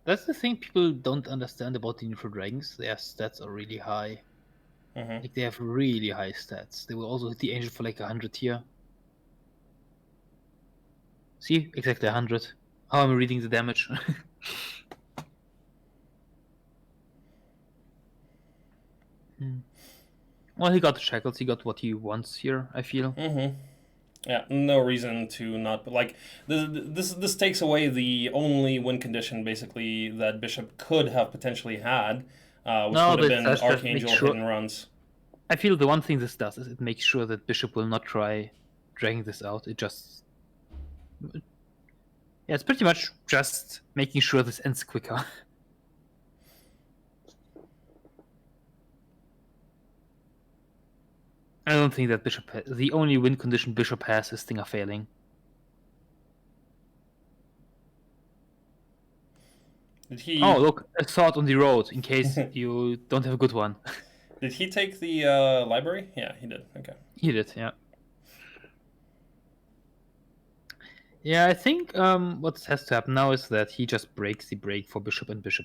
B: That's the thing people don't understand about the Neutral Dragons. Their stats are really high. Like, they have really high stats. They will also hit the angel for like 100 here. See? Exactly 100. How am I reading the damage? Well, he got the shackles. He got what he wants here, I feel.
A: Yeah, no reason to not... Like, this takes away the only win condition, basically, that Bishop could have potentially had, which would have been Archangel hidden runs.
B: I feel the one thing this does is it makes sure that Bishop will not try dragging this out. It just... Yeah, it's pretty much just making sure this ends quicker. I don't think that Bishop... The only win condition Bishop has is Stinger failing.
A: Did he...
B: Oh, look, a sword on the road, in case you don't have a good one.
A: Did he take the library? Yeah, he did. Okay.
B: He did, yeah. Yeah, I think what has to happen now is that he just breaks the break for Bishop, and Bishop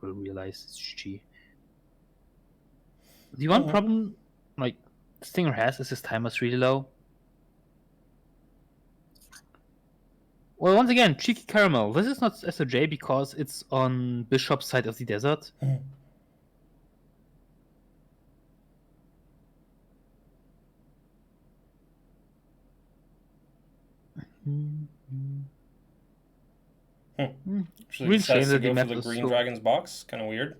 B: will realize it's GG. The one problem, like, Stinger has is his timer's really low. Well, once again, Cheeky Caramel. This is not SOJ because it's on Bishop's side of the desert.
A: Actually
B: Real
A: decides
B: shame
A: to
B: that the
A: go
B: map
A: for the
B: is
A: Green
B: so-
A: Dragon's box. Kind of weird.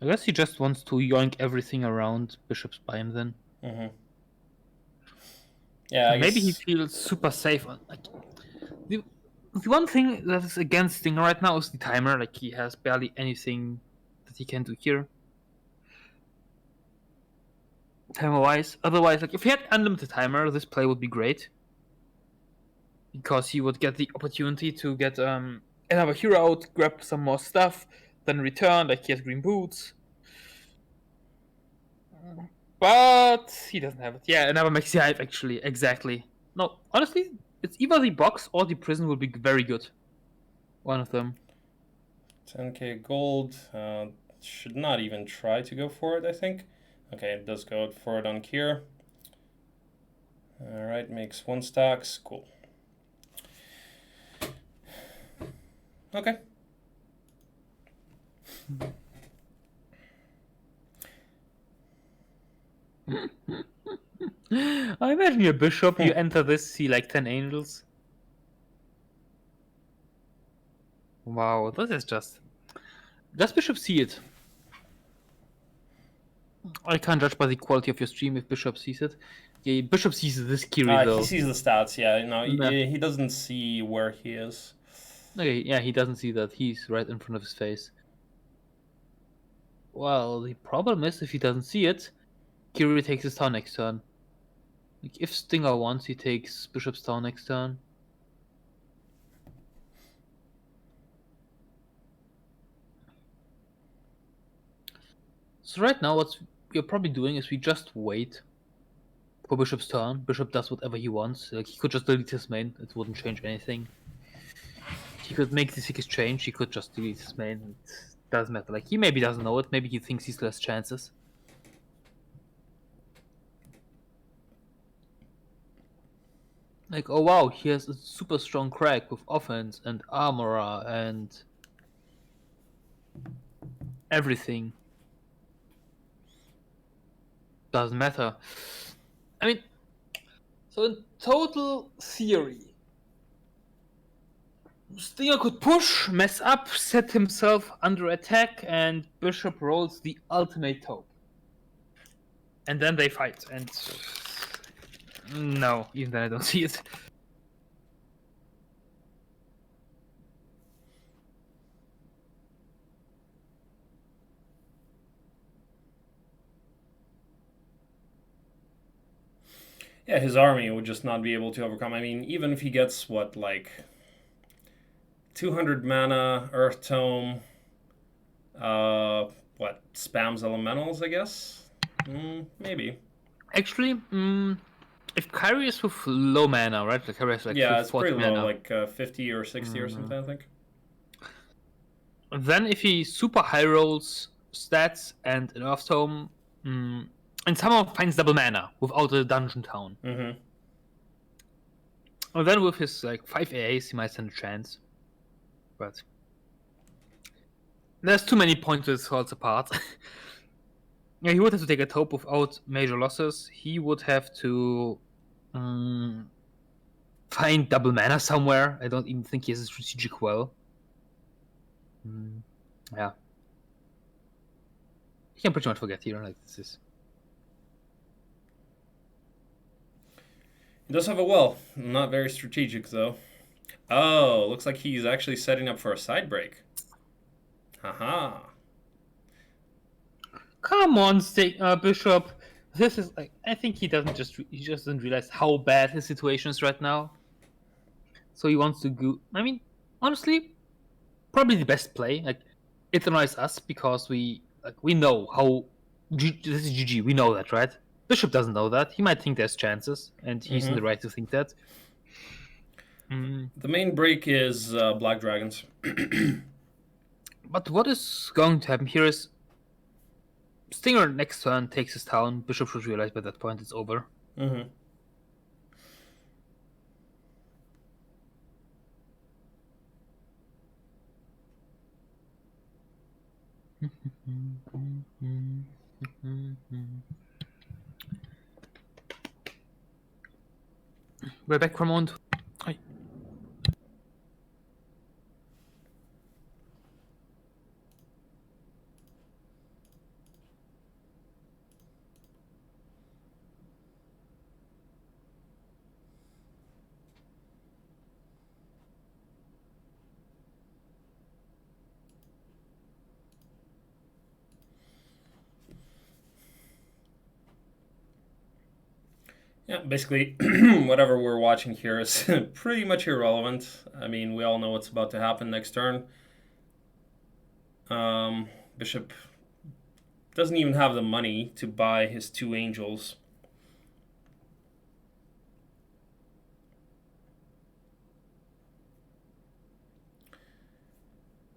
B: I guess he just wants to yoink everything around Bishop's by him then.
A: Yeah, I
B: Maybe he
A: guess...
B: feels super safe. Like, the one thing that is against Stinger right now is the timer. Like, he has barely anything that he can do here. Timer-wise. Otherwise, like, if he had unlimited timer, this play would be great. Because he would get the opportunity to get another hero out, grab some more stuff, then return, like he has green boots. But he doesn't have it. Yeah, another Maxi Hive, actually. Exactly. No, honestly, it's either the box or the prison will be very good. One of them.
A: 10k gold. Should not even try to go for it, I think. Okay, it does go for it on Kier. right, makes 1 stacks. Cool. Okay.
B: I imagine your bishop, you enter this, see like 10 angels. Wow, this is just... Does bishop see it? I can't judge by the quality of your stream if bishop sees it. Yeah, bishop sees this Kiri though.
A: He sees the stats, yeah. No,
B: Yeah.
A: he doesn't see where he is.
B: Okay, yeah, he doesn't see that. He's right in front of his face. Well, the problem is if he doesn't see it, Kiri takes his town next turn. Like, if Stinger wants, he takes bishop's town next turn. So right now, what we're probably doing is we just wait for bishop's turn. Bishop does whatever he wants. Like, he could just delete his main. It wouldn't change anything. He could make the sickest change. He could just delete his main. It doesn't matter. Like, he maybe doesn't know it. Maybe he thinks he still has chances. Like, oh wow, he has a super strong crack with offense and armor and everything. Doesn't matter. I mean, so in total theory, Stinger could push, mess up, set himself under attack, and bishop rolls the ultimate taupe. And then they fight, and no, even then I don't see it.
A: Yeah, his army would just not be able to overcome. I mean, even if he gets, what, like 200 mana, Earth Tome, what, spams elementals, I guess? Maybe.
B: Actually, if Kyrie is with low mana, right? Like Kyrie has like
A: yeah, it's pretty
B: mana.
A: low, like 50 or 60 or something, I think.
B: Then if he super high rolls stats and an Earth Tome, and somehow finds double mana without a dungeon town.
A: Mm-hmm.
B: And then with his like 5 AAs, he might stand a chance. But there's too many points where it falls apart. Yeah, he would have to take a taupe without major losses. He would have to find double mana somewhere. I don't even think he has a strategic well. Yeah. He can pretty much forget here. Like this is.
A: He does have a well. Not very strategic, though. Oh, looks like he's actually setting up for a side break. Haha.
B: Come on, Bishop. This is like I think he just doesn't realize how bad his situation is right now. So he wants to go. I mean, honestly, probably the best play. Like, it annoys us because we know how this is GG. We know that, right? Bishop doesn't know that. He might think there's chances, and he's in the right to think that.
A: The main break is Black Dragons.
B: But what is going to happen here is Stinger next turn takes his town. Bishop should realize by that point it's over.
A: Mm-hmm.
B: We're back from on. Hi.
A: Yeah, basically, whatever we're watching here is pretty much irrelevant. I mean, we all know what's about to happen next turn. Bishop doesn't even have the money to buy his 2 angels.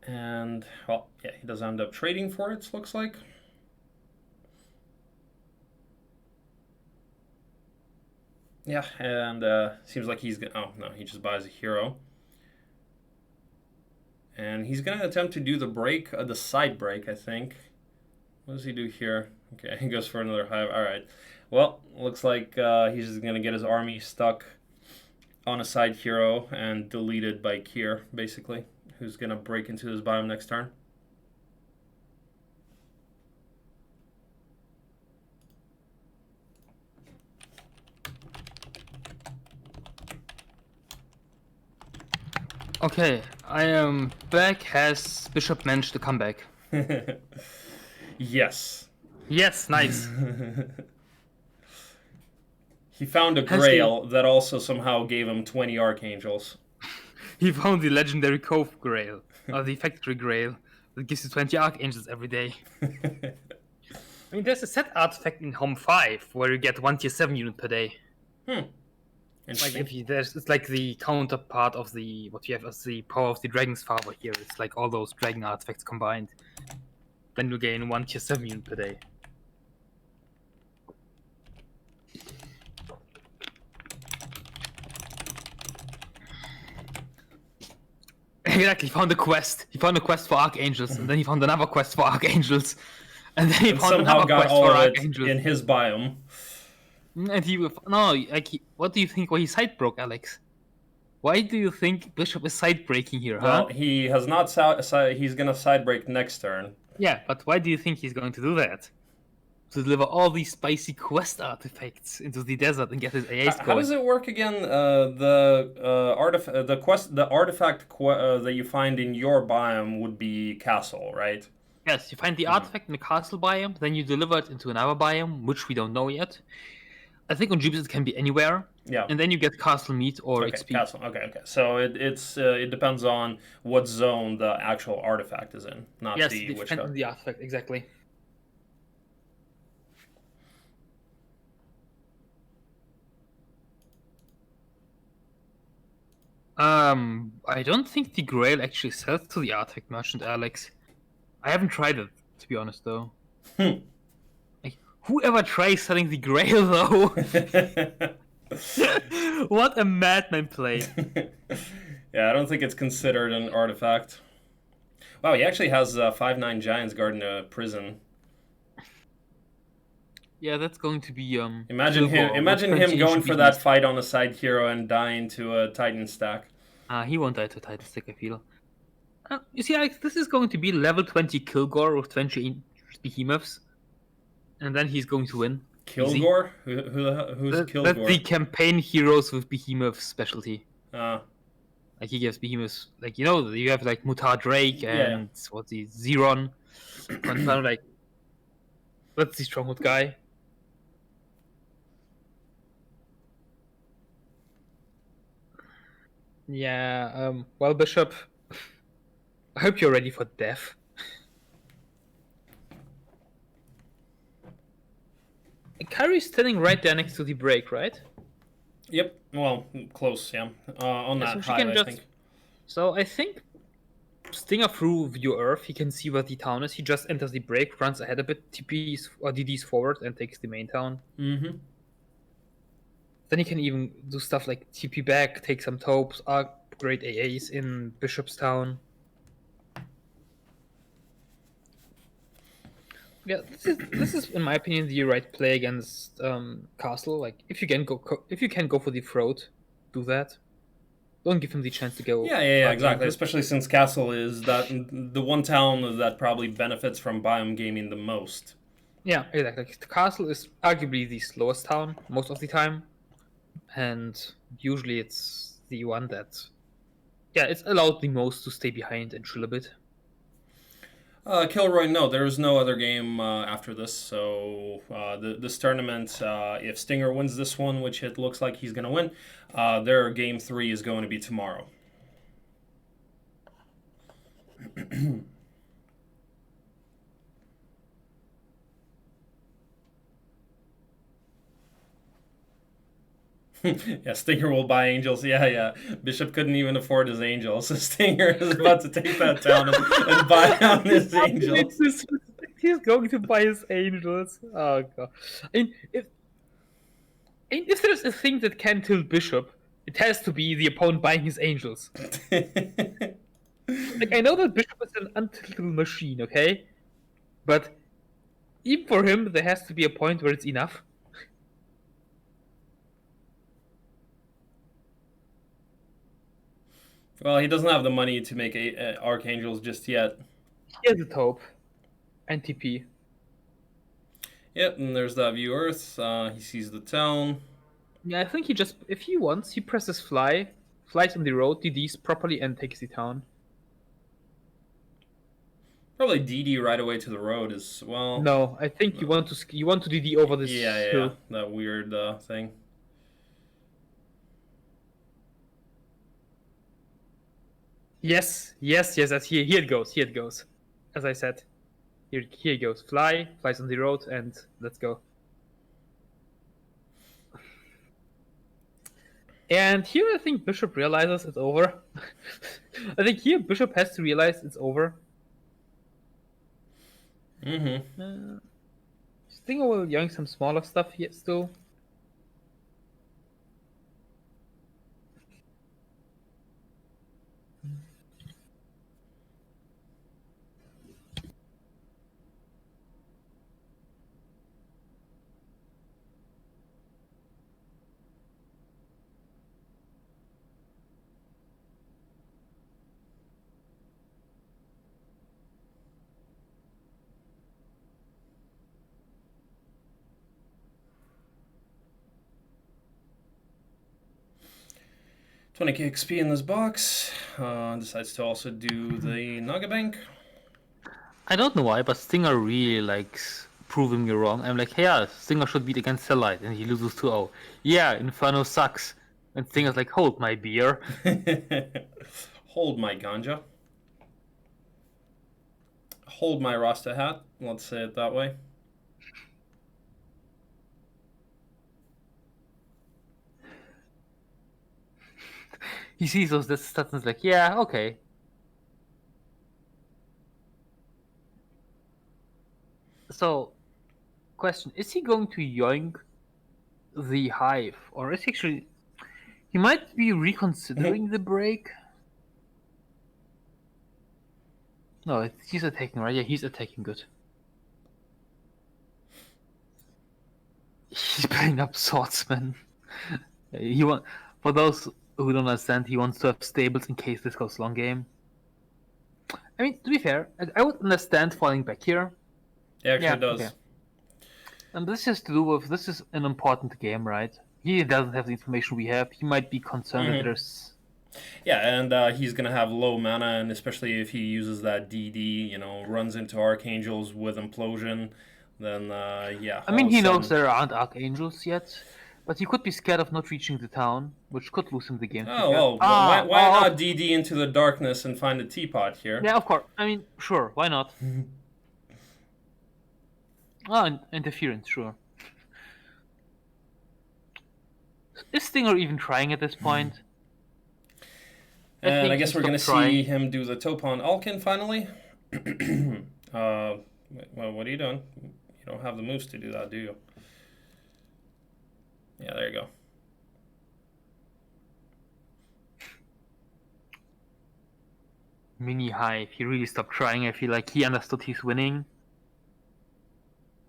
A: And, well, yeah, he does end up trading for it, looks like. Yeah, and seems like he's gonna. Oh no, he just buys a hero, and he's gonna attempt to do the break, the side break, I think. What does he do here? Okay, he goes for another hive. All right. Well, looks like he's just gonna get his army stuck on a side hero and deleted by Kier, basically, who's gonna break into his biome next turn.
B: Okay, I am back. Has Bishop managed to come back?
A: Yes.
B: Yes, nice.
A: He found a grail that also somehow gave him 20 archangels.
B: He found the legendary Cove Grail, or the Factory Grail, that gives you 20 archangels every day. I mean, there's a set artifact in Home 5 where you get 1 tier 7 unit per day. Like it's like the counterpart of the what you have as the power of the Dragon's Father here. It's like all those dragon artifacts combined. Then you gain 1 tier 7 unit per day. Exactly, he found a quest. He found a quest for archangels, and then he found another quest for archangels, and then he found another quest for archangels
A: in his biome.
B: And what do you think? Why he side broke, Alex? Why do you think Bishop is side breaking here?
A: Well, he has not. He's gonna side break next turn.
B: Yeah, but why do you think he's going to do that? To deliver all these spicy quest artifacts into the desert and get his AAs going.
A: How does it work again? The artifact that you find in your biome would be castle, right?
B: Yes, you find the artifact in the castle biome, then you deliver it into another biome, which we don't know yet. I think on Jebus it can be anywhere.
A: Yeah.
B: And then you get castle meat or XP.
A: Castle. Okay. So it depends on what zone the actual artifact is in, not
B: yes,
A: the
B: which card. The artifact, exactly. I don't think the Grail actually sells to the artifact merchant, Alex. I haven't tried it, to be honest, though. Like, whoever tries selling the Grail, though? What a madman play.
A: Yeah, I don't think it's considered an artifact. Wow, he actually has 5/9 Giants guarding a prison.
B: Yeah, that's going to be
A: Imagine him going for that fight on a side hero and dying to a Titan stack.
B: He won't die to a Titan stack, I feel. You see, Alex, this is going to be level 20 Kilgore with 20 behemoths, and then he's going to win.
A: Kilgore? Who's Kilgore?
B: That's the campaign heroes with behemoth specialty.
A: Like
B: he gives behemoths, like, you know, you have like Mutar Drake and what's the Zeron. Kind of like, that's the stronghold guy. Yeah, well, Bishop, I hope you're ready for death. Kyrie's standing right there next to the break, right?
A: Yep, well, close, yeah. On that high, I think.
B: So I think Stinger through View Earth, he can see where the town is. He just enters the break, runs ahead a bit, TPs or DDs forward, and takes the main town.
A: Mm-hmm.
B: Then he can even do stuff like TP back, take some taupes, upgrade AAs in Bishop's Town. Yeah, this is in my opinion the right play against Castle. Like if you can go for the throat, do that. Don't give him the chance to go.
A: Yeah, exactly. Especially since Castle is the one town that probably benefits from biome gaming the most.
B: Yeah, exactly. The Castle is arguably the slowest town most of the time, and usually it's the one that, it's allowed the most to stay behind and chill a bit.
A: Kilroy, no, there is no other game after this. So this tournament, if Stinger wins this one, which it looks like he's going to win, their game 3 is going to be tomorrow. Yeah, Stinger will buy angels. Yeah. Bishop couldn't even afford his angels, so Stinger is about to take that down and buy on his angels.
B: He's going to buy his angels. Oh god! I mean,
C: And if there's a thing that can tilt bishop, it has to be the opponent buying his angels. Like, I know that bishop is an untiltable machine, okay? But even for him, there has to be a point where it's enough.
A: Well, he doesn't have the money to make archangels just yet.
C: He has a taupe. And TP.
A: Yep, and there's that view Earth. He sees the town.
C: Yeah, I think he just, if he wants, he presses fly, flies on the road, DDs properly, and takes the town.
A: Probably DD right away to the road as well.
C: No, I think you want to DD over this hill.
A: That weird thing.
C: Yes, that's here it goes. As I said. Here it goes. Flies on the road, and let's go. And here I think Bishop realizes it's over. I think here Bishop has to realize it's over.
A: Mm-hmm.
C: I think I will yoink some smaller stuff here still.
A: $20k XP in this box. Decides to also do the Naga Bank.
B: I don't know why, but Stinger really likes proving me wrong. I'm like, hey, yeah, Stinger should beat against Cellite, and he loses 2-0. Yeah, Inferno sucks. And Stinger's like, hold my beer.
A: Hold my ganja. Hold my Rasta hat. Let's say it that way.
B: He sees those stats and is like, yeah, okay. So, question, is he going to yoink the hive? Or is he actually... He might be reconsidering the break? No, he's attacking, right? Yeah, he's attacking good. He's putting up swordsman. For those who don't understand, he wants to have stables in case this goes long game. I mean, to be fair, I would understand falling back here.
A: Yeah, actually does.
B: Okay. And this has to do with, this is an important game, right? He doesn't have the information we have. He might be concerned that there's...
A: Yeah, and he's going to have low mana, and especially if he uses that DD, you know, runs into Archangels with Implosion, then, yeah.
B: I mean, he knows there aren't Archangels yet, but he could be scared of not reaching the town, which could lose him the game.
A: Oh, well, why not DD into the darkness and find a teapot here?
B: Yeah, of course. I mean, sure, why not? Interference, sure. Is Stinger even trying at this point?
A: And I guess we're going to see him do the Topon Alkin finally. Well, what are you doing? You don't have the moves to do that, do you? Yeah, there you go.
B: Mini Hive. He really stopped trying. I feel like he understood he's winning.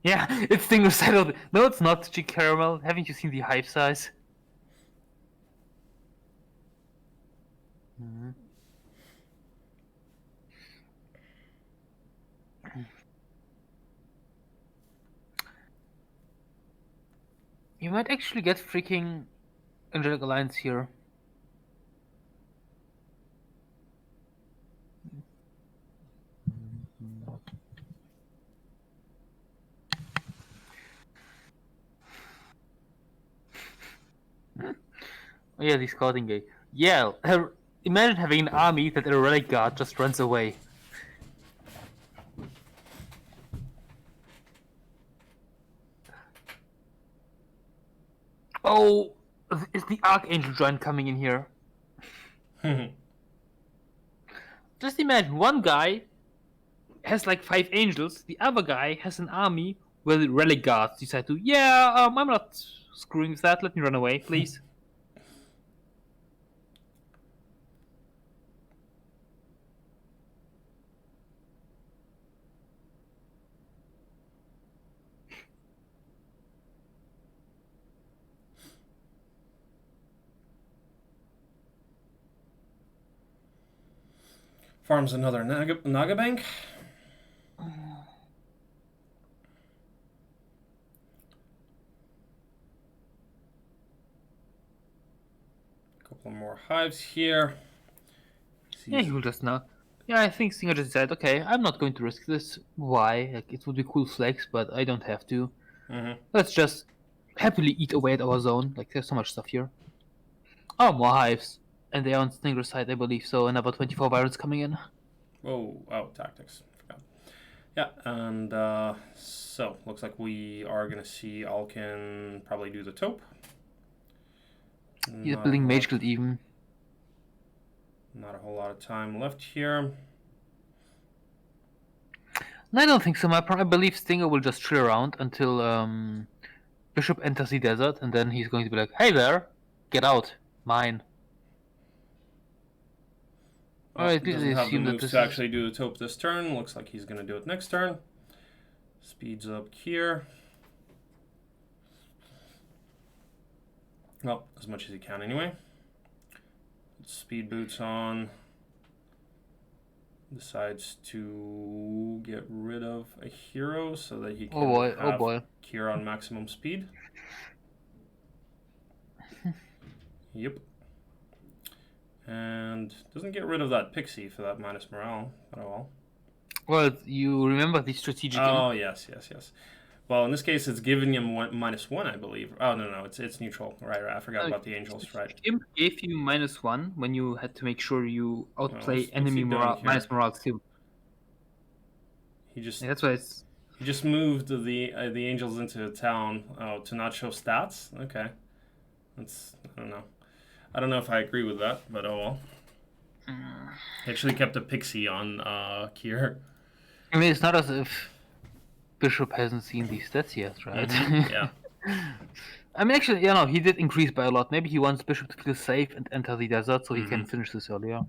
B: Yeah, it's Stinger settled. No, it's not, Chick Caramel. Haven't you seen the hive size? Mm-hmm. You might actually get freaking Angelic Alliance here. Oh yeah, the scouting guy. Yeah, imagine having an army that a relic guard just runs away. Oh, is the Archangel Giant coming in here? Just imagine, one guy has like 5 angels, the other guy has an army where the relic guards decide to, I'm not screwing with that. Let me run away, please.
A: Farms another Naga bank. Couple more hives here.
B: Yeah, he will just now. Yeah, I think Singer just said, okay, I'm not going to risk this. Why? Like, it would be cool flex, but I don't have to. Let's just happily eat away at our zone. Like, there's so much stuff here. Oh, more hives. And they're on Stinger's side, I believe, so another 24 virus coming in.
A: Oh, tactics. Forgot. Yeah, and so looks like we are gonna see Alkin probably do the taupe.
B: He's building Mage Guild even.
A: Not a whole lot of time left here.
B: No, I don't think so. I believe Stinger will just chill around until Bishop enters the desert, and then he's going to be like, "Hey there, get out, mine."
A: Well, doesn't have the moves to actually do the taupe this turn. Looks like he's going to do it next turn. Speeds up here. Well, as much as he can anyway. Speed boots on. Decides to get rid of a hero so that he can have Kira on maximum speed. Yep. And doesn't get rid of that pixie for that minus morale at all.
B: Well, you remember the strategic...
A: Oh, yes. Well, in this case, it's giving him -1, I believe. Oh, no, it's neutral. Right, I forgot about the angels, right.
B: Imp gave you -1 when you had to make sure you outplay enemy morale, minus morale too.
A: He just...
B: Yeah, that's why it's...
A: He just moved the angels into a town to not show stats? Okay. That's... I don't know. I don't know if I agree with that, but oh well. He actually kept a pixie on Kier.
B: I mean, it's not as if Bishop hasn't seen these stats yet, right?
A: Yeah.
B: I mean, actually, he did increase by a lot. Maybe he wants Bishop to feel safe and enter the desert so he can finish this earlier.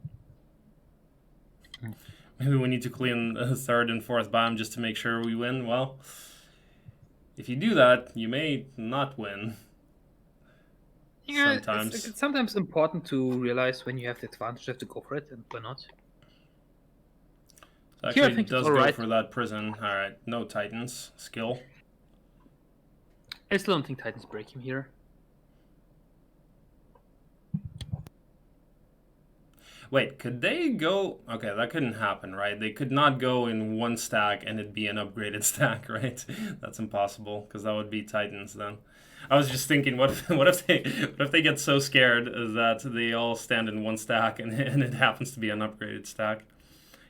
A: Maybe we need to clean the 3rd and 4th biome just to make sure we win. Well, if you do that, you may not win.
B: Yeah,
A: sometimes.
B: It's sometimes important to realize when you have the advantage, you have to go for it, and why not?
A: So actually, it does go for that prison. Alright, no Titans. Skill.
B: I still don't think Titans break him here.
A: Wait, could they go... Okay, that couldn't happen, right? They could not go in one stack and it'd be an upgraded stack, right? That's impossible, because that would be Titans then. I was just thinking, what if they get so scared that they all stand in one stack and it happens to be an upgraded stack?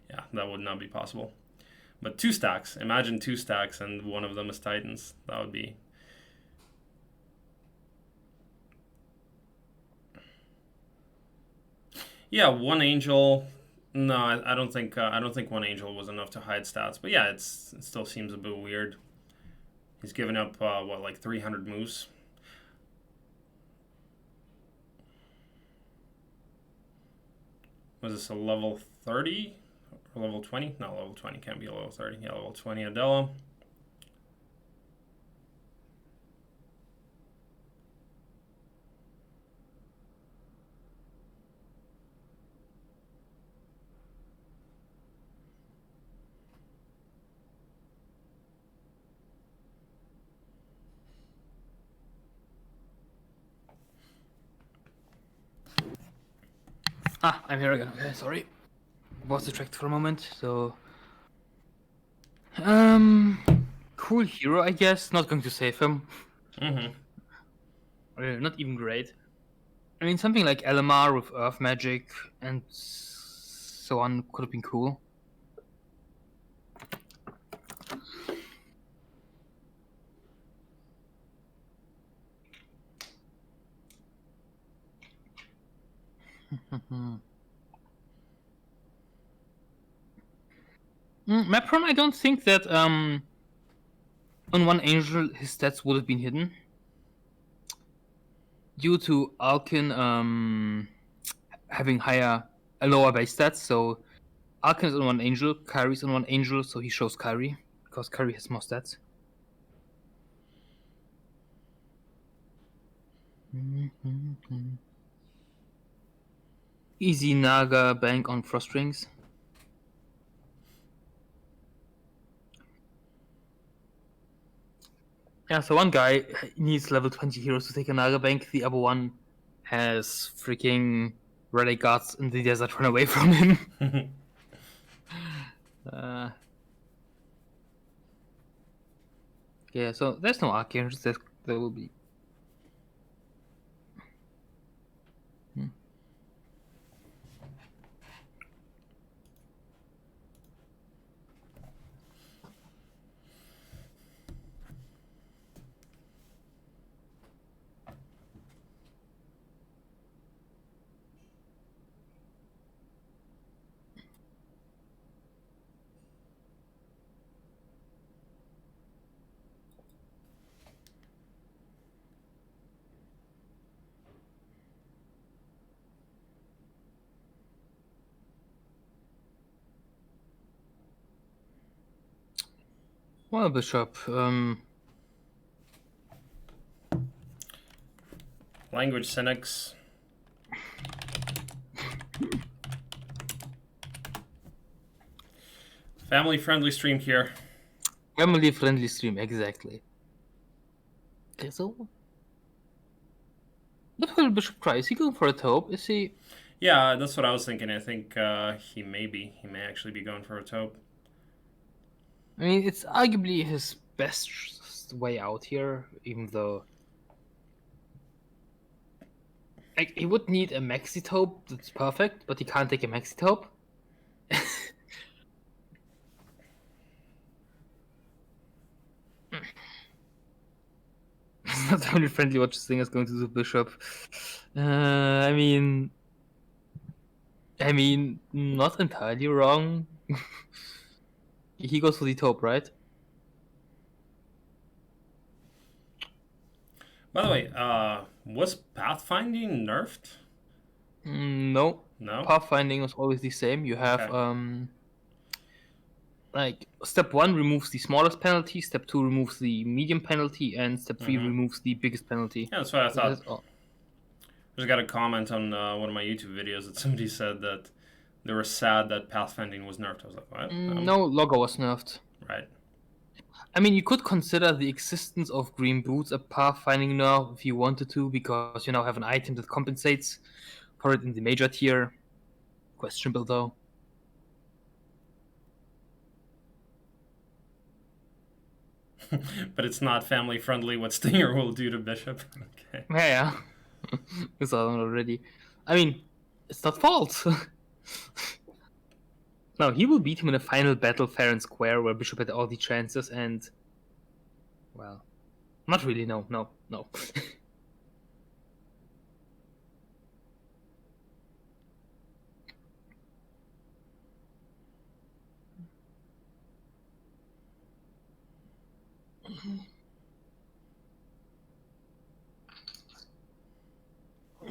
A: Yeah, that would not be possible. But 2 stacks. Imagine 2 stacks and one of them is Titans. That would be... Yeah, 1 angel. No, I don't think 1 angel was enough to hide stats. But yeah, it still seems a bit weird. He's given up, what, like 300 moves? Was this a level 30? Or level 20? No, level 20 can't be a level 30. Yeah, level 20 Adela.
B: Ah, I'm here again. Okay, sorry. Was distracted for a moment, so... Cool hero, I guess. Not going to save him. Not even great. I mean, something like Elamar with Earth Magic and so on could have been cool. Mapron, I don't think that on 1 angel his stats would have been hidden. due to Alkin having lower base stats. So Alkin is on one angel, Kyrie's on one angel, so he shows Kyrie because Kyrie has more stats. Easy Naga bank on frost rings. Yeah, so one guy needs level 20 heroes to take a Naga bank, the other one has freaking relic guards in the desert run away from him. Yeah, so there's no archangels, there will be. Well, Bishop,
A: Language cynics. Family-friendly stream here.
B: family-friendly stream, exactly. Okay, so what will Bishop try? Is he going for a taupe? Is he?
A: Yeah, that's what I was thinking. I think he may actually be going for a taupe.
B: I mean, it's arguably his best way out here, even though like he would need a maxi taupe that's perfect, but he can't take a maxi taupe. It's not family friendly what this thing is going to do, Bishop. I mean, not entirely wrong. He goes for the taupe, right?
A: By the way, was pathfinding nerfed?
B: No.
A: No.
B: Pathfinding was always the same. You have
A: Okay.
B: like step 1 removes the smallest penalty, step 2 removes the medium penalty, and step 3 removes the biggest penalty.
A: Yeah, that's what I thought.
B: all.
A: I just got a comment on one of my YouTube videos that somebody said that they were sad that pathfinding was nerfed. I was like, what?
B: No, Logger was nerfed.
A: Right.
B: I mean, you could consider the existence of green boots a pathfinding nerf if you wanted to, because you now have an item that compensates for it in the major tier. Questionable though.
A: But it's not family friendly what Stinger will do to Bishop. Okay.
B: Yeah. We saw that already. I mean, it's not false. No, he will beat him in a final battle fair and square where Bishop had all the chances and... Well, not really, no.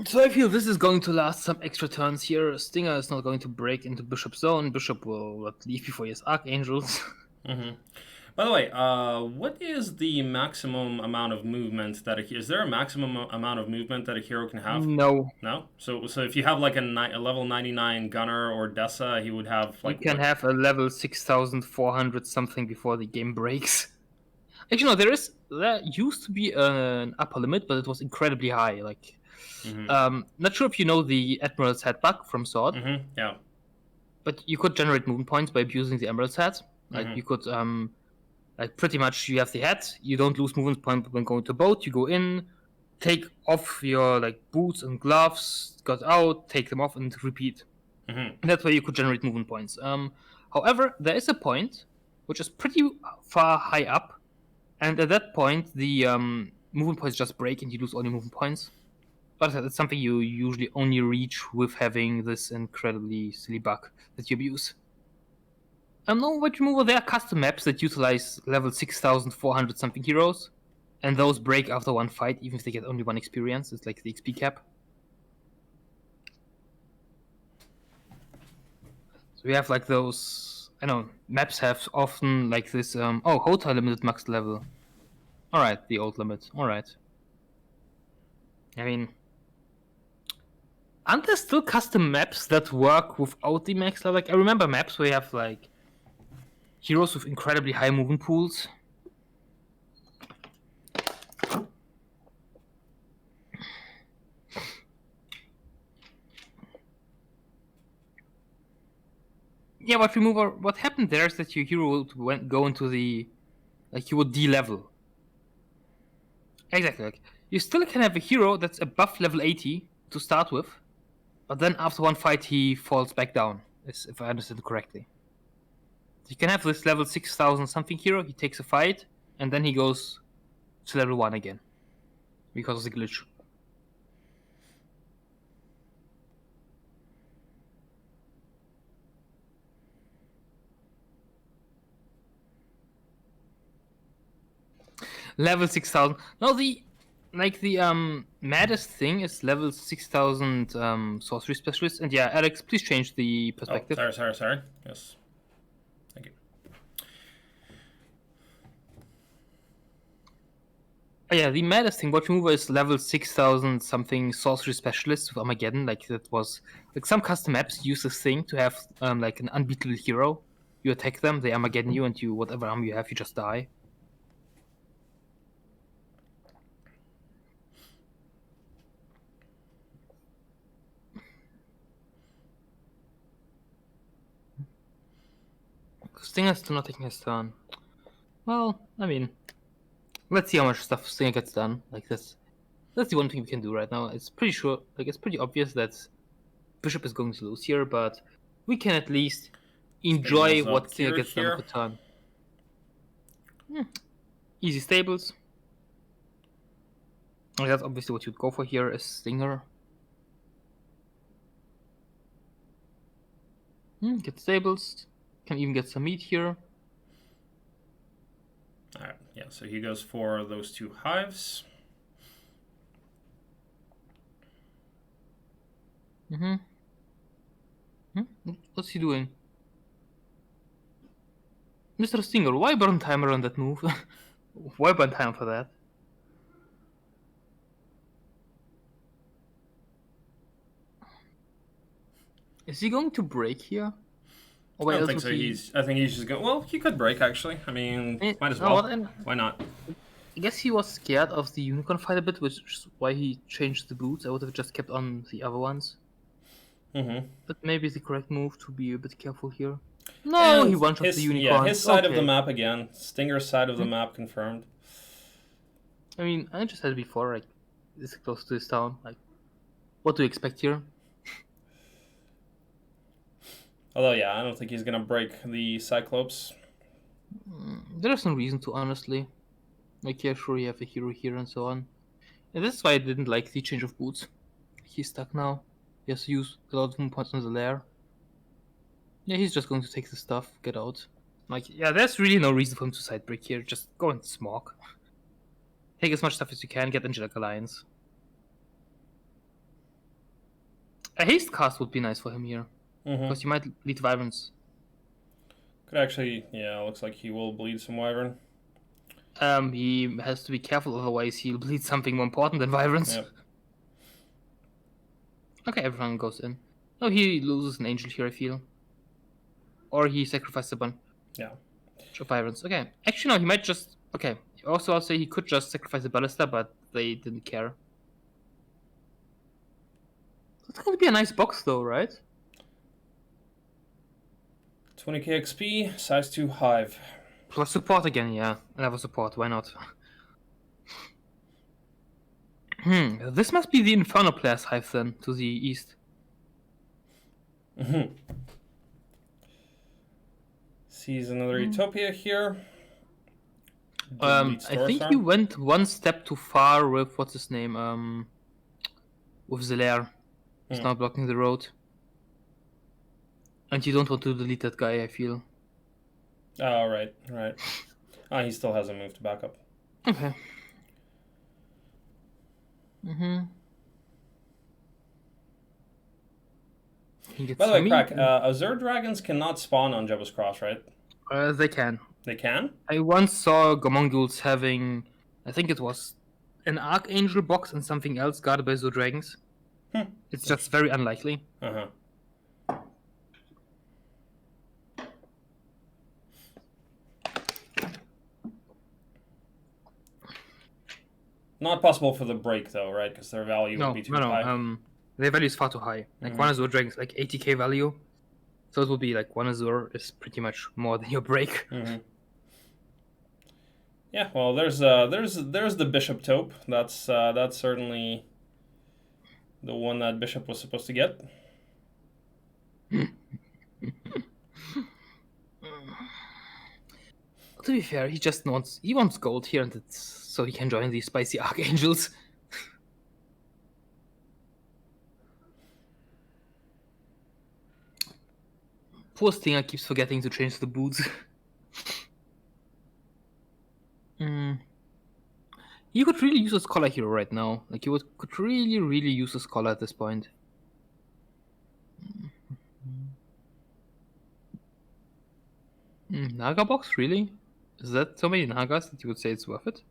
B: So I feel this is going to last some extra turns here. Stinger is not going to break into Bishop's zone. Bishop will leave before he has Archangels.
A: By the way, what is the maximum amount of movement that is there a maximum amount of movement that a hero can have?
B: No.
A: No. So if you have like a level 99 gunner or Dessa, he would have like.
B: You can have a level 6,400 something before the game breaks. Actually, no. There used to be an upper limit, but it was incredibly high. Like, not sure if you know the Admiral's Hat bug from Sword.
A: Yeah.
B: But you could generate movement points by abusing the Emerald's Hat. Like you could like pretty much you have the hat, you don't lose movement point when going to boat, you go in, take off your like boots and gloves, got out, take them off and repeat. And that's where you could generate movement points. However, there is a point which is pretty far high up, and at that point the movement points just break and you lose all your movement points. But it's something you usually only reach with having this incredibly silly bug that you abuse. No, what removal, there are custom maps that utilize level 6,400 something heroes, and those break after one fight, even if they get only one experience. It's like the XP cap. So we have like those. I know maps have often like this. Hotel limited max level. All right, the old limit. All right. I mean, aren't there still custom maps that work without the max level? Like I remember maps where you have like heroes with incredibly high movement pools. Yeah, what happened there is that your hero would go into the, like, he would de-level. Exactly, like, you still can have a hero that's above level 80 to start with, but then after one fight he falls back down, if I understand correctly. You can have this level 6000 something hero, he takes a fight, and then he goes to level 1 again, because of the glitch. Level 6000. No, the maddest thing is level 6000 sorcery specialist. And yeah, Alex, please change the perspective.
A: Oh, sorry. Yes. Thank you.
B: Oh, yeah, the maddest thing, what remover is level 6000 something sorcery specialist with Armageddon. Like that was like some custom maps use this thing to have like an unbeatable hero. You attack them, they Armageddon you, and you whatever armor you have, you just die. Stinger's still not taking his turn. Well, I mean, let's see how much stuff Stinger gets done. Like that's the one thing we can do right now. It's pretty sure, like it's pretty obvious that Bishop is going to lose here, but we can at least enjoy what Stinger gets done per turn. Easy stables. Like, that's obviously what you'd go for here is Stinger. Get stables. Can even get some meat here.
A: Alright, yeah, so he goes for those 2 hives.
B: What's he doing? Mr. Stinger, why burn timer on that move? Why burn time for that? Is he going to break here?
A: I don't think so. I think he's just going. Well, he could break actually. I mean, might as well. Why not?
B: I guess he was scared of the unicorn fight a bit, which is why he changed the boots. I would have just kept on the other ones. But maybe the correct move to be a bit careful here. No, and he one-shots the unicorn.
A: Yeah, his side of the map again. Stinger's side of the map confirmed.
B: I mean, I just said before, like, this close to this town. Like, what do you expect here?
A: Although, yeah, I don't think he's gonna break the Cyclops.
B: There's no reason to, honestly. Like, yeah, sure, you have a hero here and so on. And this is why I didn't like the change of boots. He's stuck now. He has to use a lot of moon points on the lair. Yeah, he's just going to take the stuff, get out. Like, yeah, there's really no reason for him to side break here. Just go and smog. Take as much stuff as you can, get Angelic Alliance. A haste cast would be nice for him here. Because you might lead Wyverns.
A: Could actually, yeah, looks like he will bleed some Wyvern.
B: He has to be careful, otherwise he'll bleed something more important than Wyverns.
A: Yep.
B: Okay, everyone goes in. Oh, he loses an Angel here, I feel. Or he sacrificed a bunch of Wyverns. Okay, actually no, he might just... Okay, also I'll say he could just sacrifice a Ballista, but they didn't care. It's going to be a nice box though, right?
A: 20k XP, size 2 hive.
B: Plus support again, yeah. Another support, why not? This must be the Inferno player's hive then, to the east.
A: Sees another Utopia here.
B: I think he went one step too far with, what's his name, with the lair. He's now blocking the road. And you don't want to delete that guy, I feel.
A: Oh, right. He still hasn't moved to backup.
B: Okay. Mm-hmm.
A: By the way, Crack, Azure Dragons cannot spawn on Jebus Cross, right?
B: They can.
A: They can?
B: I once saw Gomonguls having, I think it was an Archangel box and something else guarded by Azure Dragons. It's just very unlikely.
A: Uh-huh. Not possible for the break, though, right? Because their value would be too high.
B: Their value is far too high. Like one Azure Dragon is like 80k value. So it will be like one Azure is pretty much more than your break.
A: Mm-hmm. Yeah, well, there's the Bishop Taupe. That's certainly the one that Bishop was supposed to get.
B: To be fair, he just wants gold here, and it's so he can join these spicy Archangels. Poor Stinger keeps forgetting to change the boots. You could really use a Scholar hero right now. Like, you could really use a Scholar at this point. Naga box, really? Is that so many Nagas that you would say it's worth it?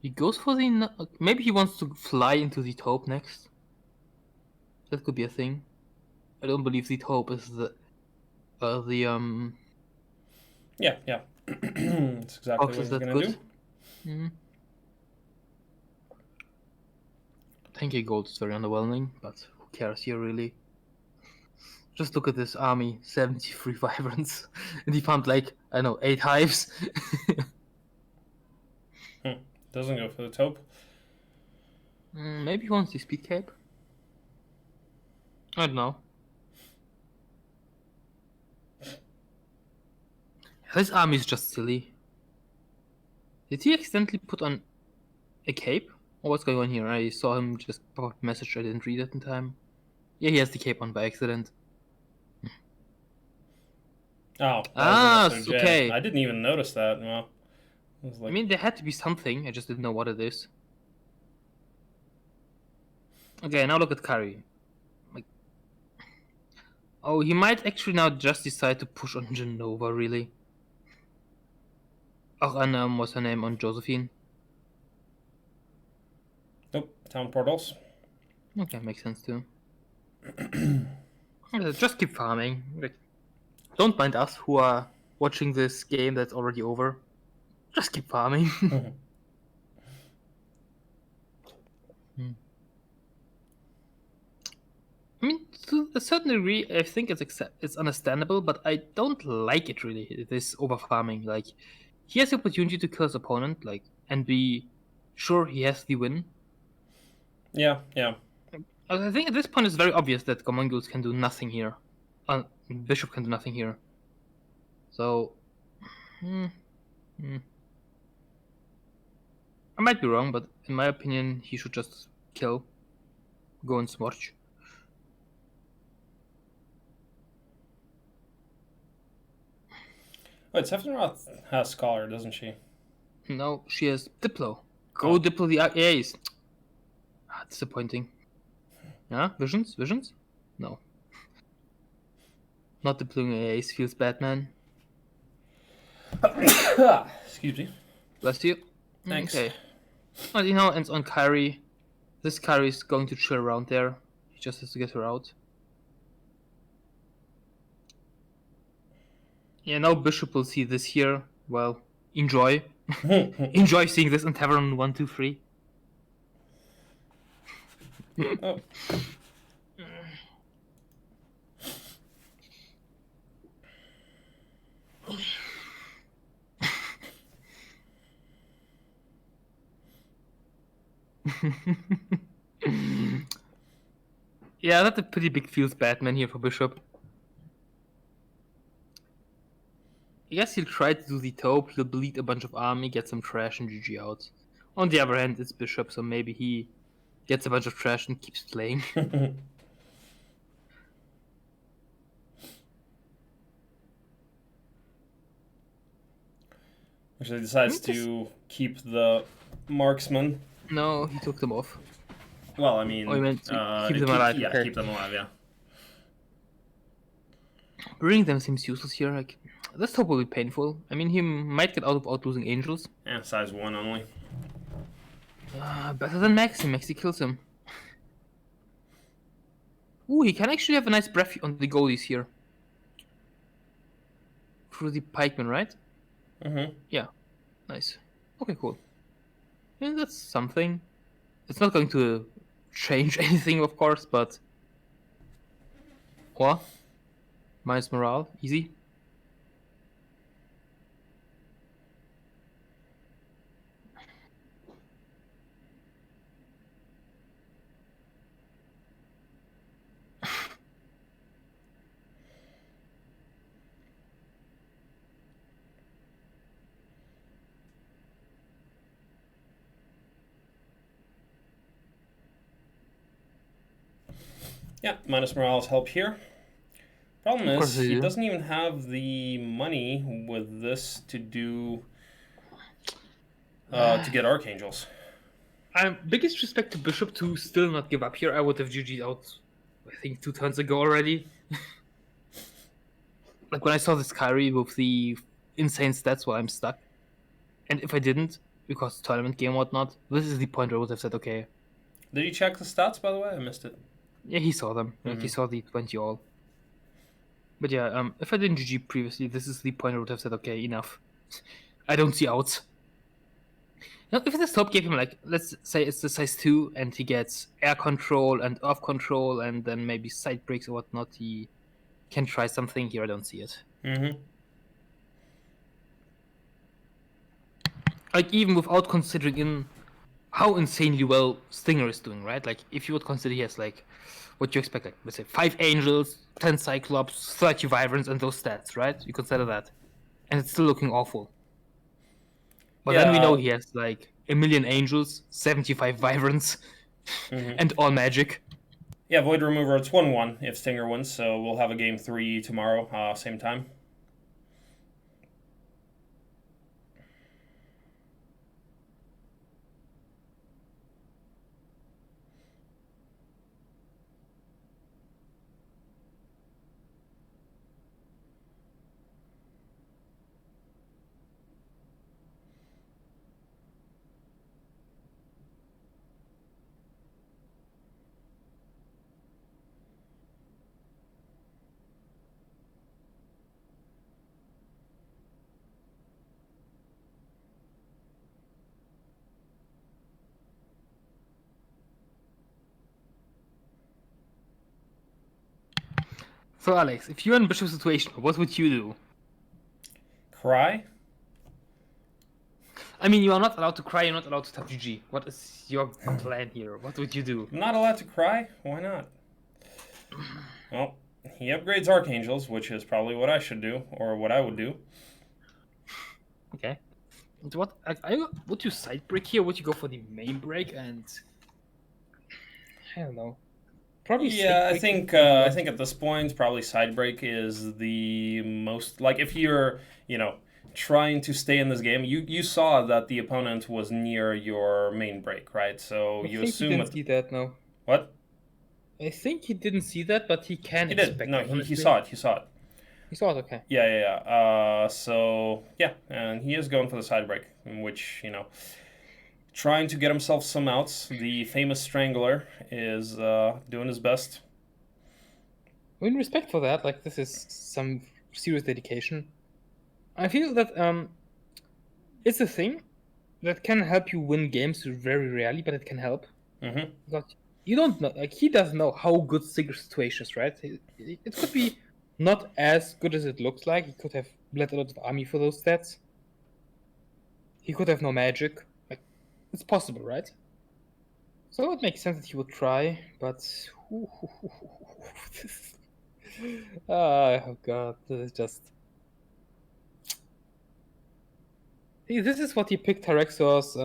B: He goes for the... Maybe he wants to fly into the Taupe next. That could be a thing. I don't believe the Taupe is the...
A: Yeah. That's exactly what he's gonna do.
B: 10k gold is very underwhelming, but who cares here, really? Just look at this army, 73 vibrants. And he found, like, I don't know, 8 hives.
A: Doesn't go for the Taupe.
B: Maybe he wants the speed cape. I don't know. This army is just silly. Did he accidentally put on a cape? Or what's going on here? I saw him just pop up a message, I didn't read it in time. Yeah, he has the cape on by accident.
A: Oh.
B: Okay.
A: I didn't even notice that. Well,
B: I mean, there had to be something, I just didn't know what it is. Okay, now look at Kari. Like, oh, he might actually now just decide to push on Genova, really. Oh, and what's her name, on Josephine?
A: Nope, town portals.
B: Okay, makes sense too. Just keep farming. Like, don't mind us who are watching this game that's already over. Just keep farming. I mean, to a certain degree, I think it's understandable, but I don't like it really. This over farming. Like, he has the opportunity to kill his opponent, like, and be sure he has the win.
A: Yeah.
B: I think at this point it's very obvious that Gomonguls can do nothing here. Bishop can do nothing here. So, I might be wrong, but in my opinion, he should just kill. Go and smorch.
A: Wait, Sephiroth has Scholar, doesn't she?
B: No, she has Diplo. Go Diplo the AAs. Disappointing. Yeah, Visions? No. Not deploying AAs feels bad, man.
A: Excuse me.
B: Bless you.
A: Thanks.
B: Okay. Well, you know, ends on Kyrie. This Kyrie is going to chill around there. He just has to get her out. Yeah, now Bishop will see this here. Well, enjoy. Enjoy seeing this in Tavern 1, 2, 3.
A: Oh.
B: Yeah, that's a pretty big feels bad man here for Bishop. I guess he'll try to do the Taupe, he'll bleed a bunch of army, get some trash and GG out. On the other hand, it's Bishop, so maybe he gets a bunch of trash and keeps playing.
A: Actually decides to keep the marksman.
B: No, he took them off.
A: Well, I mean,
B: Oh, you meant to keep them alive.
A: Yeah,
B: Okay.
A: keep them alive. Yeah.
B: Bringing them seems useless here. Like, this top will be painful. I mean, he might get out without losing angels.
A: Yeah, size 1 only.
B: Better than Maxi. Maxi kills him. Ooh, he can actually have a nice breath on the goalies here. Through the pikeman, right?
A: Mm-hmm.
B: Yeah. Nice. Okay, cool. Yeah, that's something. It's not going to change anything, of course, but... What? Minus morale. Easy.
A: Yeah, minus morale's help here. Problem
B: Of
A: is,
B: course they
A: he
B: do.
A: doesn't even have the money with this to do... to get archangels.
B: Biggest respect to Bishop to still not give up here. I would have GG'd out, I think, 2 turns ago already. Like when I saw this Kyrie with the insane stats while I'm stuck. And if I didn't, because tournament game whatnot, this is the point where I would have said, okay.
A: Did you check the stats, by the way? I missed it.
B: Yeah, he saw them. Like, he saw the 20 all. But yeah, if I didn't GG previously, this is the point where I would have said, okay, enough. I don't see outs. Now, if this top gave him, like, let's say it's the size 2 and he gets air control and off control and then maybe side breaks or whatnot, he can try something. Here I don't see it.
A: Mm-hmm.
B: Like, even without considering in how insanely well Stinger is doing, right? Like, if you would consider he has, like, what you expect, like, let's say 5 angels, 10 cyclops, 30 wyverns, and those stats, right? You consider that. And it's still looking awful. But then we know he has, like, 1,000,000 angels, 75 wyverns, and all magic.
A: Yeah, Void Remover, it's 1-1 if Stinger wins, so we'll have a game 3 tomorrow, same time.
B: So, Alex, if you're in Bishop's situation, what would you do?
A: Cry?
B: I mean, you are not allowed to cry, you're not allowed to tap GG. What is your plan here? What would you do?
A: I'm not allowed to cry? Why not? Well, he upgrades Archangels, which is probably what I should do, or what I would do.
B: Okay. And what would you side break here? Would you go for the main break? And I don't know. Probably.
A: Yeah, I think at this point, probably side break is the most, like, if you're, trying to stay in this game, you saw that the opponent was near your main break, right? So you assume
C: he didn't see that. No.
A: What?
C: I think he didn't see that, but he can.
A: He did. No, he saw it. He saw it.
C: He saw it. Okay.
A: Yeah. So yeah, and he is going for the side break, in which trying to get himself some outs. The famous Strangler is doing his best.
C: In respect for that, like, this is some serious dedication. I feel that it's a thing that can help you win games very rarely, but it can help.
A: Mm-hmm.
C: But you don't know, like, he doesn't know how good Stigger's situation is, right? It could be not as good as it looks like. He could have bled a lot of army for those stats. He could have no magic. Like, it's possible, right? So it makes sense that he would try, but oh god, this is just. See, this is what he picked Tyrexor's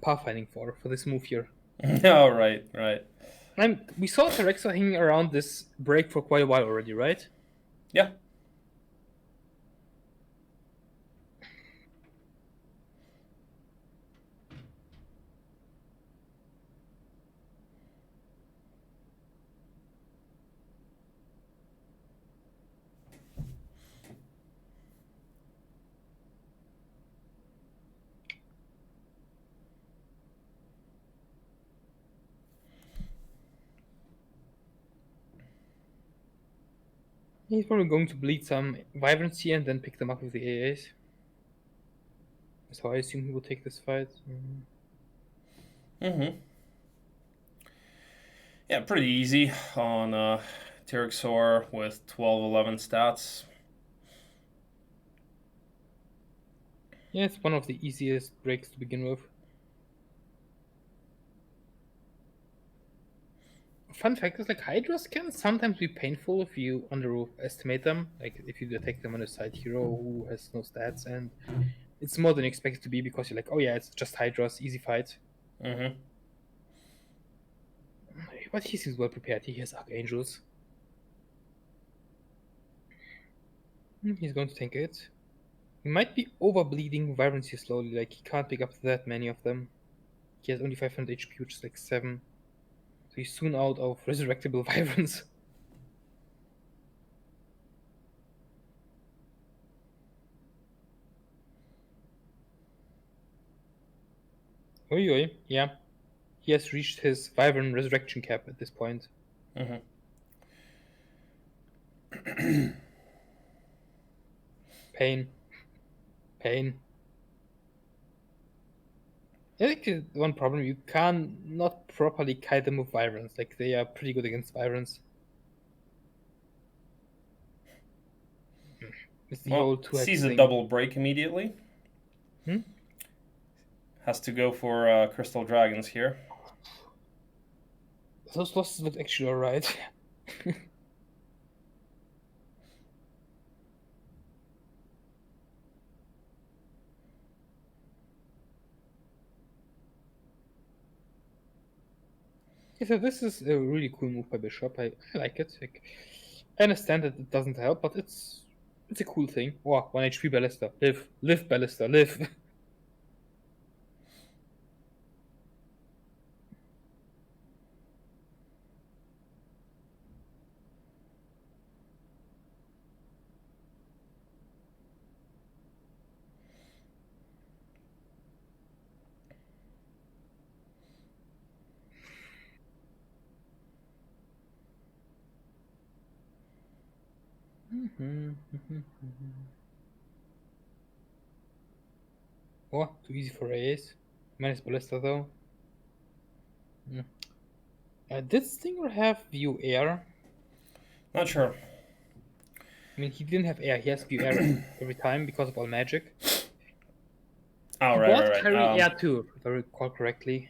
C: pathfinding for this move here.
A: Oh, right.
C: And we saw Tyrexor hanging around this break for quite a while already, right?
A: Yeah.
C: He's probably going to bleed some vibrancy and then pick them up with the AAs. So I assume he will take this fight.
A: Yeah, pretty easy on Tyrixor with 12-11 stats.
C: Yeah, it's one of the easiest breaks to begin with. Fun fact is, like, Hydras can sometimes be painful if you underestimate them. Like, if you detect them on a side hero who has no stats, and it's more than you expect it to be because you're like, oh yeah, it's just Hydras, easy fight. But he seems well prepared. He has Archangels. He's going to tank it. He might be overbleeding vibrancy slowly, like he can't pick up that many of them. He has only 500 HP, which is like 7. So he's soon out of resurrectable vibrance. Oi oi, yeah. He has reached his vibrant resurrection cap at this point. Pain. Pain. I think one problem, you can not properly kite them with Vibrance. Like, they are pretty good against Vibrance. It's the old
A: sees a double break immediately. Has to go for Crystal Dragons here.
C: Those losses look actually alright. Yeah, so this is a really cool move by Bishop. I like it. Like, I understand that it doesn't help, but it's a cool thing. Wow, 1 HP Ballista. Live Ballista, live. Oh, too easy for AAs. Minus Ballista though. Did Stinger have view air?
A: Not sure.
C: I mean, he didn't have air. He has view air every time because of all magic.
A: Oh,
C: he
A: right.
C: carry air too, if I recall correctly.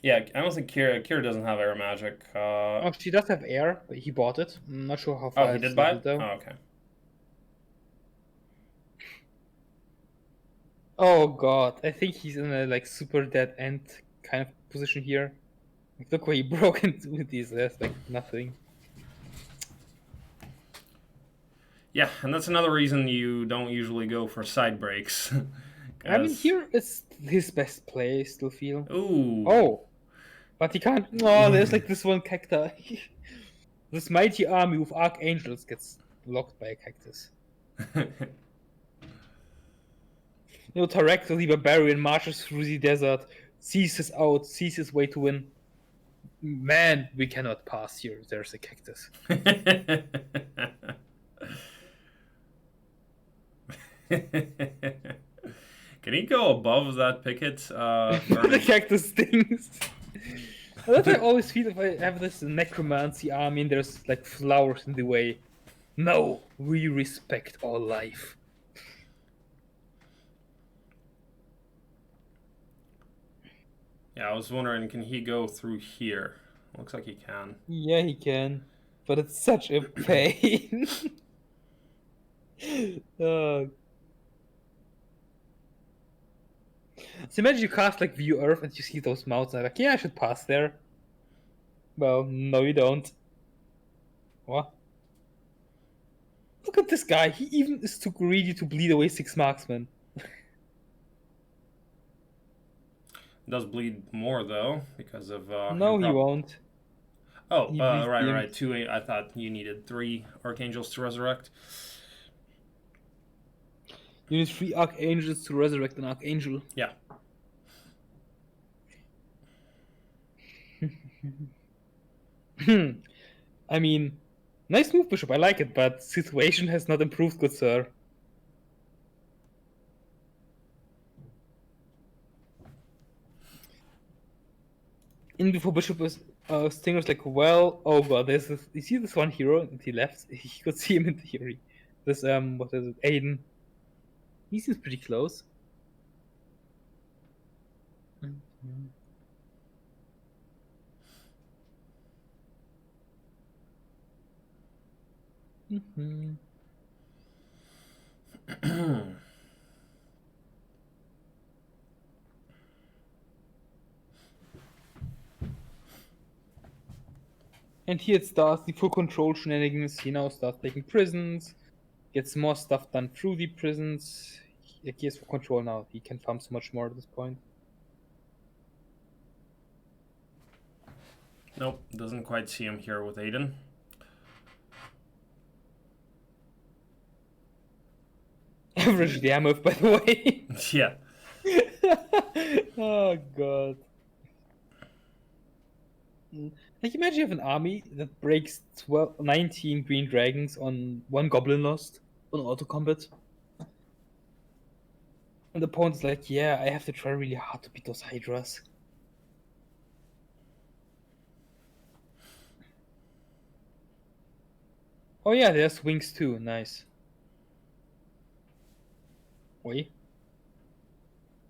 A: Yeah, I don't think Kira doesn't have air magic.
C: Oh, she does have air, but he bought it. I'm not sure how far.
A: Oh, he did buy it?
C: Though.
A: Oh, okay.
C: Oh god, I think he's in a like super dead end kind of position here. Like, look where he broke into these. There's like nothing.
A: Yeah, and that's another reason you don't usually go for side breaks.
C: I mean, here is his best play. I still feel.
A: Ooh.
C: Oh, but he can't. Oh, there's like this one cactus. This mighty army with archangels gets blocked by a cactus. You know, Tarek, the barbarian, marches through the desert, sees his way to win. Man, we cannot pass here. There's a cactus.
A: Can he go above that picket?
C: The cactus stings. That's what I always feel if I have this necromancy army and there's like flowers in the way. No, we respect all life.
A: Yeah, I was wondering, can he go through here? Looks like he can.
C: Yeah, he can. But it's such a pain. So imagine you cast like View Earth and you see those mountains and like, yeah, I should pass there. Well, no you don't. What? Look at this guy. He even is too greedy to bleed away 6 marksmen.
A: Does bleed more though because of
C: no, he won't.
A: Oh, right. 2. I thought you needed 3 archangels to resurrect.
C: You need 3 archangels to resurrect an archangel.
A: Yeah.
C: I mean, Nice move, Bishop. I like it, but situation has not improved, good sir. In before Bishop was Stinger's like, well, oh god, there's this. You see this one hero that he left? He could see him in theory. This what is it? Aiden. He seems pretty close. And here it starts the full control shenanigans. He now starts taking prisons, gets more stuff done through the prisons. He has full control now. He can farm so much more at this point.
A: Nope, doesn't quite see him here with Aiden.
C: Average damage, by the way.
A: Yeah.
C: Oh god. Like, imagine you have an army that breaks 19 green dragons on one goblin lost on auto combat. And the opponent's like, yeah, I have to try really hard to beat those hydras. Oh yeah, there's wings too, nice. Wait.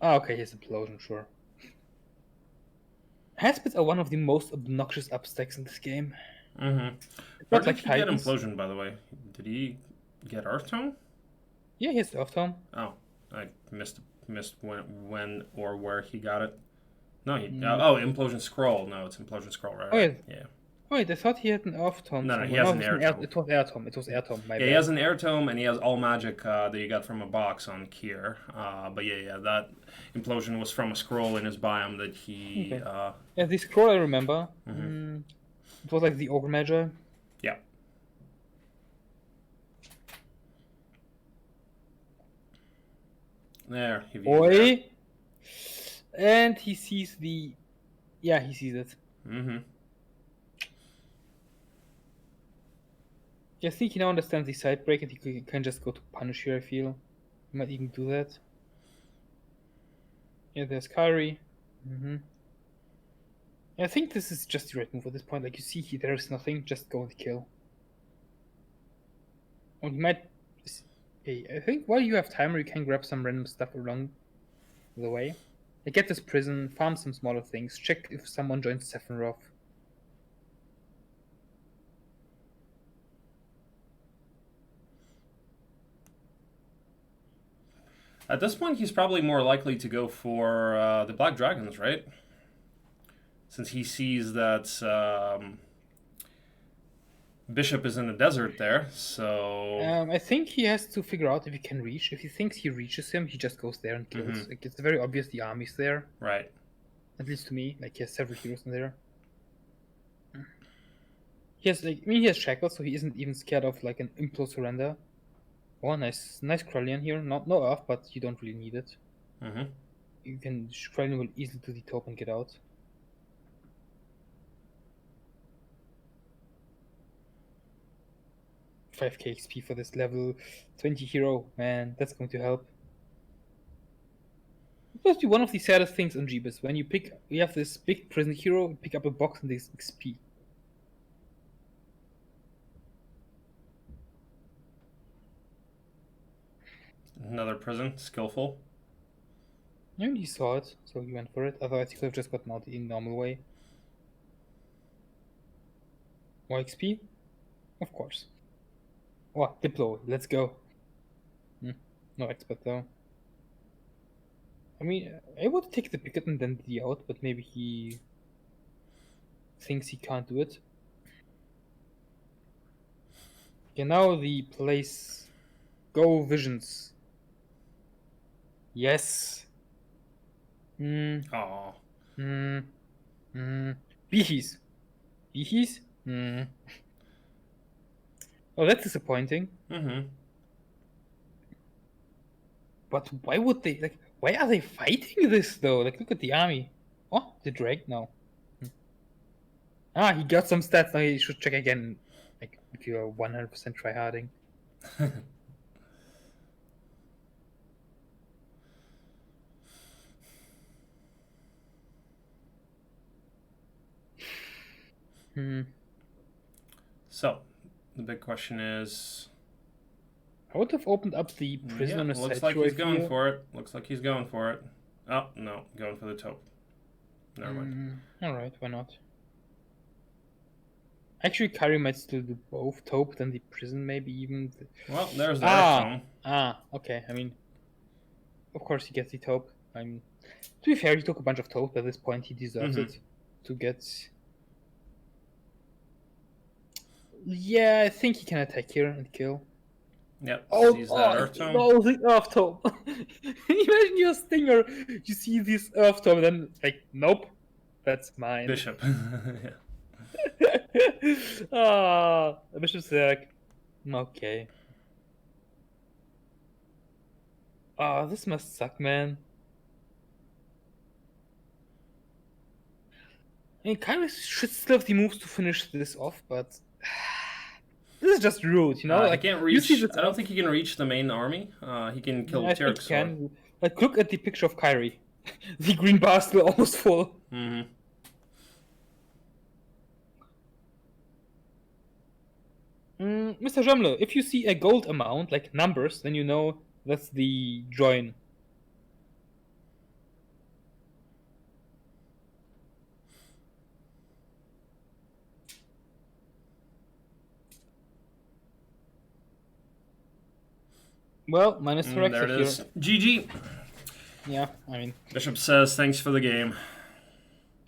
C: Ah, okay, here's Implosion, sure. Haspits are one of the most obnoxious upstacks in this game.
A: Mm-hmm. Where did he get Implosion, by the way? Did he get Earth Tone?
C: Yeah, he has Earth Tone.
A: Oh, I missed when or where he got it. No, he Implosion Scroll. No, it's Implosion Scroll, right?
C: Oh yeah.
A: Yeah.
C: Wait, I thought he had an Earth Tome.
A: No, he has an Air Tome.
C: It was Air Tome. It was Air Tome.
A: Yeah, he has an Air Tome, and he has all magic that you got from a box on Kier. But yeah, that Implosion was from a scroll in his biome that he...
C: Okay. Yeah, the scroll I remember. Mm-hmm. It was like the Ogre Magi.
A: Yeah. There.
C: Boy! And he sees the... Yeah, he sees it.
A: Mm-hmm.
C: I think he now understands the side break and he can just go to punish here, I feel. He might even do that. Yeah, there's Kyrie. Mm-hmm. I think this is just the right move at this point. Like, you see there is nothing, just go and kill. Or he might... Hey, I think while you have timer, you can grab some random stuff along the way. Like, get this prison, farm some smaller things, check if someone joins Sephiroth.
A: At this point, he's probably more likely to go for the Black Dragons, right? Since he sees that Bishop is in the desert there, so...
C: I think he has to figure out if he can reach. If he thinks he reaches him, he just goes there and kills. Mm-hmm. Like, it's very obvious the army's there.
A: Right.
C: At least to me. Like, he has several heroes in there. He has, like, he has shackles, so he isn't even scared of, like, an impulse surrender. Oh, nice Krellian here. No Earth, but you don't really need it.
A: Mm-hmm.
C: You can... Krellian will easily do the top and get out. $5k XP for this level 20 hero. Man, that's going to help. It must be one of the saddest things on Jebus. When you have this big prison hero, you pick up a box and this XP.
A: Another prison, skillful.
C: Yeah, he saw it, so he went for it. Otherwise, he could have just gotten out in normal way. More XP? Of course. Oh, Diplo, let's go. No expert though. I mean, I would take the picket and then the out, but maybe he thinks he can't do it. Okay, now the place. Go Visions. Yes.
A: Aww.
C: Beehies. Beehies? Oh, that's disappointing.
A: Mm-hmm.
C: But why would they, like, why are they fighting this though? Like, look at the army. Oh, the drag? No. Ah, he got some stats. Now he should check again. Like, if you are 100% tryharding.
A: So, the big question is...
C: I would have opened up the prison on a
A: looks
C: statue.
A: like he's going for it. Looks like he's going for it. Oh, no. Going for the taupe. Never mind.
C: Alright, why not? Actually, Kyrie might still do both. Taupe, then the prison, maybe even...
A: Well, there's the Earth Tome.
C: Okay. I mean, of course he gets the taupe. I mean, to be fair, he took a bunch of taupe. At this point, he deserves it to get... Yeah, I think he can attack here and kill.
A: Yep,
C: sees
A: that Earth Tome.
C: Oh, the Earth Tome. Imagine you're a Stinger, you see this Earth Tome, then like, nope, that's mine.
A: Bishop.
C: The Bishop's like, okay. This must suck, man. I mean, Kyrie should still have the moves to finish this off, but... This is just rude, you know?
A: I can't reach. I don't think he can reach the main army. He can kill Turks.
C: I think he can. Like, look at the picture of Kyrie. The green bar is still almost full.
A: Mr.
C: Jamlo, if you see a gold amount, like numbers, then you know that's the join. Well, minus correct.
A: There it is. GG.
C: Yeah, I mean...
A: Bishop says, thanks for the game.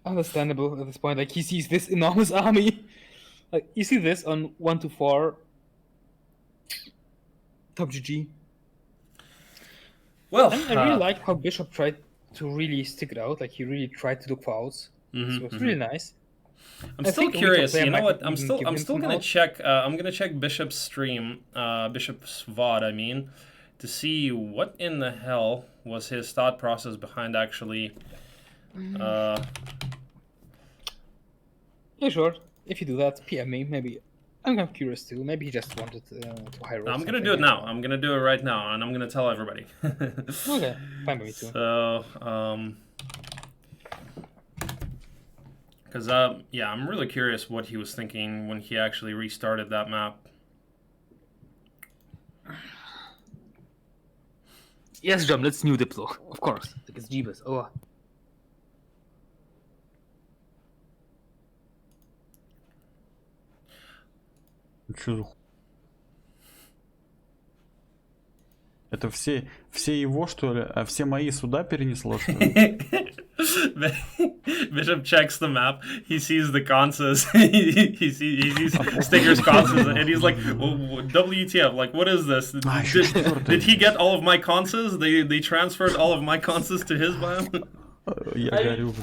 C: Understandable at this point. Like, he sees this enormous army. Like, you see this on 1 to 4. Top GG.
A: Well,
C: I really like how Bishop tried to really stick it out. Like, he really tried to look for outs. So it's really nice.
A: I'm still curious. You know what? I'm still gonna check. I'm gonna check Bishop's stream, Bishop's VOD. I mean, to see what in the hell was his thought process behind actually.
C: Yeah, sure. If you do that, PM me. Maybe I'm curious too. Maybe he just wanted to hire.
A: I'm gonna do it now. I'm gonna do it right now, and I'm gonna tell everybody.
C: Okay, fine by me too.
A: So, because yeah, I'm really curious what he was thinking when he actually restarted that map.
C: Yes, Jam, let's new Diplo. Of course. Like it's Jebus. Oh.
D: Что за Это все его, что ли? А все мои сюда перенесло, что ли?
A: Bishop checks the map. He sees the consoles. he sees Sticker's consoles, and he's like, "WTF? Like, what is this? Did he get all of my consoles? They transferred all of my consoles to his biome."
D: Я горю,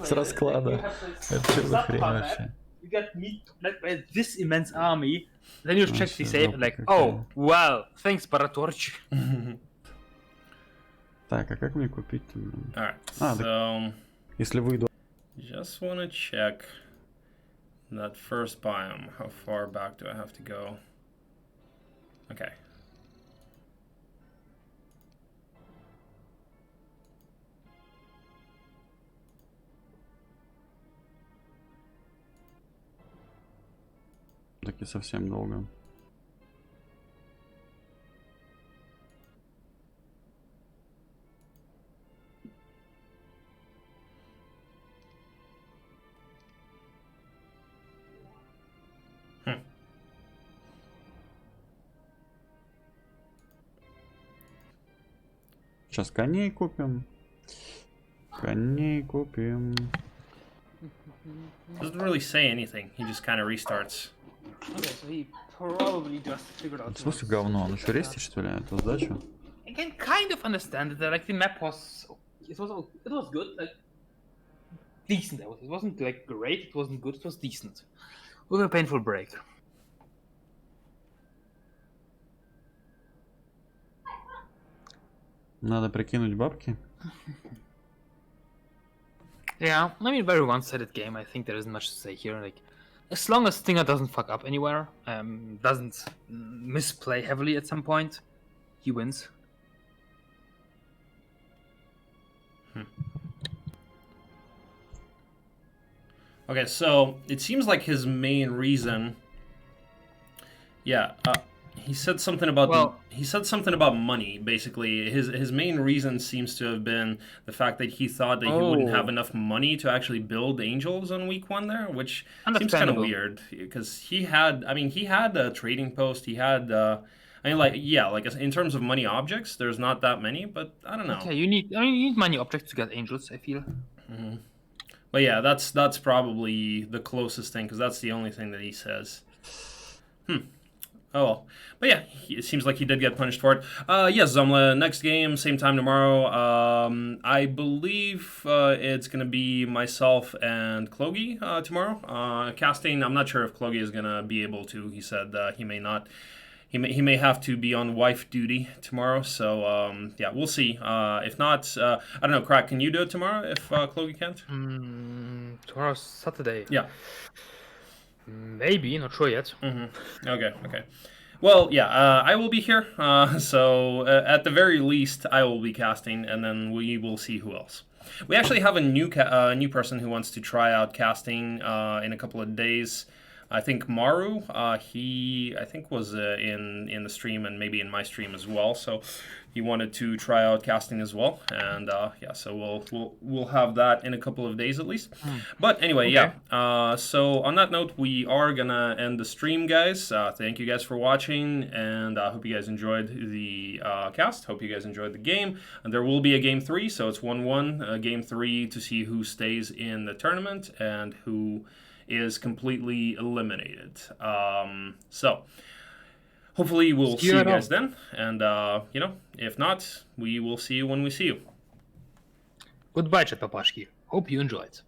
D: с расклада. Это что за хрень вообще?
C: You get me by this immense army, then you check the save and like, oh, well, thanks, Paratorch.
D: Так, а как мне купить-то?
A: Alright, so...
D: Если выйду...
A: Just want to check that first biome. How far back do I have to go? Okay.
D: Таки совсем долго. Сейчас коней купим. Коней купим.
A: Doesn't really say anything. He just kind of restarts.
C: Okay, so he probably just figured out.
D: В смысле говно? Он еще рестит, что ли, эту сдачу?
C: I can kind of understand that. Like the map was, it was good, like decent. It wasn't like great. It wasn't good. It was decent. With a painful break.
D: Надо прикинуть бабки.
C: Yeah, I mean, very one-sided game. I think there isn't much to say here. Like,
B: As long as Stinger doesn't fuck up anywhere, doesn't misplay heavily at some point, he wins.
A: Okay, so it seems like his main reason. Yeah, he said something about he said something about money. Basically, his main reason seems to have been the fact that he thought that he wouldn't have enough money to actually build angels on week 1 there, which seems kind of weird because he had a trading post. He had like in terms of money objects, there's not that many, but I don't know.
B: Okay, you need money objects to get angels, I feel.
A: Mm-hmm. But yeah, that's probably the closest thing because that's the only thing that he says. Oh well. But yeah, it seems like he did get punished for it. Yes, Zomla, next game, same time tomorrow. I believe it's going to be myself and Klogi tomorrow. Casting, I'm not sure if Klogi is going to be able to. He said he may not. He may have to be on wife duty tomorrow. So, yeah, we'll see. If not, I don't know, Crack, can you do it tomorrow if Klogi can't?
C: Tomorrow's Saturday.
A: Yeah.
C: Maybe, not sure yet.
A: Okay. Well, yeah, I will be here. So at the very least, I will be casting, and then we will see who else. We actually have a new person who wants to try out casting in a couple of days. I think Maru, he was in the stream and maybe in my stream as well. So he wanted to try out casting as well, and yeah, so we'll have that in a couple of days at least. But anyway, okay. Yeah. So on that note, we are gonna end the stream, guys. Thank you guys for watching, and I hope you guys enjoyed the cast. Hope you guys enjoyed the game. And there will be a game 3, so it's 1-1. Game 3 to see who stays in the tournament and who is completely eliminated. So hopefully we'll see you guys then, and if not, we will see you when we see you.
C: Goodbye, chat papashki. Hope you enjoyed.